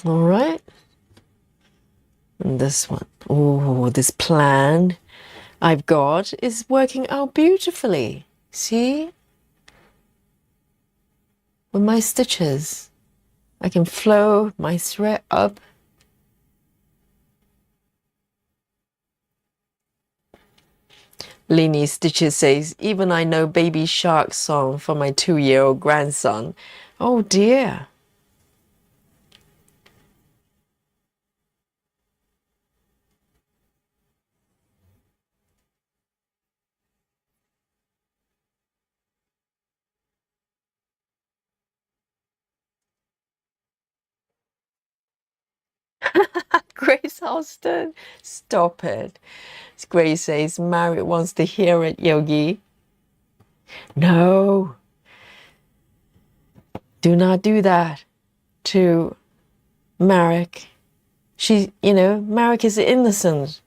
All right. And this one. Oh, this plan I've got is working out beautifully. See? With my stitches, I can flow my thread up. Lini Stitches says, even I know Baby Shark song for my 2-year-old grandson. Oh dear. Grace Austin, stop it. Grace says, Marriott wants to hear it, Yogi. No, do not do that to Marek. Marek is innocent.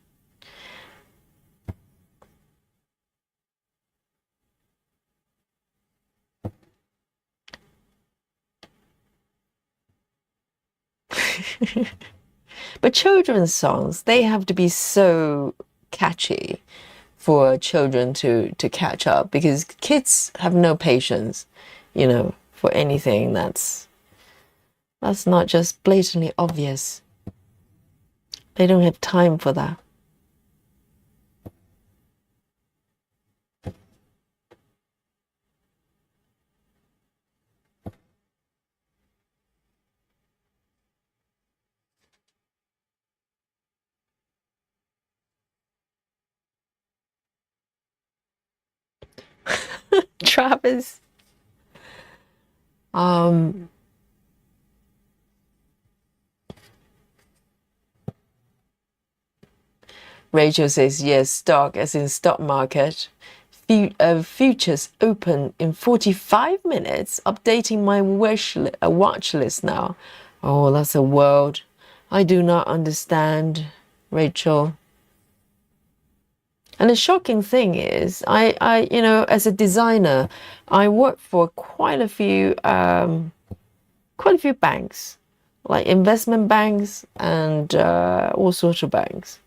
But children's songs, they have to be so catchy for children to catch up, because kids have no patience, for anything that's not just blatantly obvious. They don't have time for that. Travis. Um, Rachel says yes, stock as in stock market. Futures open in 45 minutes. Updating my watch list now. Oh, that's a world I do not understand, Rachel. And the shocking thing is, as a designer, I work for quite a few banks, like investment banks and all sorts of banks.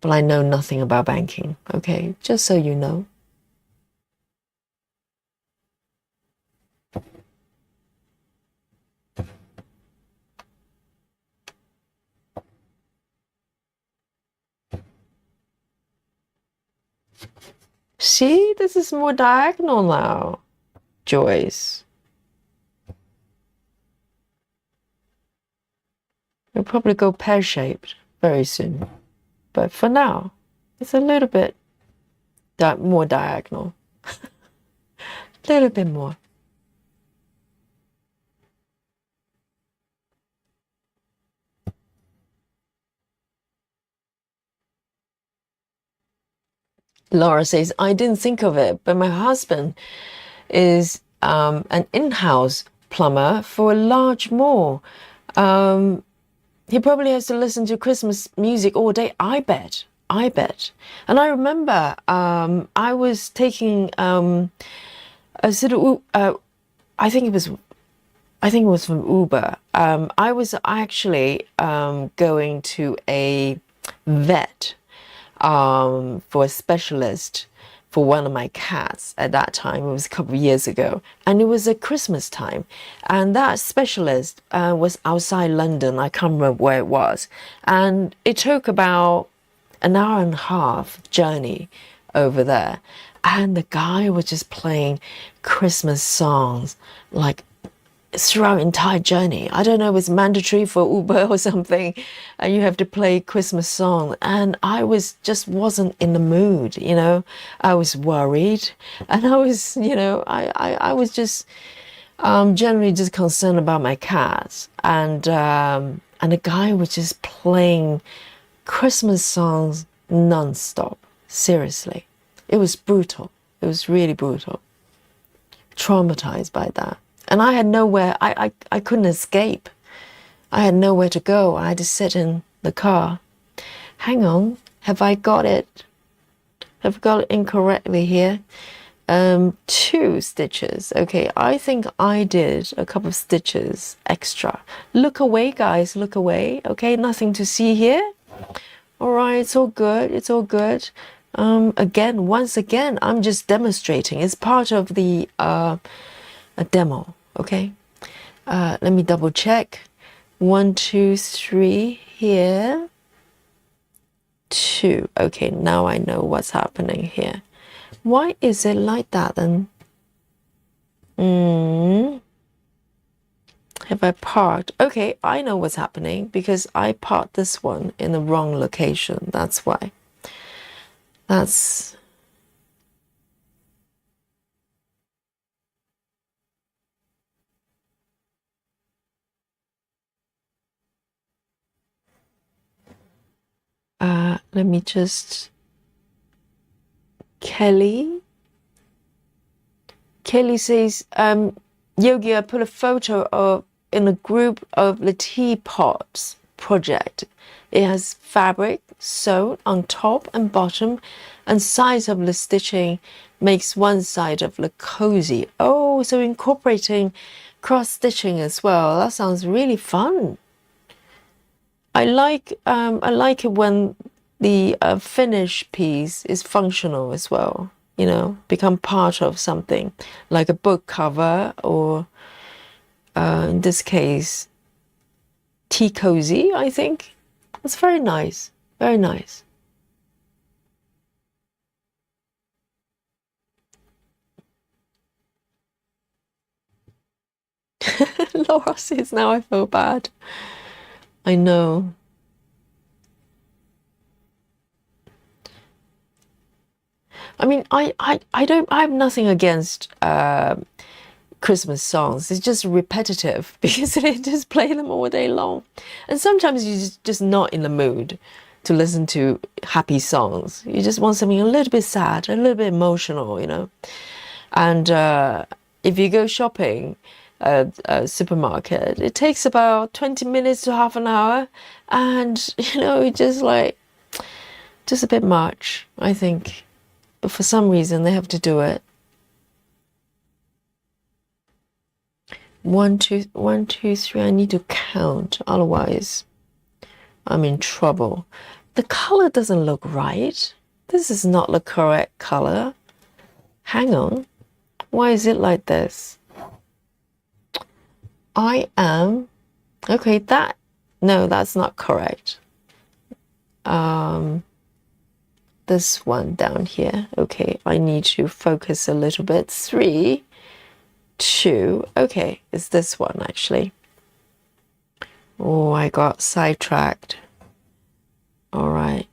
But I know nothing about banking, okay? Just so you know. See, this is more diagonal now, Joyce. It'll probably go pear-shaped very soon. But for now, it's a little bit more diagonal. A little bit more. Laura says, I didn't think of it, but my husband is an in-house plumber for a large mall. He probably has to listen to Christmas music all day. I bet. And I remember I was taking a sort of I think it was from Uber. I was actually going to a vet for a specialist for one of my cats at that time. It was a couple of years ago, and it was a Christmas time, and that specialist was outside London. I can't remember where it was, and it took about an hour and a half journey over there, and the guy was just playing Christmas songs like throughout entire journey. I don't know if it's mandatory for Uber or something, and you have to play Christmas song. And I wasn't in the mood, you know. I was worried, and I was, I was just generally just concerned about my cats. And the guy was just playing Christmas songs non-stop. Seriously, it was brutal. It was really brutal. Traumatized by that. And I had nowhere, I couldn't escape. I had nowhere to go. I had to sit in the car. Hang on, have I got it? Have I got it incorrectly here? 2 stitches. Okay, I think I did a couple of stitches extra. Look away, guys, look away. Okay, nothing to see here. All right, it's all good, it's all good. Once again, I'm just demonstrating. It's part of the a demo, okay? Let me double check. 1, 2, 3 here. 2. Okay, now I know what's happening here. Why is it like that then? Have I parked? Okay, I know what's happening because I parked this one in the wrong location. That's why. That's... let me just... Kelly says, Yogi, I put a photo of in a group of the teapots project. It has fabric sewn on top and bottom, and sides of the stitching makes one side of the cozy. Oh, so incorporating cross stitching as well. That sounds really fun. I like it when the finish piece is functional as well, you know, become part of something like a book cover or in this case tea cozy. I think it's very nice, very nice. Laura says, now I feel bad. I know. I mean, I have nothing against Christmas songs. It's just repetitive because they just play them all day long. And sometimes you're just not in the mood to listen to happy songs. You just want something a little bit sad, a little bit emotional, you know. And if you go shopping at a supermarket, it takes about 20 minutes to half an hour. And, you know, it's just a bit much, I think. But for some reason, they have to do it. 1, 2, 1, 2, 3. I need to count, otherwise I'm in trouble. The color doesn't look right. This is not the correct color. Hang on. Why is it like this? I am... Okay, no, that's not correct. This one down here. Okay, I need to focus a little bit. 3, 2. Okay, it's this one actually. Oh, I got sidetracked. All right.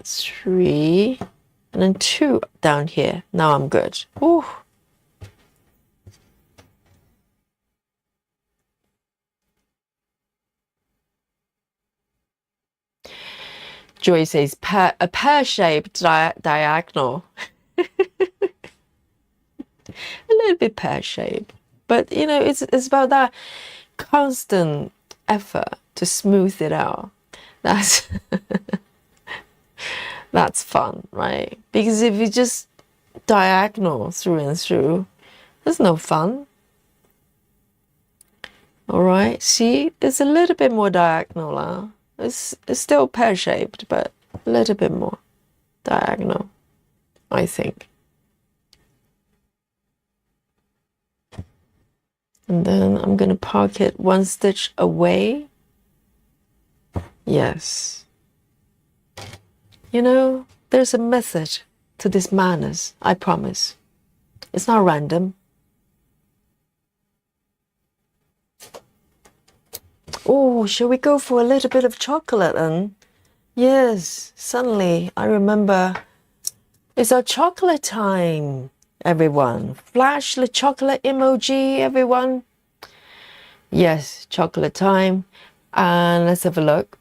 3 and then 2 down here. Now I'm good. Ooh. Joy says a pear-shaped diagonal. A little bit pear-shaped, but you know, it's about that constant effort to smooth it out. That's that's fun, right? Because if you just diagonal through and through, there's no fun. All right, see, there's a little bit more diagonal now. It's still pear-shaped, but a little bit more diagonal, I think. And then I'm going to park it 1 stitch away. Yes. You know, there's a method to this madness, I promise. It's not random. Oh, shall we go for a little bit of chocolate then? Yes, suddenly I remember it's our chocolate time, everyone. Flash the chocolate emoji, everyone. Yes, chocolate time. And let's have a look.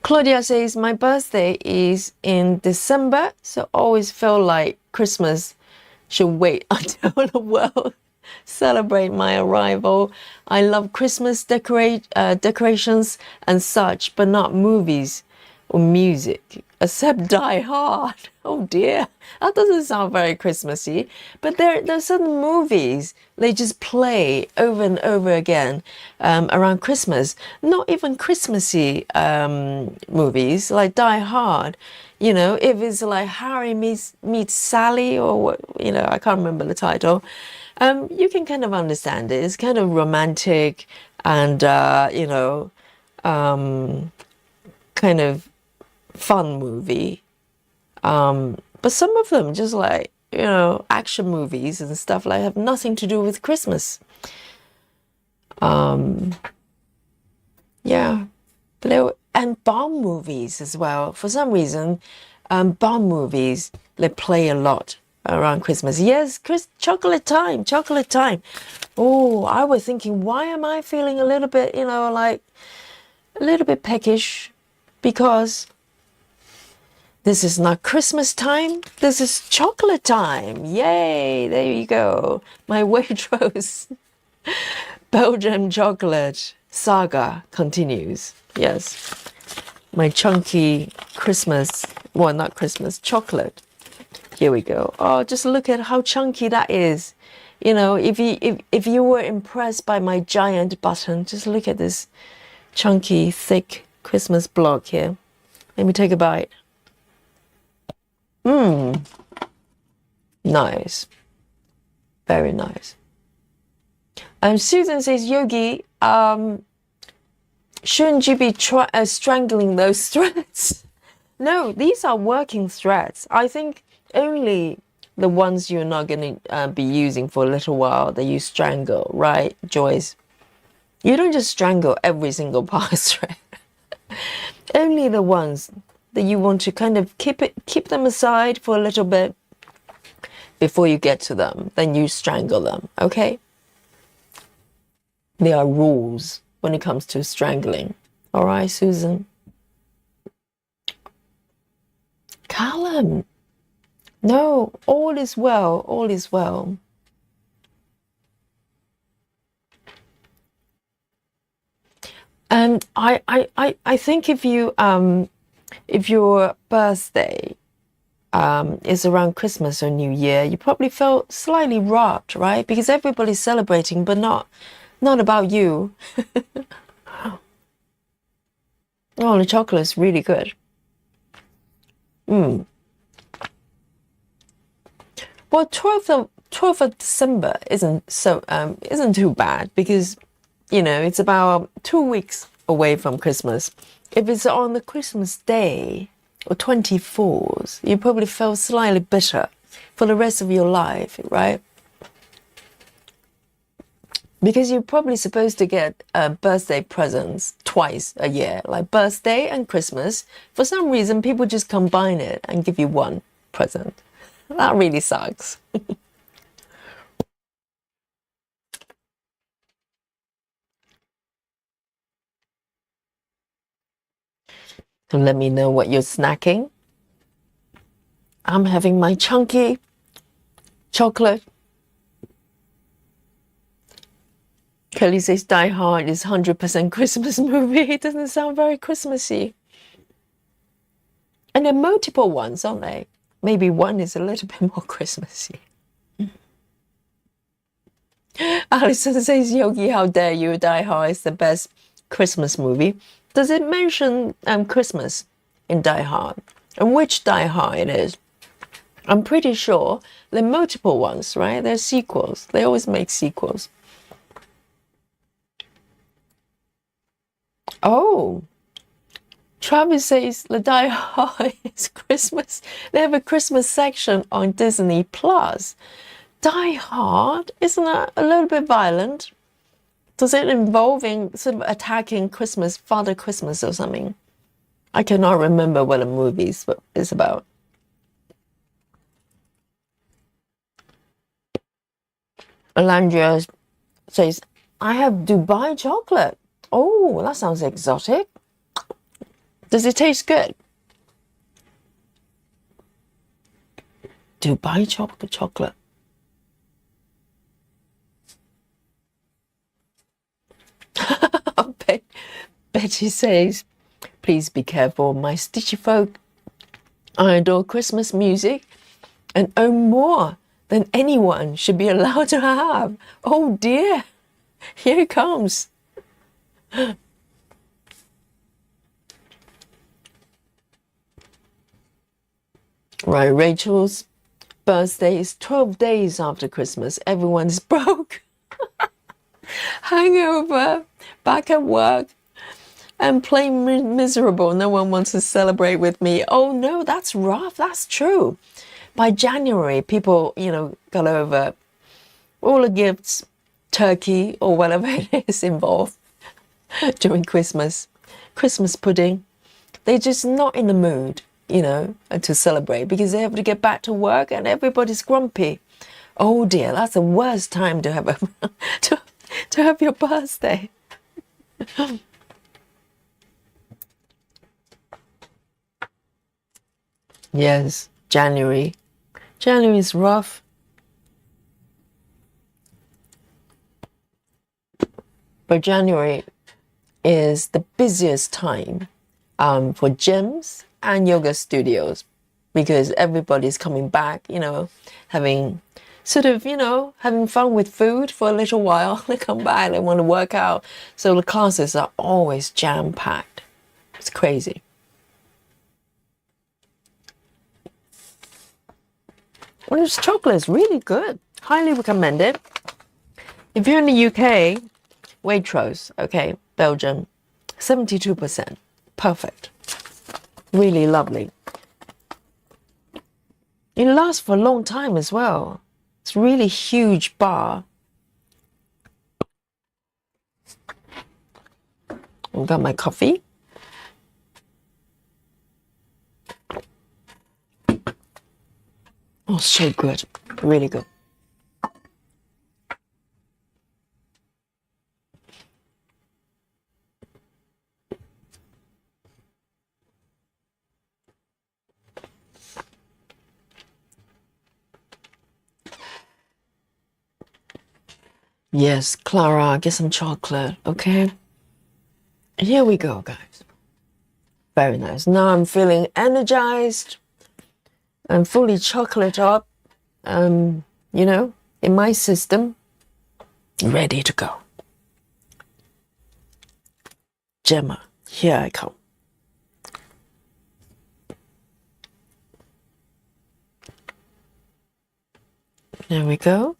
Claudia says, my birthday is in December, so always feel like Christmas should wait until the world celebrate my arrival. I love Christmas decorations and such, but not movies or music, except Die Hard. Oh dear, that doesn't sound very Christmassy. But there's certain movies they just play over and over again around Christmas. Not even Christmassy movies like Die Hard. You know, if it's like Harry meets Sally, or what, you know, I can't remember the title. You can kind of understand it. It's kind of romantic and you know, kind of fun movie. But some of them just like, you know, action movies and stuff like have nothing to do with Christmas. Yeah, and Bond movies as well. For some reason, Bond movies, they play a lot around Christmas. Yes, chocolate time, chocolate time. Oh, I was thinking, why am I feeling a little bit, you know, like a little bit peckish? Because this is not Christmas time, this is chocolate time. Yay, there you go. My Waitrose Belgian chocolate saga continues. Yes, my chunky Christmas, well, not Christmas, chocolate. Here we go. Oh, just look at how chunky that is. You know, if you were impressed by my giant button, just look at this chunky, thick Christmas block here. Let me take a bite. Nice. Very nice. Susan says, Yogi, shouldn't you be strangling those threads? No, these are working threads. I think only the ones you're not going to be using for a little while that you strangle, right, Joyce? You don't just strangle every single pass thread. Only the ones that you want to kind of keep them aside for a little bit before you get to them. Then you strangle them, okay? There are rules when it comes to strangling. All right, Susan? Callum, no, all is well, all is well. And I think if your birthday is around Christmas or New Year, you probably felt slightly robbed, right? Because everybody's celebrating, but not about you. Oh, the chocolate is really good. Well, 12th of December isn't too bad because, it's about 2 weeks away from Christmas. If it's on the Christmas day or 24th, you probably feel slightly bitter for the rest of your life, right? Because you're probably supposed to get birthday presents twice a year, like birthday and Christmas. For some reason, people just combine it and give you one present. That really sucks. So let me know what you're snacking. I'm having my chunky chocolate. Kelly says Die Hard is 100% Christmas movie. It doesn't sound very Christmassy. And there are multiple ones, aren't they? Maybe one is a little bit more Christmassy. Alison says, Yogi, how dare you? Die Hard is the best Christmas movie. Does it mention Christmas in Die Hard? And which Die Hard it is? I'm pretty sure there are multiple ones, right? They're sequels. They always make sequels. Oh, Travis says the Die Hard is Christmas. They have a Christmas section on Disney Plus. Die Hard, isn't that a little bit violent? Does it involving sort of attacking Father Christmas or something? I cannot remember what the movie is about. Alandria says, I have Dubai chocolate. Oh, that sounds exotic. Does it taste good? Dubai chocolate. Betty says, please be careful, my stitchy folk. I adore Christmas music and own more than anyone should be allowed to have. Oh dear, here it comes. Right, Rachel's birthday is 12 days after Christmas. Everyone's broke. Hangover, back at work, and plain miserable. No one wants to celebrate with me. Oh no, that's rough. That's true. By January, people, got over all the gifts, turkey or whatever it is involved during Christmas pudding. They're just not in the mood, to celebrate because they have to get back to work and everybody's grumpy. Oh dear, that's the worst time to have to have your birthday. Yes, January. January is rough. But January is the busiest time for gyms and yoga studios because everybody's coming back, having having fun with food for a little while. They come back, they want to work out. So the classes are always jam-packed. It's crazy. Well, this chocolate is really good. Highly recommend it. If you're in the UK, Waitrose, okay, Belgium, 72%. Perfect. Really lovely. It lasts for a long time as well. It's really huge bar. I've got my coffee. Oh, so good. Really good. Yes, Clara, get some chocolate, okay? Here we go, guys. Very nice. Now I'm feeling energized. I'm fully chocolate up. You know, in my system, ready to go. Gemma, here I come. There we go.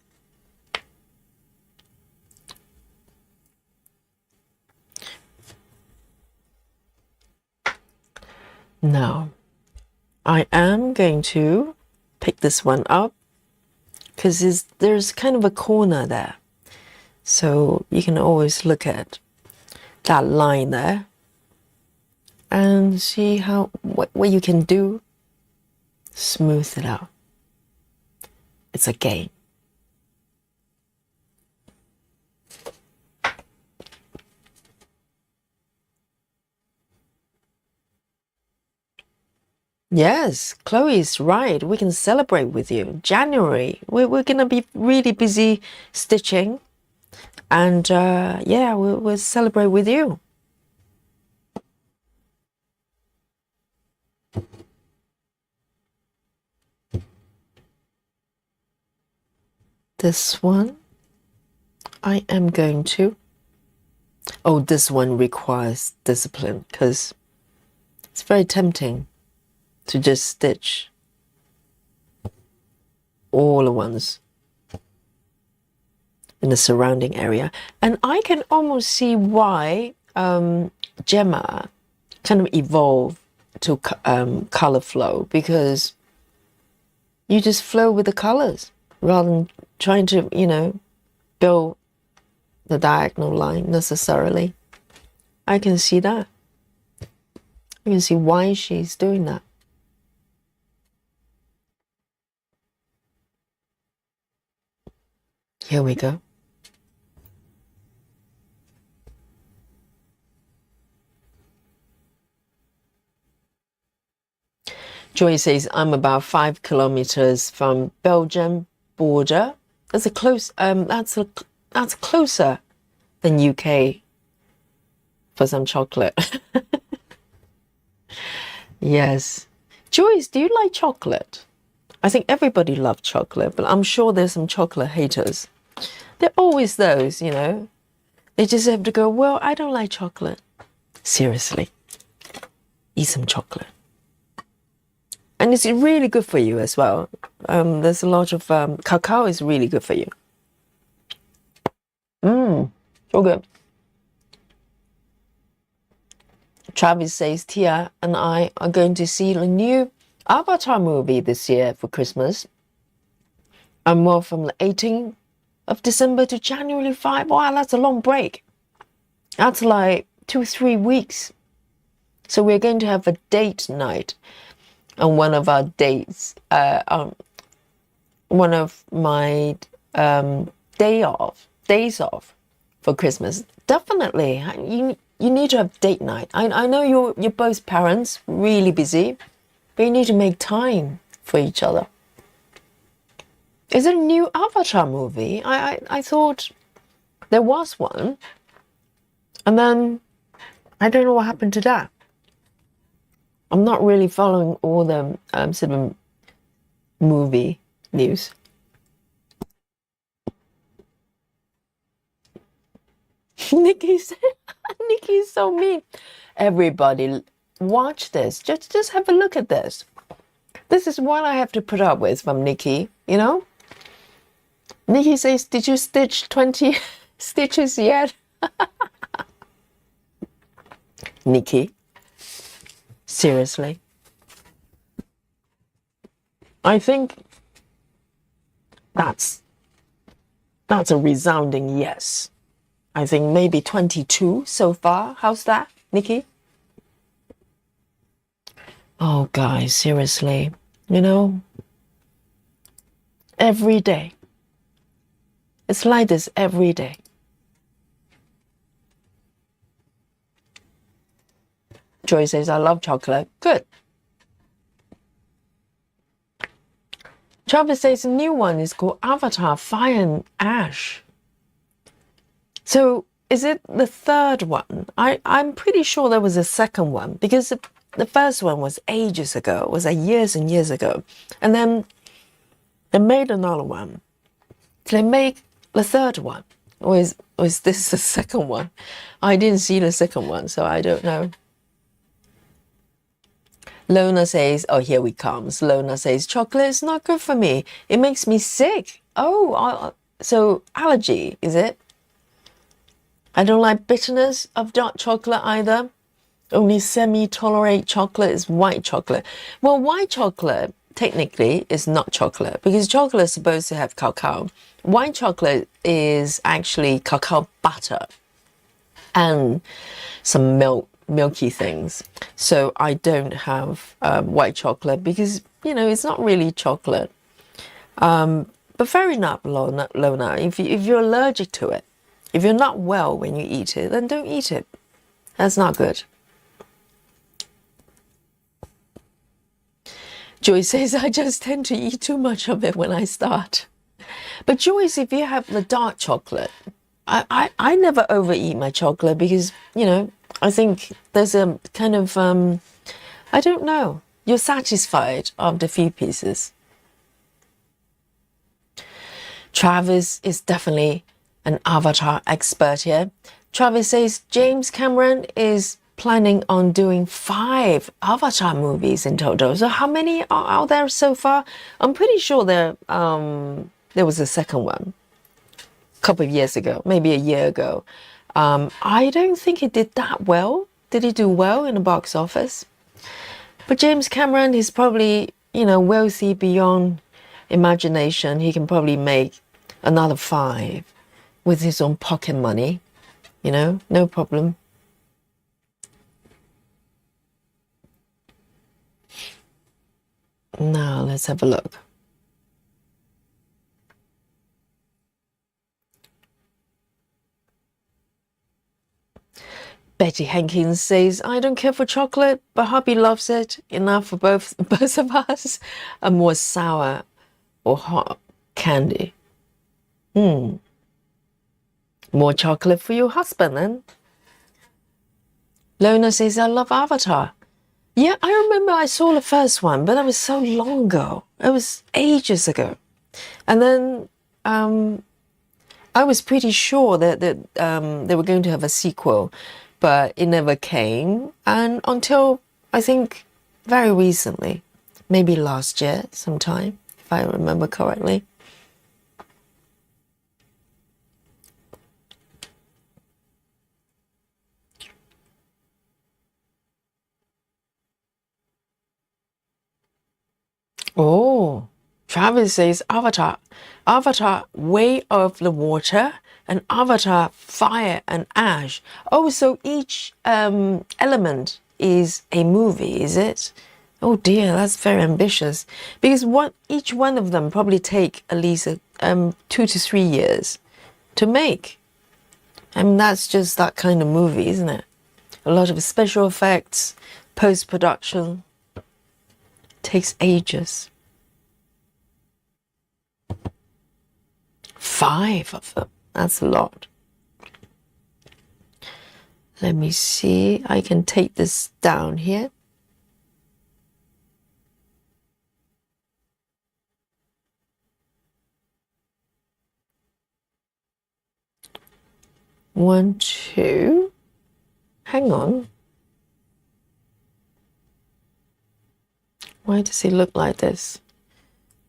Now, I am going to pick this one up because there's kind of a corner there. So you can always look at that line there and see what you can do. Smooth it out. It's a game. Yes, Chloe's right. We can celebrate with you. January, we're gonna be really busy stitching, and yeah, we'll celebrate with you. This one, I am going to. Oh, this one requires discipline because it's very tempting to just stitch all at once in the surrounding area. And I can almost see why Gemma kind of evolved to color flow, because you just flow with the colors rather than trying to, you know, go the diagonal line necessarily. I can see that. I can see why she's doing that. Here we go. Joy says, I'm about 5 kilometers from Belgium border. That's a close, that's closer than UK for some chocolate. Yes. Joyce, do you like chocolate? I think everybody loves chocolate, but I'm sure there's some chocolate haters. There are always those, you know. They just have to go, well, I don't like chocolate. Seriously. Eat some chocolate. And it's really good for you as well. There's a lot of cacao is really good for you. So good. Travis says Tia and I are going to see the new Avatar movie this year for Christmas. And more from the 18th of December to January 5. Wow, that's a long break. That's like 2-3 weeks. So we're going to have a date night on one of our dates. One of my days off for Christmas. Definitely, you need to have date night. I know you're both parents, really busy, but you need to make time for each other. Is it a new Avatar movie? I thought there was one, and then I don't know what happened to that. I'm not really following all the sort of movie news. Nikki's so mean. Everybody, watch this. Just have a look at this. This is what I have to put up with from Nikki, you know? Nikki says, did you stitch 20 stitches yet? Nikki, seriously? I think that's a resounding yes. I think maybe 22 so far. How's that, Nikki? Oh, guys, seriously, you know, every day. It's like this every day. Joy says, I love chocolate. Good. Travis says a new one is called Avatar Fire and Ash. So is it the third one? I'm pretty sure there was a second one because the first one was ages ago. It was like years and years ago. And then they made another one. They make the third one. Or is this the second one? I didn't see the second one, so I don't know. Lona says, oh, here we comes. Lona says, chocolate is not good for me. It makes me sick. Oh, so allergy, is it? I don't like bitterness of dark chocolate either. Only semi-tolerate chocolate is white chocolate. Well, white chocolate technically is not chocolate because chocolate is supposed to have cacao. White chocolate is actually cacao butter and some milky things. So I don't have white chocolate because, you know, it's not really chocolate. But fair enough, Lona. If you're allergic to it, if you're not well when you eat it, then don't eat it. That's not good. Joyce says, I just tend to eat too much of it when I start. But Joyce, if you have the dark chocolate, I never overeat my chocolate because, you know, I think there's a kind of, I don't know, you're satisfied after a few pieces. Travis is definitely an Avatar expert here. Travis says James Cameron is planning on doing 5 Avatar movies in total. So how many are out there so far? I'm pretty sure there was a second one a couple of years ago, maybe a year ago. I don't think it did that well. Did it do well in the box office? But James Cameron is probably, you know, wealthy beyond imagination. He can probably make another 5 with his own pocket money, you know, no problem. Now let's have a look. Betty Hankins says, I don't care for chocolate, but hubby loves it. Enough for both of us. A more sour or hot candy. More chocolate for your husband then. Lona says, I love Avatar. Yeah, I remember I saw the first one, but that was so long ago. It was ages ago. And then I was pretty sure that they were going to have a sequel, but it never came. And until, I think, very recently, maybe last year sometime, if I remember correctly. Oh, Travis says Avatar. Avatar, Way of the Water, and Avatar, Fire and Ash. Oh, so each element is a movie, is it? Oh dear, that's very ambitious. Because each one of them probably take at least 2 to 3 years to make. I mean, that's just that kind of movie, isn't it? A lot of special effects, post-production. Takes ages. 5 of them. That's a lot. Let me see. I can take this down here. One, two. Hang on. Why does it look like this?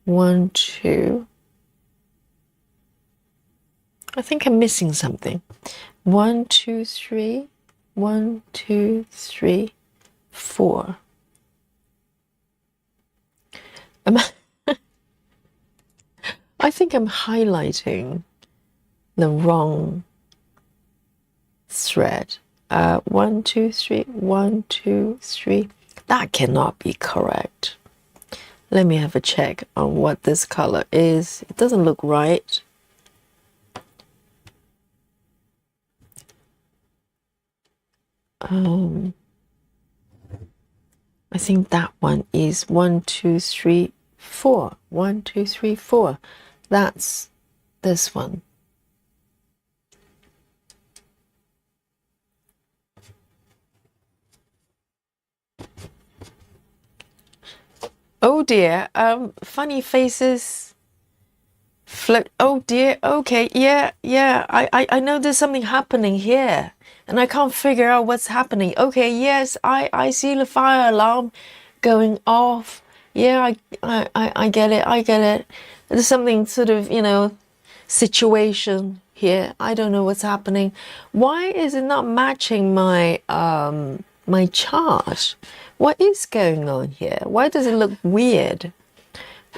1, 2. I think I'm missing something. 1, 2, 3. 1, 2, 3, 4. I think I'm highlighting the wrong thread. 1, 2, 3. 1, 2, 3. That cannot be correct. Let me have a check on what this color is. It doesn't look right. I think that one is 1, 2, 3, 4. 1, 2, 3, 4. That's this one. Oh dear. Funny faces. Float. Oh dear. Okay. Yeah. Yeah. I know there's something happening here, and I can't figure out what's happening. Okay. Yes. I see the fire alarm going off. Yeah. I get it. I get it. There's something sort of, situation here. I don't know what's happening. Why is it not matching my my chart? What is going on here? Why does it look weird?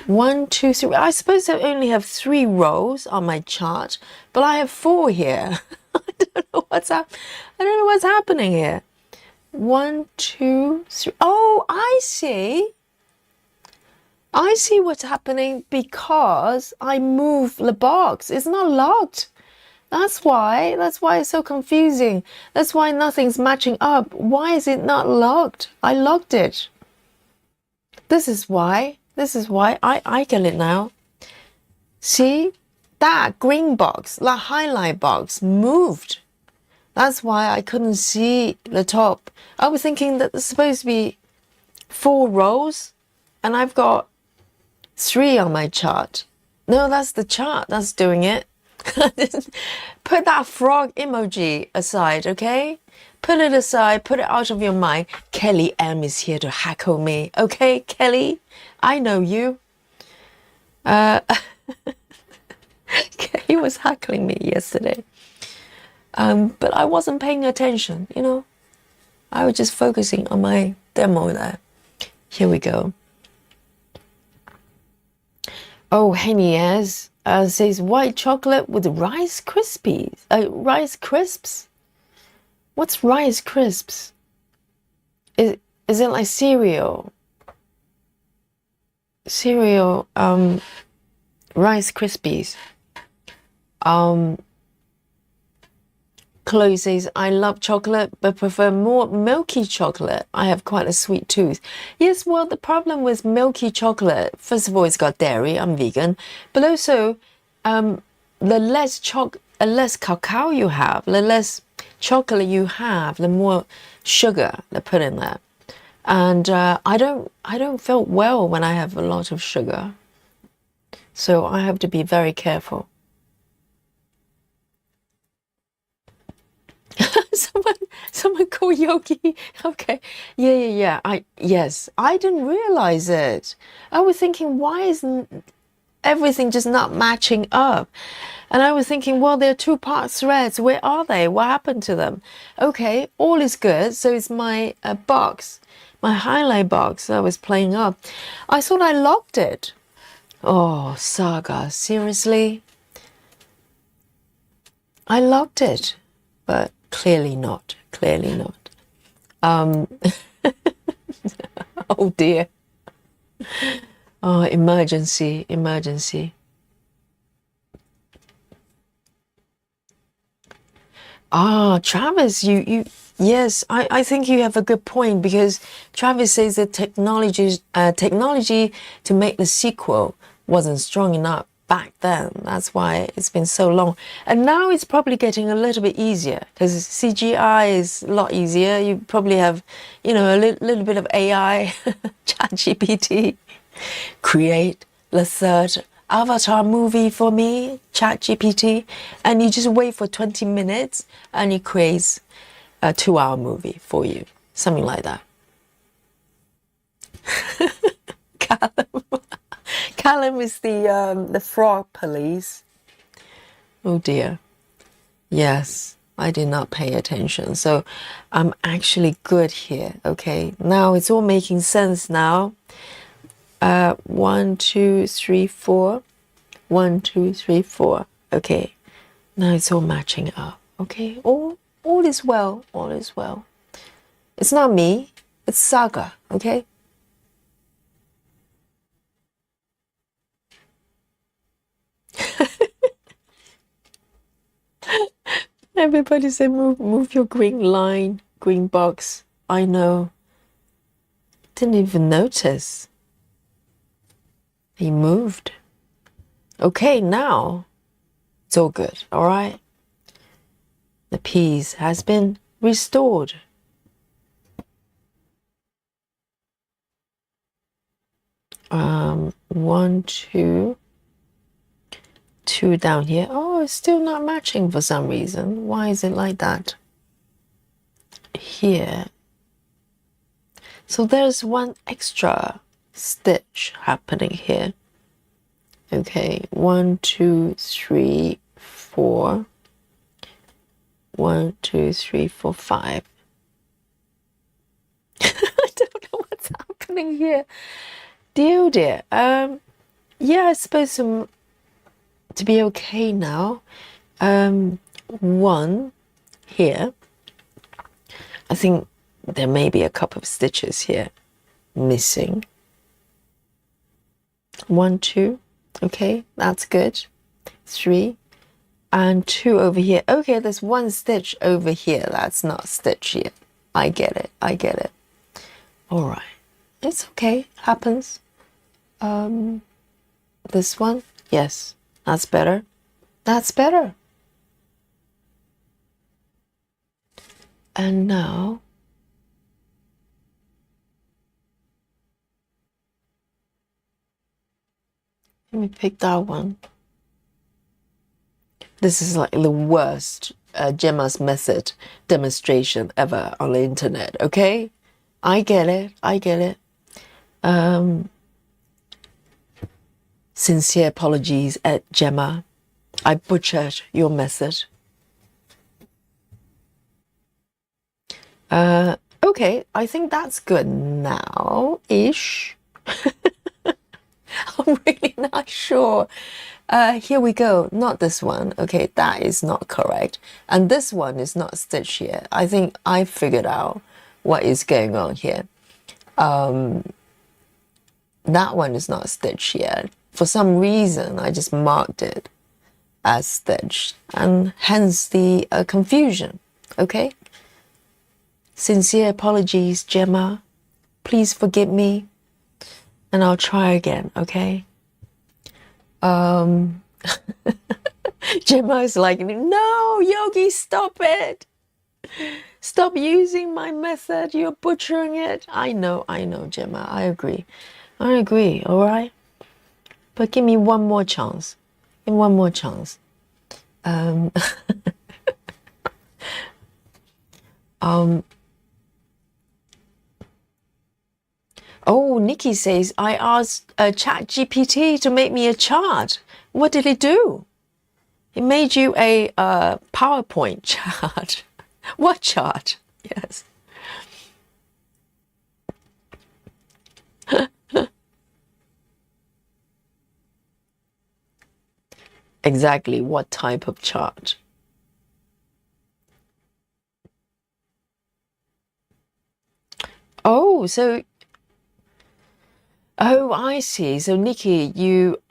1, 2, 3. I suppose I only have 3 rows on my chart, but I have 4 here. I don't know I don't know what's happening here. 1, 2, 3. Oh, I see. I see what's happening because I moved the box. It's not locked. That's why it's so confusing. That's why nothing's matching up. Why is it not locked? I locked it. This is why. I get it now. See? That green box, that highlight box moved. That's why I couldn't see the top. I was thinking that there's supposed to be 4 rows, and I've got 3 on my chart. No, that's the chart that's doing it. Put that frog emoji aside, okay? Put it aside, put it out of your mind. Kelly M is here to heckle me, okay, Kelly? I know you. He was heckling me yesterday. But I wasn't paying attention, I was just focusing on my demo there. Here we go. Oh, Henny says white chocolate with Rice Krispies. Rice Crisps? What's Rice Crisps? Is it like cereal? Cereal, Rice Krispies. Chloe says, I love chocolate, but prefer more milky chocolate. I have quite a sweet tooth. Yes, well, the problem with milky chocolate, first of all, it's got dairy. I'm vegan. But also, the less cacao you have, the less chocolate you have, the more sugar they put in there. And I don't feel well when I have a lot of sugar. So I have to be very careful. Someone call Yogi. Okay. Yeah. Yes. I didn't realize it. I was thinking, why isn't everything just not matching up? And I was thinking, well, they're 2-part threads. Where are they? What happened to them? Okay, all is good. So it's my box, my highlight box that was playing up. I thought I locked it. Oh, Saga, seriously? I locked it, but clearly not. Oh dear. Oh, emergency. Travis, yes, I think you have a good point, because Travis says that technology to make the sequel wasn't strong enough back then. That's why it's been so long. And now it's probably getting a little bit easier, because CGI is a lot easier. You probably have, a little bit of AI, ChatGPT, create the third Avatar movie for me, ChatGPT, and you just wait for 20 minutes and it creates a 2-hour movie for you, something like that. Callum is the frog police. Oh dear. Yes, I did not pay attention. So I'm actually good here. Okay, now it's all making sense now. 1, 2, 3, 4. 1, 2, 3, 4. Okay, now it's all matching up. Okay, all is well. All is well. It's not me. It's Saga. Okay. Everybody said move your green line, green box. I know. Didn't even notice. He moved. Okay, now it's all good, all right? The peace has been restored. One, two down here. Oh, it's still not matching for some reason. Why is it like that? Here. So there's one extra stitch happening here. Okay, 1, 2, 3, 4. 1, 2, 3, 4, 5. I don't know what's happening here. Dear, oh dear. Yeah, I suppose to be okay now. 1 here. I think there may be a couple of stitches here missing. 1, 2. Okay, that's good. 3 and 2 over here. Okay, there's 1 stitch over here. That's not stitch here. I get it. I get it. All right. It's okay. Happens. This one. Yes, that's better. That's better. And now let me pick that one. This is like the worst Gemma's method demonstration ever on the internet, okay? I get it. I get it. Sincere apologies at Gemma. I butchered your method. Okay, I think that's good now-ish. I'm really not sure. Here we go. Not this one. Okay, that is not correct. And this one is not stitched here. I think I figured out what is going on here. That one is not stitched yet. For some reason, I just marked it as stitched, and hence the confusion. Okay? Sincere apologies, Gemma. Please forgive me, and I'll try again, okay? Gemma is like, no, Yogi, stop it. Stop using my method. You're butchering it. I know, Gemma. I agree, all right? But give me one more chance. Give me one more chance. Oh, Nikki says, I asked ChatGPT to make me a chart. What did it do? It made you a PowerPoint chart. What chart? Yes. Exactly what type of chart? Oh, so... Oh, I see. So, Nikki, you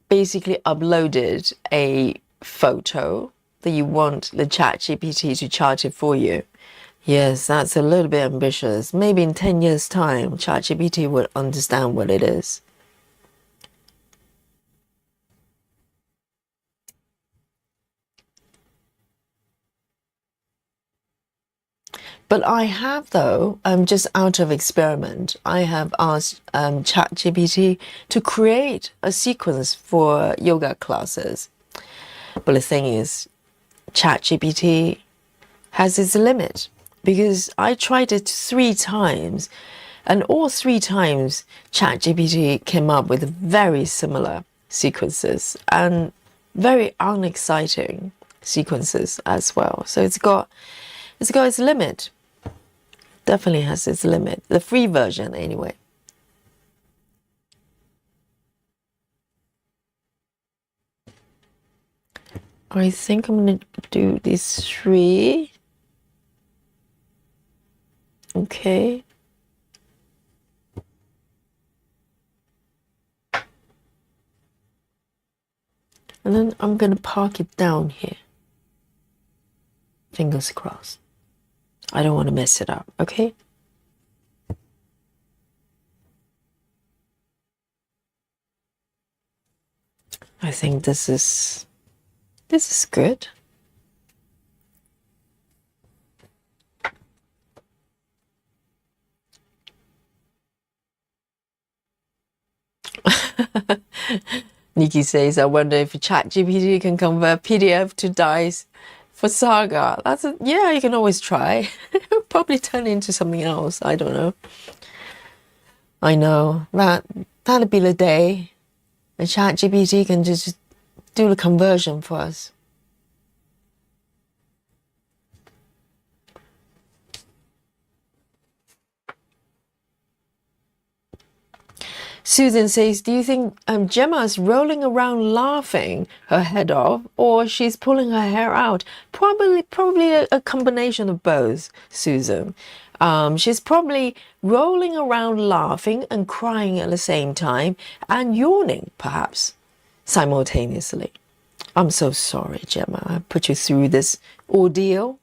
basically uploaded a photo that you want the ChatGPT to chart it for you. Yes, that's a little bit ambitious. Maybe in 10 years' time, ChatGPT will understand what it is. But I have, though, just out of experiment, I have asked ChatGPT to create a sequence for yoga classes. But the thing is, ChatGPT has its limit, because I tried it 3 times, and all 3 times ChatGPT came up with very similar sequences and very unexciting sequences as well. So it's got its limit. Definitely has its limit. The free version, anyway. I think I'm gonna do these 3. Okay. And then I'm gonna park it down here. Fingers crossed. I don't want to mess it up, okay? I think this is good. Nikki says, I wonder if ChatGPT can convert PDF to dice for Saga. Yeah, you can always try. It'll probably turn into something else. I don't know. I know. That'll be the day. And ChatGPT can just do the conversion for us. Susan says, do you think Gemma's rolling around laughing her head off, or she's pulling her hair out? Probably a combination of both, Susan. She's probably rolling around laughing and crying at the same time, and yawning, perhaps, simultaneously. I'm so sorry, Gemma. I put you through this ordeal.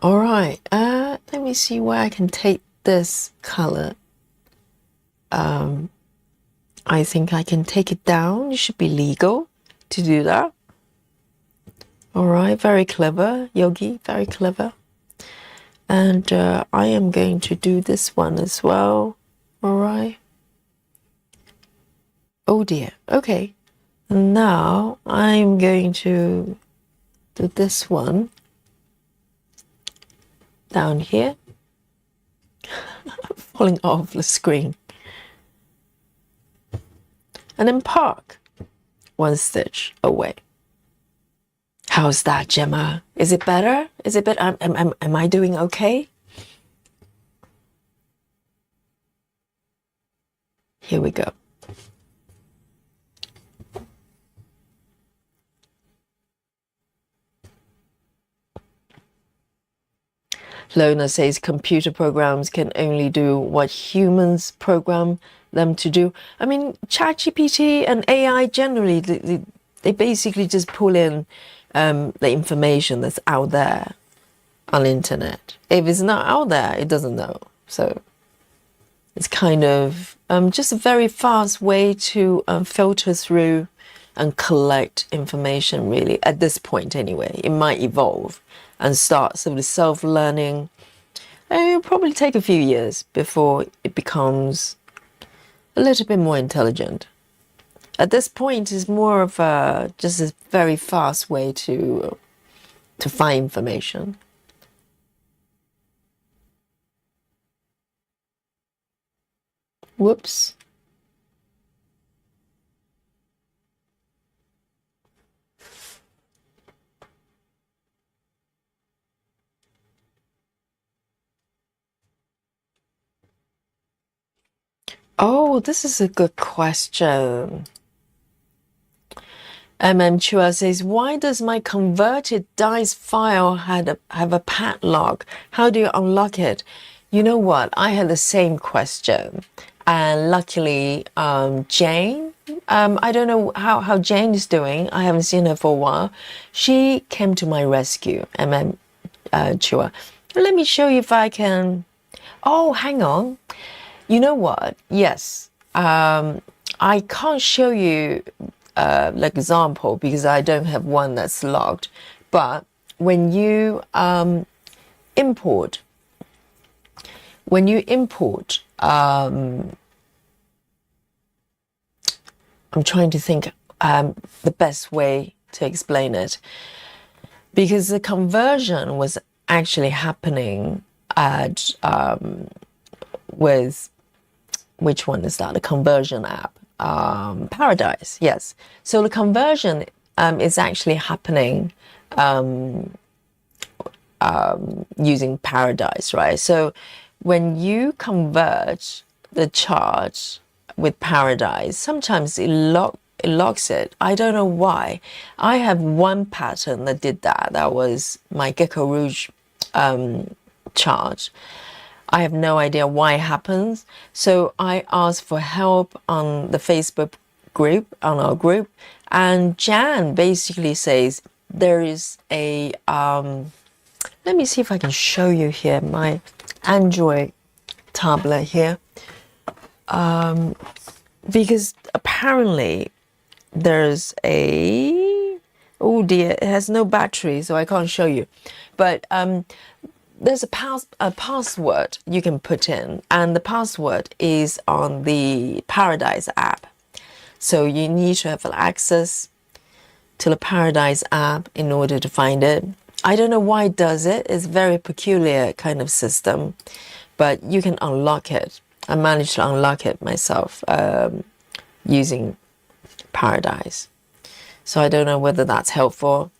All right, let me see where I can take this color. I think I can take it down. It should be legal to do that. All right, very clever, Yogi, very clever. And I am going to do this one as well. All right. Oh dear, okay. And now I'm going to do this one down here. Falling off the screen. And then park one stitch away. How's that, Gemma? Is it better? Is it better? Am I doing okay? Here we go. Lona says computer programs can only do what humans program them to do. I mean, ChatGPT and AI generally, they basically just pull in the information that's out there on the internet. If it's not out there, it doesn't know. So it's kind of just a very fast way to filter through and collect information, really, at this point anyway. It might evolve and start sort of self-learning. It'll probably take a few years before it becomes a little bit more intelligent. At this point, it's more of just a very fast way to find information. Whoops. Oh, this is a good question. Chua says, why does my converted dice file have a padlock? How do you unlock it? You know what? I had the same question. And luckily, Jane, I don't know how Jane is doing. I haven't seen her for a while. She came to my rescue, Chua. Let me show you if I can. Oh, hang on. You know what? Yes. I can't show you like example because I don't have one that's logged. But when you import, I'm trying to think the best way to explain it, because the conversion was actually happening at with which one is that? The conversion app, Paradise. Yes. So the conversion is actually happening using Paradise, right? So when you convert the chart with Paradise, sometimes it locks it. I don't know why. I have one pattern that did that. That was my Gecko Rouge chart. I have no idea why it happens. So I asked for help on the Facebook group, on our group, and Jan basically says there is a, let me see if I can show you here, my Android tablet here. Because apparently there's a, oh dear, it has no battery, so I can't show you. But there's a password you can put in, and the password is on the Paradise app. So you need to have access to the Paradise app in order to find it. I don't know why it does it. It's a very peculiar kind of system, but you can unlock it. I managed to unlock it myself using Paradise. So I don't know whether that's helpful.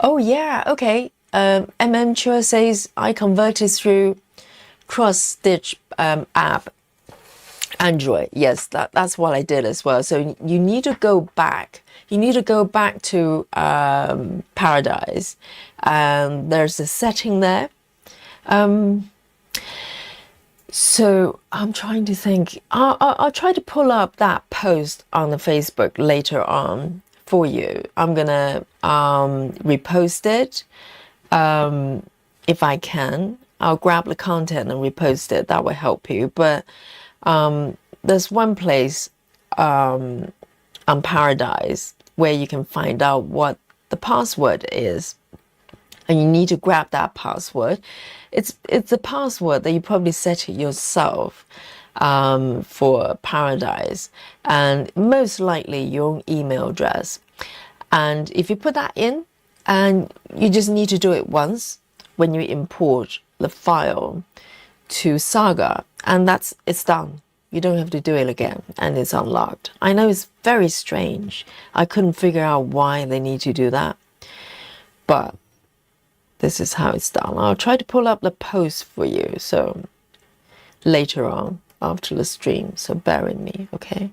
Oh yeah, okay. MM Chua says I converted through Cross Stitch app, Android. Yes, that's what I did as well. So you need to go back. You need to go back to Paradise. There's a setting there. So I'm trying to think. I'll try to pull up that post on the Facebook later on for you. I'm gonna repost it if I can. I'll grab the content and repost it. That will help you. But there's one place on Paradise where you can find out what the password is, and you need to grab that password. It's a password that you probably set it yourself for Paradise, and most likely your own email address. And if you put that in, and you just need to do it once when you import the file to Saga, and it's done. You don't have to do it again, and it's unlocked. I know it's very strange. I couldn't figure out why they need to do that, but this is how it's done. I'll try to pull up the post for you, so later on after the stream, so bear with me, okay?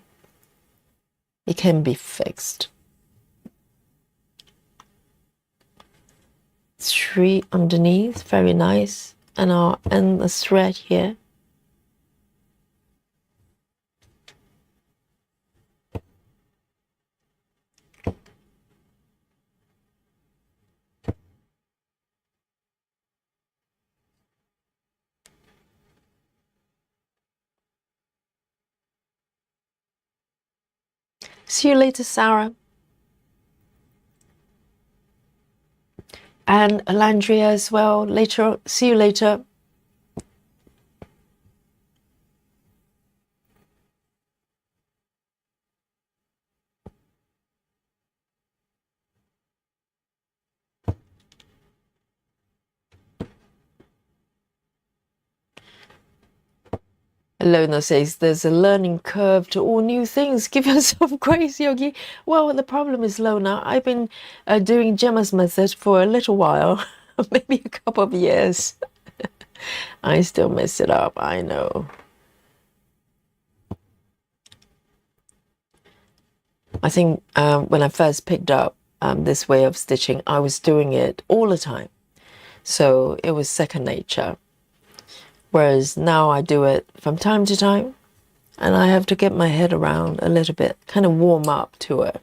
It can be fixed. 3 underneath, very nice, and I'll end the thread here. See you later, Sarah. And Alandria as well. Later, see you later. Lona says there's a learning curve to all new things. Give yourself grace, Yogi. Well, the problem is, Lona, I've been doing Gemma's method for a little while, maybe a couple of years. I still mess it up, I know. I think when I first picked up this way of stitching, I was doing it all the time. So it was second nature. Whereas now I do it from time to time, and I have to get my head around a little bit, kind of warm up to it.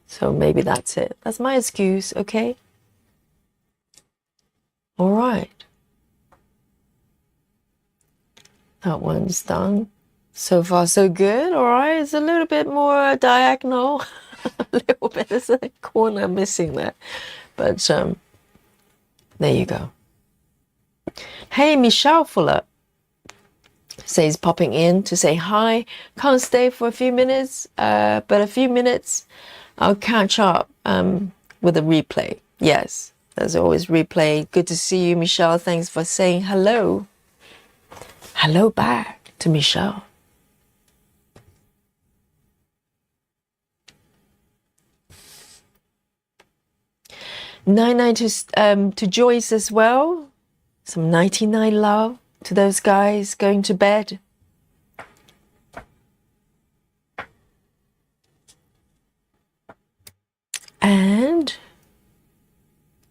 So maybe that's it. That's my excuse, okay? All right. That one's done. So far, so good. All right. It's a little bit more diagonal. A little bit. There's a corner missing there. But there you go. Hey, Michelle Fuller says popping in to say hi. Can't stay for a few minutes, but a few minutes I'll catch up with a replay. Yes, there's always replay. Good to see you, Michelle. Thanks for saying hello. Hello back to Michelle. Night to Joyce as well. Some 99 love to those guys going to bed. And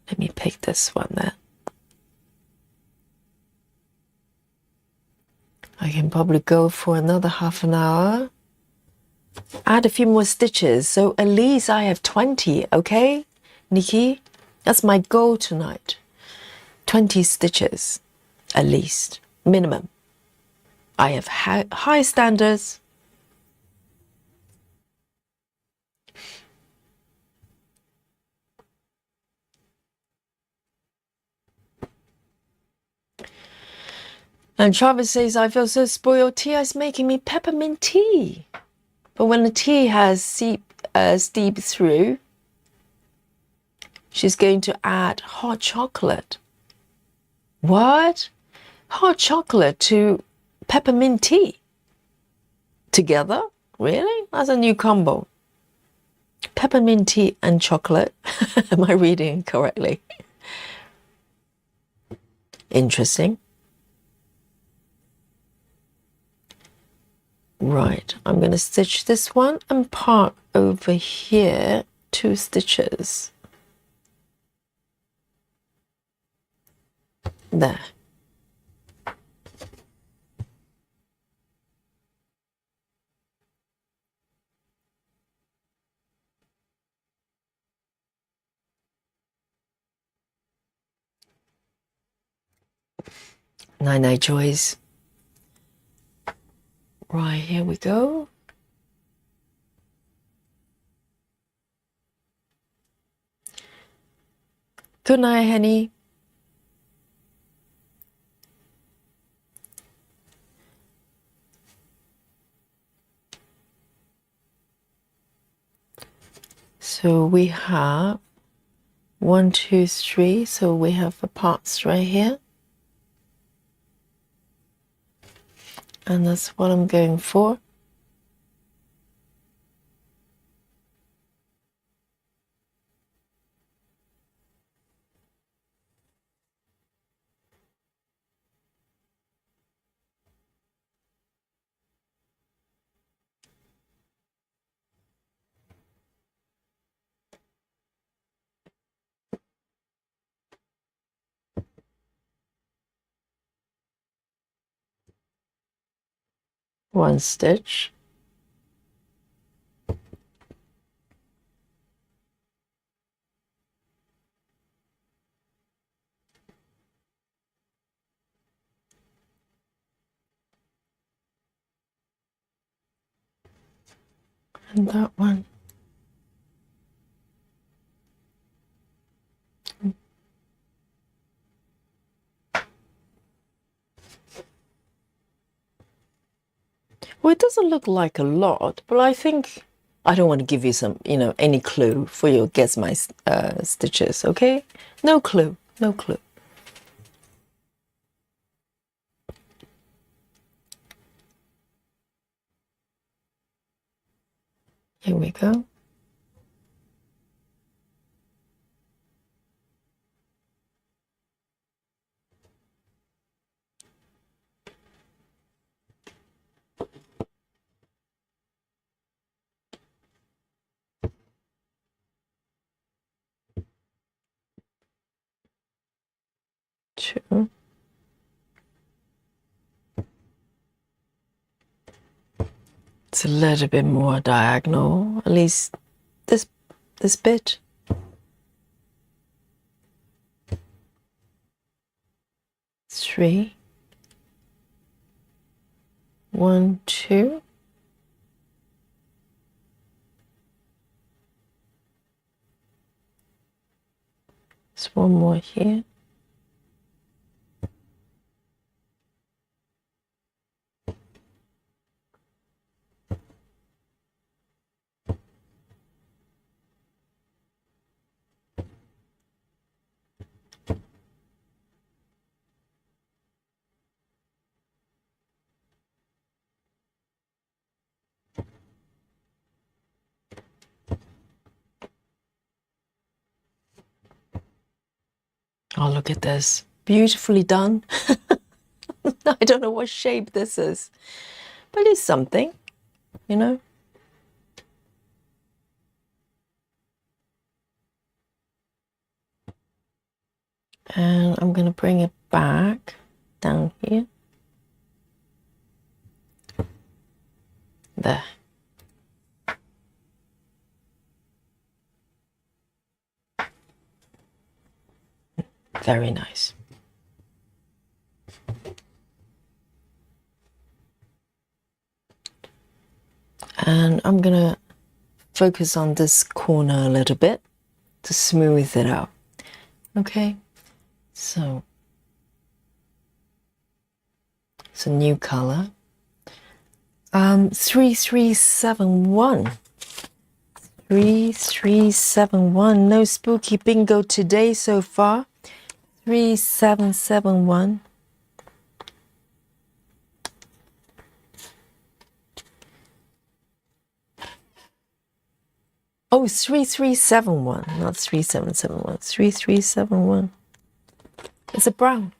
let me pick this one there. can probably go for another half an hour. Add a few more stitches, so at least I have 20, okay, Nikki? That's my goal tonight. 20 stitches, at least, minimum. I have high standards. And Travis says, I feel so spoiled. Tia is making me peppermint tea. But when the tea has steeped through, she's going to add hot chocolate. What? Hot chocolate to peppermint tea? Together? Really? That's a new combo. Peppermint tea and chocolate. Am I reading correctly? Interesting. Right, I'm going to stitch this one and part over here 2 stitches. There. Night night, Joyce. Right, here we go. Good night, honey. So we have 1, 2, 3. So we have the parts right here. And that's what I'm going for. One stitch. And that one. Well, it doesn't look like a lot, but I think I don't want to give you some, any clue for your guess my stitches, okay? No clue, no clue. Here we go. Two. It's a little bit more diagonal, at least this bit. Three. 1, 2. There's one more here. Oh, look at this. Beautifully done. I don't know what shape this is, but it's something, you know. And I'm going to bring it back down here. There. Very nice. And I'm gonna focus on this corner a little bit to smooth it out. Okay, so it's a new color. 3371. 3371. No spooky bingo today so far. 3771. Oh, 3371, not 3771. 3371. It's a brown.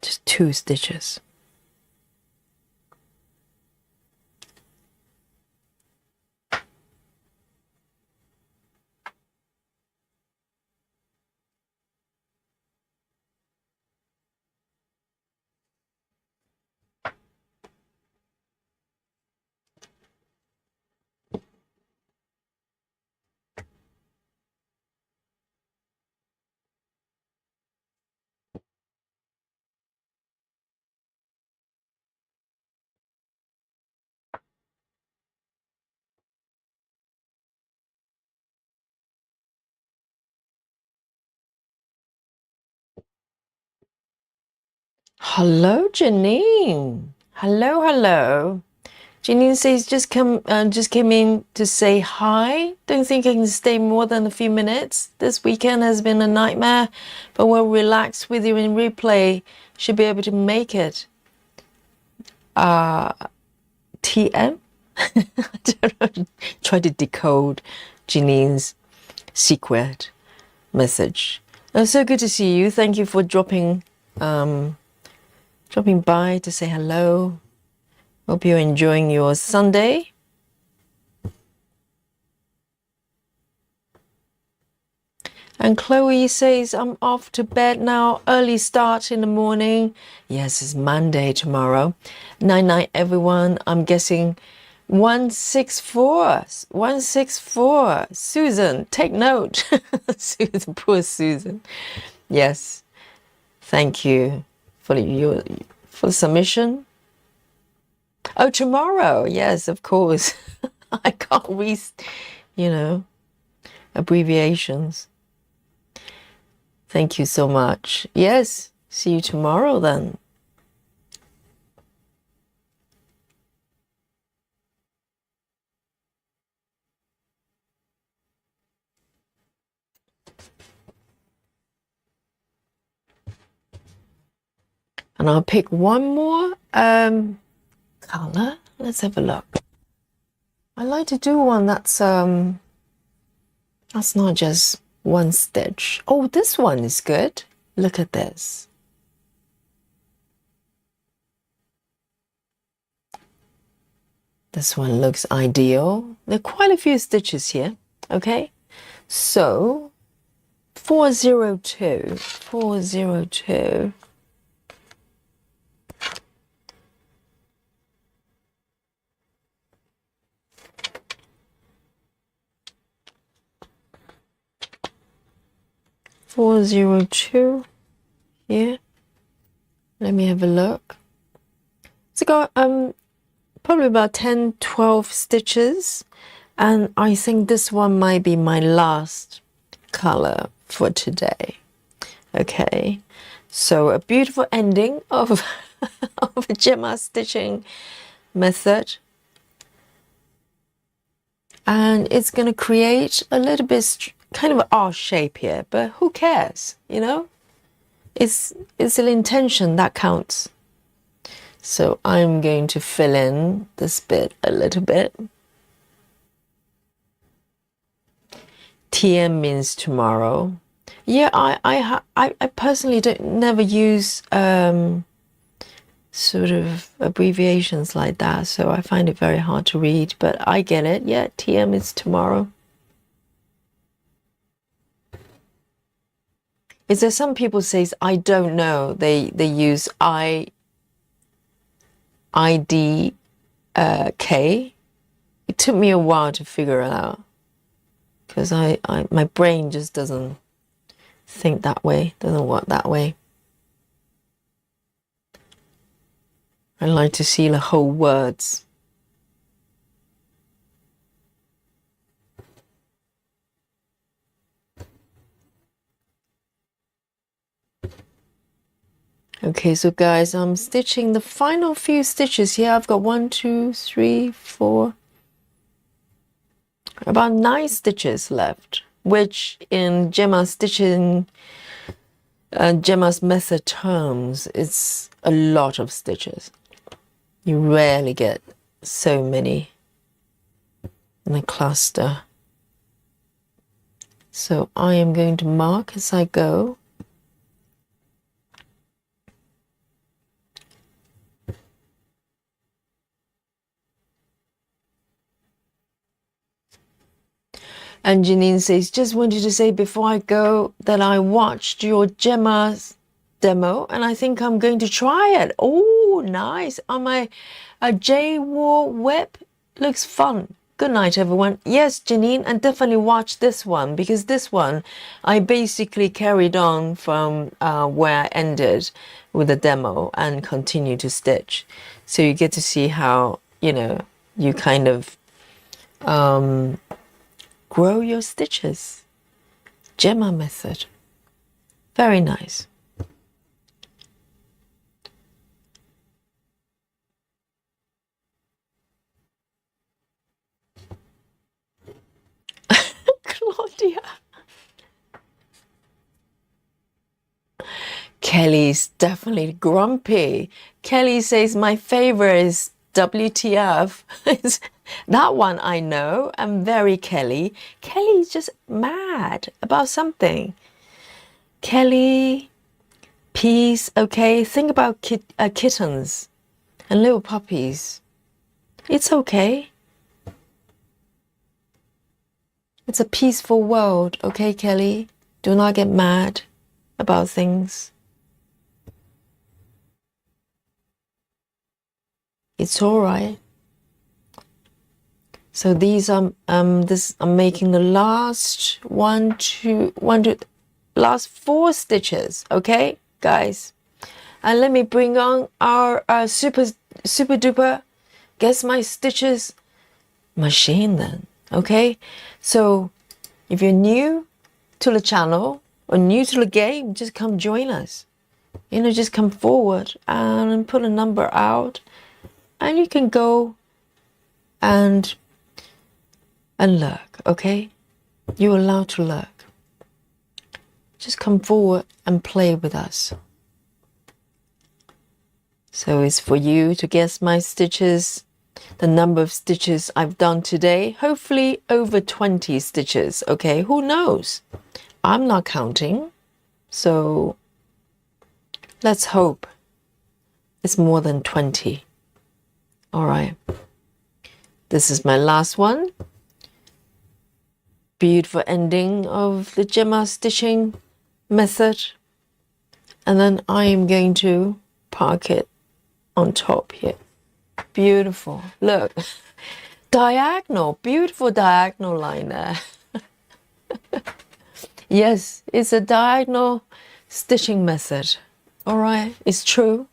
Just 2 stitches. Hello, Janine. Hello, hello. Janine says just came in to say hi. Don't think I can stay more than a few minutes. This weekend has been a nightmare, but we'll relax with you in replay. Should be able to make it. TM? I don't know. Try to decode Janine's secret message. Oh, so good to see you. Thank you for dropping by to say hello. Hope you're enjoying your Sunday. And Chloe says, I'm off to bed now. Early start in the morning. Yes, it's Monday tomorrow. Night, everyone. I'm guessing 164. 164. Susan, take note. Susan, poor Susan. Yes. Thank you for the submission. Oh, tomorrow. Yes, of course. I can't read, abbreviations. Thank you so much. Yes, see you tomorrow then. And I'll pick one more color. Let's have a look. I like to do one that's not just one stitch. Oh, this one is good. Look at this. This one looks ideal. There are quite a few stitches here. Okay, so 402. 402. Here. Let me have a look. It's got probably about 10-12 stitches, and I think this one might be my last color for today. Okay, so a beautiful ending of of a Gemma stitching method, and it's going to create a little bit kind of an R shape here, but who cares, it's an intention that counts. So I'm going to fill in this bit a little bit. TM means tomorrow. Yeah, I personally never use sort of abbreviations like that, so I find it very hard to read, but I get it. Yeah, TM is tomorrow. Is there some people says I don't know? They use IDK. It took me a while to figure it out because my brain just doesn't think that way, doesn't work that way. I like to see the whole words. Okay, so guys, I'm stitching the final few stitches here. I've got 1, 2, 3, 4, about 9 stitches left, which in Gemma's stitching, Gemma's method terms, it's a lot of stitches. You rarely get so many in a cluster. So I am going to mark as I go. And Janine says, just wanted to say before I go that I watched your Gemma's demo and I think I'm going to try it. Oh, nice. On my J-War web. Looks fun. Good night, everyone. Yes, Janine, and definitely watch this one because this one I basically carried on from where I ended with the demo and continue to stitch. So you get to see how, you kind of grow your stitches. Gemma method. Very nice. Claudia. Kelly's definitely grumpy. Kelly says my favorite is WTF. That one I know. I'm very Kelly. Kelly's just mad about something. Kelly, peace, okay? Think about kittens and little puppies. It's okay. It's a peaceful world, okay, Kelly? Do not get mad about things. It's all right. So these are I'm making the last last 4 stitches, okay, guys? And let me bring on our super duper guess my stitches machine then, okay? So if you're new to the channel or new to the game, just come join us. Just come forward and put a number out and you can go and lurk, okay? You're allowed to lurk. Just come forward and play with us. So it's for you to guess my stitches, the number of stitches I've done today. Hopefully over 20 stitches, okay? Who knows? I'm not counting. So let's hope it's more than 20. All right. This is my last one. Beautiful ending of the Gemma stitching method. And then I am going to park it on top here. Beautiful. Look. Diagonal. Beautiful diagonal line there. Yes, it's a diagonal stitching method. All right, it's true.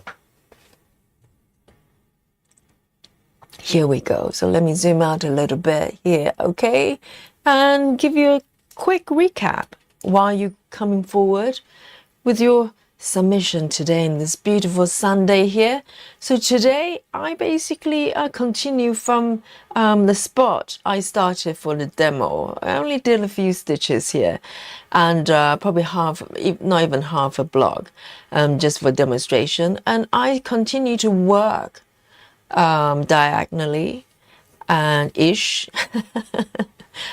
Here we go. So let me zoom out a little bit here, okay? And give you a quick recap while you're coming forward with your submission today in this beautiful Sunday here. So today I basically continue from the spot I started for the demo. I only did a few stitches here and probably not even half a block just for demonstration. And I continue to work diagonally and ish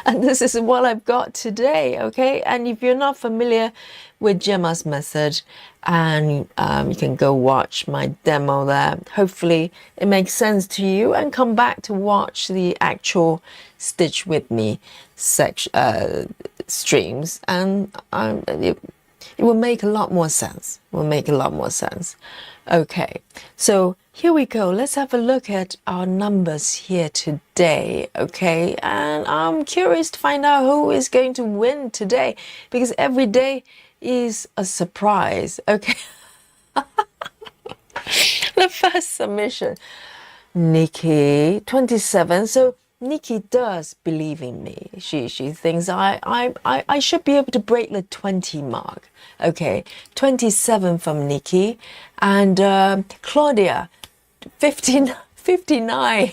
And this is what I've got today, okay? And if you're not familiar with Gemma's method, and you can go watch my demo there. Hopefully it makes sense to you, and come back to watch the actual Stitch With Me streams, and it will make a lot more sense. Okay, so here we go. Let's have a look at our numbers here today, okay? And I'm curious to find out who is going to win today, because every day is a surprise, okay? The first submission, Nikki, 27. So Nikki does believe in me. She thinks I should be able to break the 20 mark. Okay, 27 from Nikki, and Claudia, 59.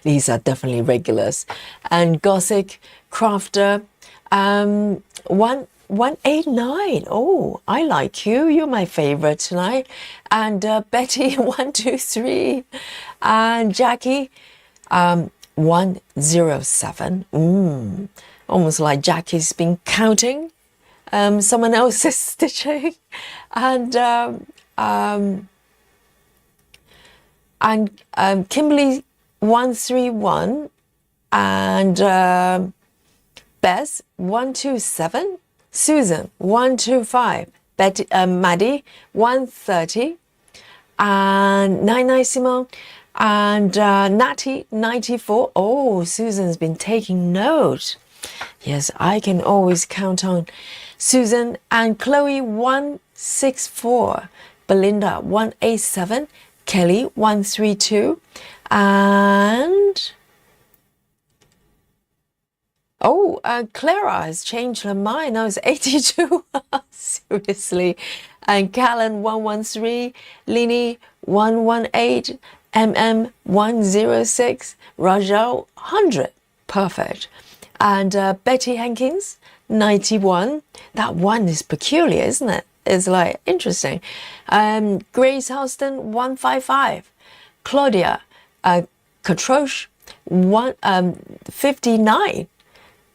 These are definitely regulars. And Gothic Crafter, 189. Oh, I like you. You're my favorite tonight. And Betty, 123. And Jackie, 107. Almost like Jackie's been counting someone else's stitching. And Kimberly, 131. And Bess, 127. Susan, 125. Betty, Maddie, 130. And 99 Simone. And Natty, 94. Oh, Susan's been taking note. Yes, I can always count on Susan. And Chloe, 164. Belinda, 187. Kelly, 132. And oh, Clara has changed her mind. Now it's 82. Seriously. And Callan, 113. Lini, 118. MM106, Rajal 100, perfect. And Betty Hankins 91. That one is peculiar, isn't it? It's like interesting. Grace Houston 155. Claudia Katrosh 59.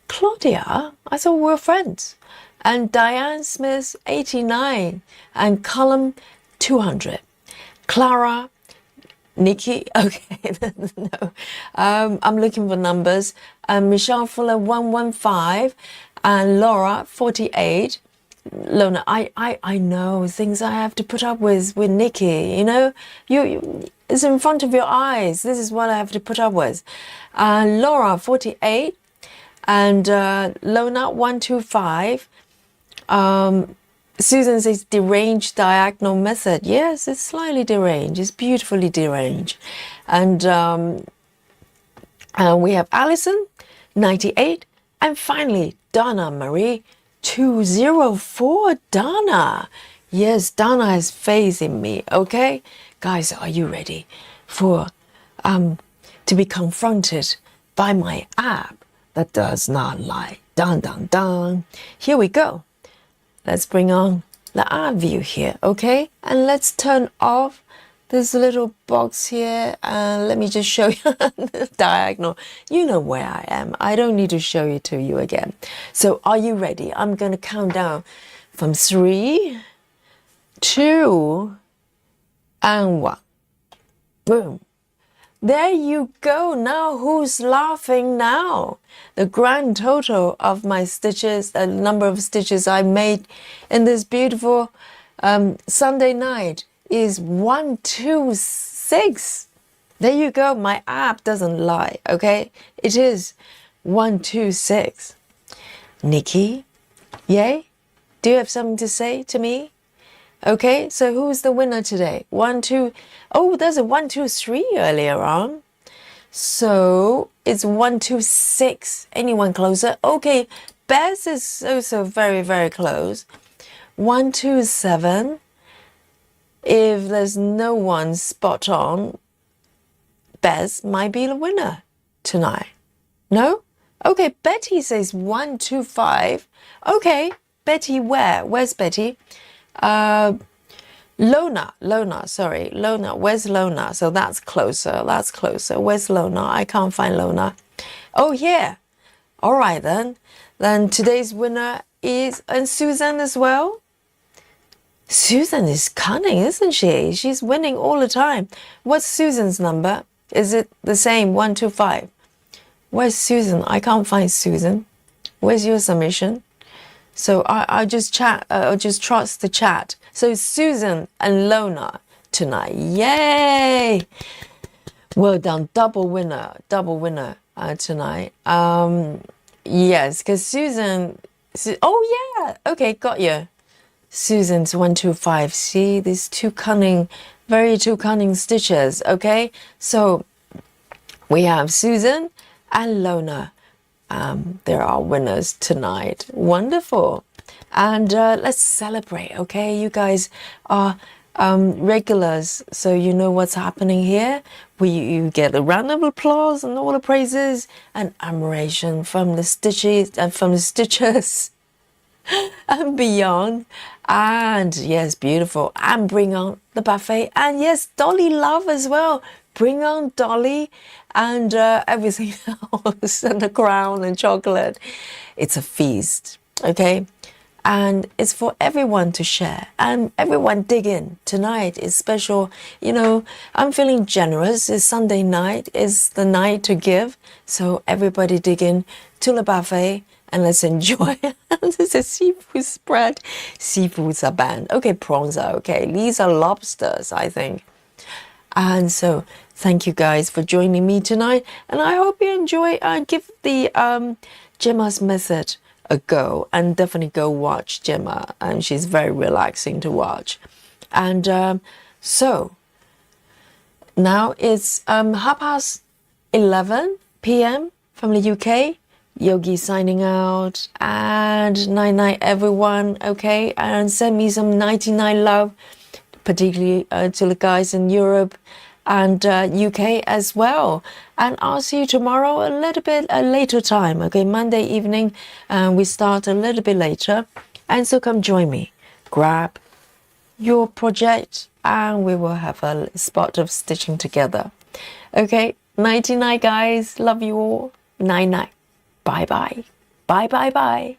Claudia, I thought we were friends. And Diane Smith 89. And Column 200. Clara, Nikki, okay, no, I'm looking for numbers. Michelle Fuller, 115, and Laura, 48. Lona, I know things I have to put up with Nikki, you know, you it's in front of your eyes. This is what I have to put up with. Laura, 48, and Lona, 125. Susan says deranged diagonal method. Yes, it's slightly deranged. It's beautifully deranged. And we have Alison, 98. And finally, Donna Marie, 204. Donna. Yes, Donna has faith in me. Okay? Guys, are you ready for to be confronted by my app that does not lie? Dun, dun, dun. Here we go. Let's bring on the art view here, okay? And let's turn off this little box here. And let me just show you the diagonal. You know where I am. I don't need to show it to you again. So are you ready? I'm going to count down from 3, 2, and 1. Boom. There you go. Now who's laughing now? The grand total of my stitches, the number of stitches I made in this beautiful Sunday night is 126. There you go. My app doesn't lie, okay? It is 126. Nikki, yay? Do you have something to say to me? Okay, so who's the winner today? 1, 2. Oh, there's a 1, 2, 3 earlier on. So it's 126. Anyone closer? Okay, Bess is also very, very close. 127. If there's no one spot on, Bess might be the winner tonight. No? Okay, Betty says 125. Okay, Betty where? Where's Betty? Lona, sorry, Lona, where's Lona? So that's closer, Where's Lona? I can't find Lona. Oh, here, All right then. Then today's winner is and Susan as well. Susan is cunning, isn't she? She's winning all the time. What's Susan's number? Is it the same, 125? Where's Susan? I can't find Susan. Where's your submission? So I'll just chat. I'll just trust the chat. So Susan and Lona tonight. Yay! Well done, double winner tonight. Yes, because Susan. Oh yeah, okay, got you. Susan's 125. See these two cunning stitches. Okay, so we have Susan and Lona. There are winners tonight. Wonderful. And let's celebrate, okay? You guys are regulars, so you know what's happening here. You get a round of applause and all the praises and admiration from the stitches and from the stitchers and beyond. And yes, beautiful. And bring on the buffet. And yes, Dolly love as well. Bring on Dolly and everything else and the crown and chocolate. It's a feast, okay? And it's for everyone to share and everyone dig in. Tonight is special. You know, I'm feeling generous. It's Sunday night. It's the night to give. So everybody dig in to the buffet and let's enjoy. This is a seafood spread. Seafoods are banned. Okay, prawns are okay. These are lobsters, I think. And so thank you guys for joining me tonight. And I hope you enjoy. Give the Gemma's method a go and definitely go watch Gemma. And she's very relaxing to watch. And so now it's 11:30 p.m. from the UK. Yogi signing out. And night everyone. Okay, and send me some 99 love, particularly to the guys in Europe and UK as well. And I'll see you tomorrow a little bit later time. Okay, Monday evening, we start a little bit later. And so come join me. Grab your project and we will have a spot of stitching together. Okay, nighty night guys. Love you all. Night night. Bye bye. Bye bye bye.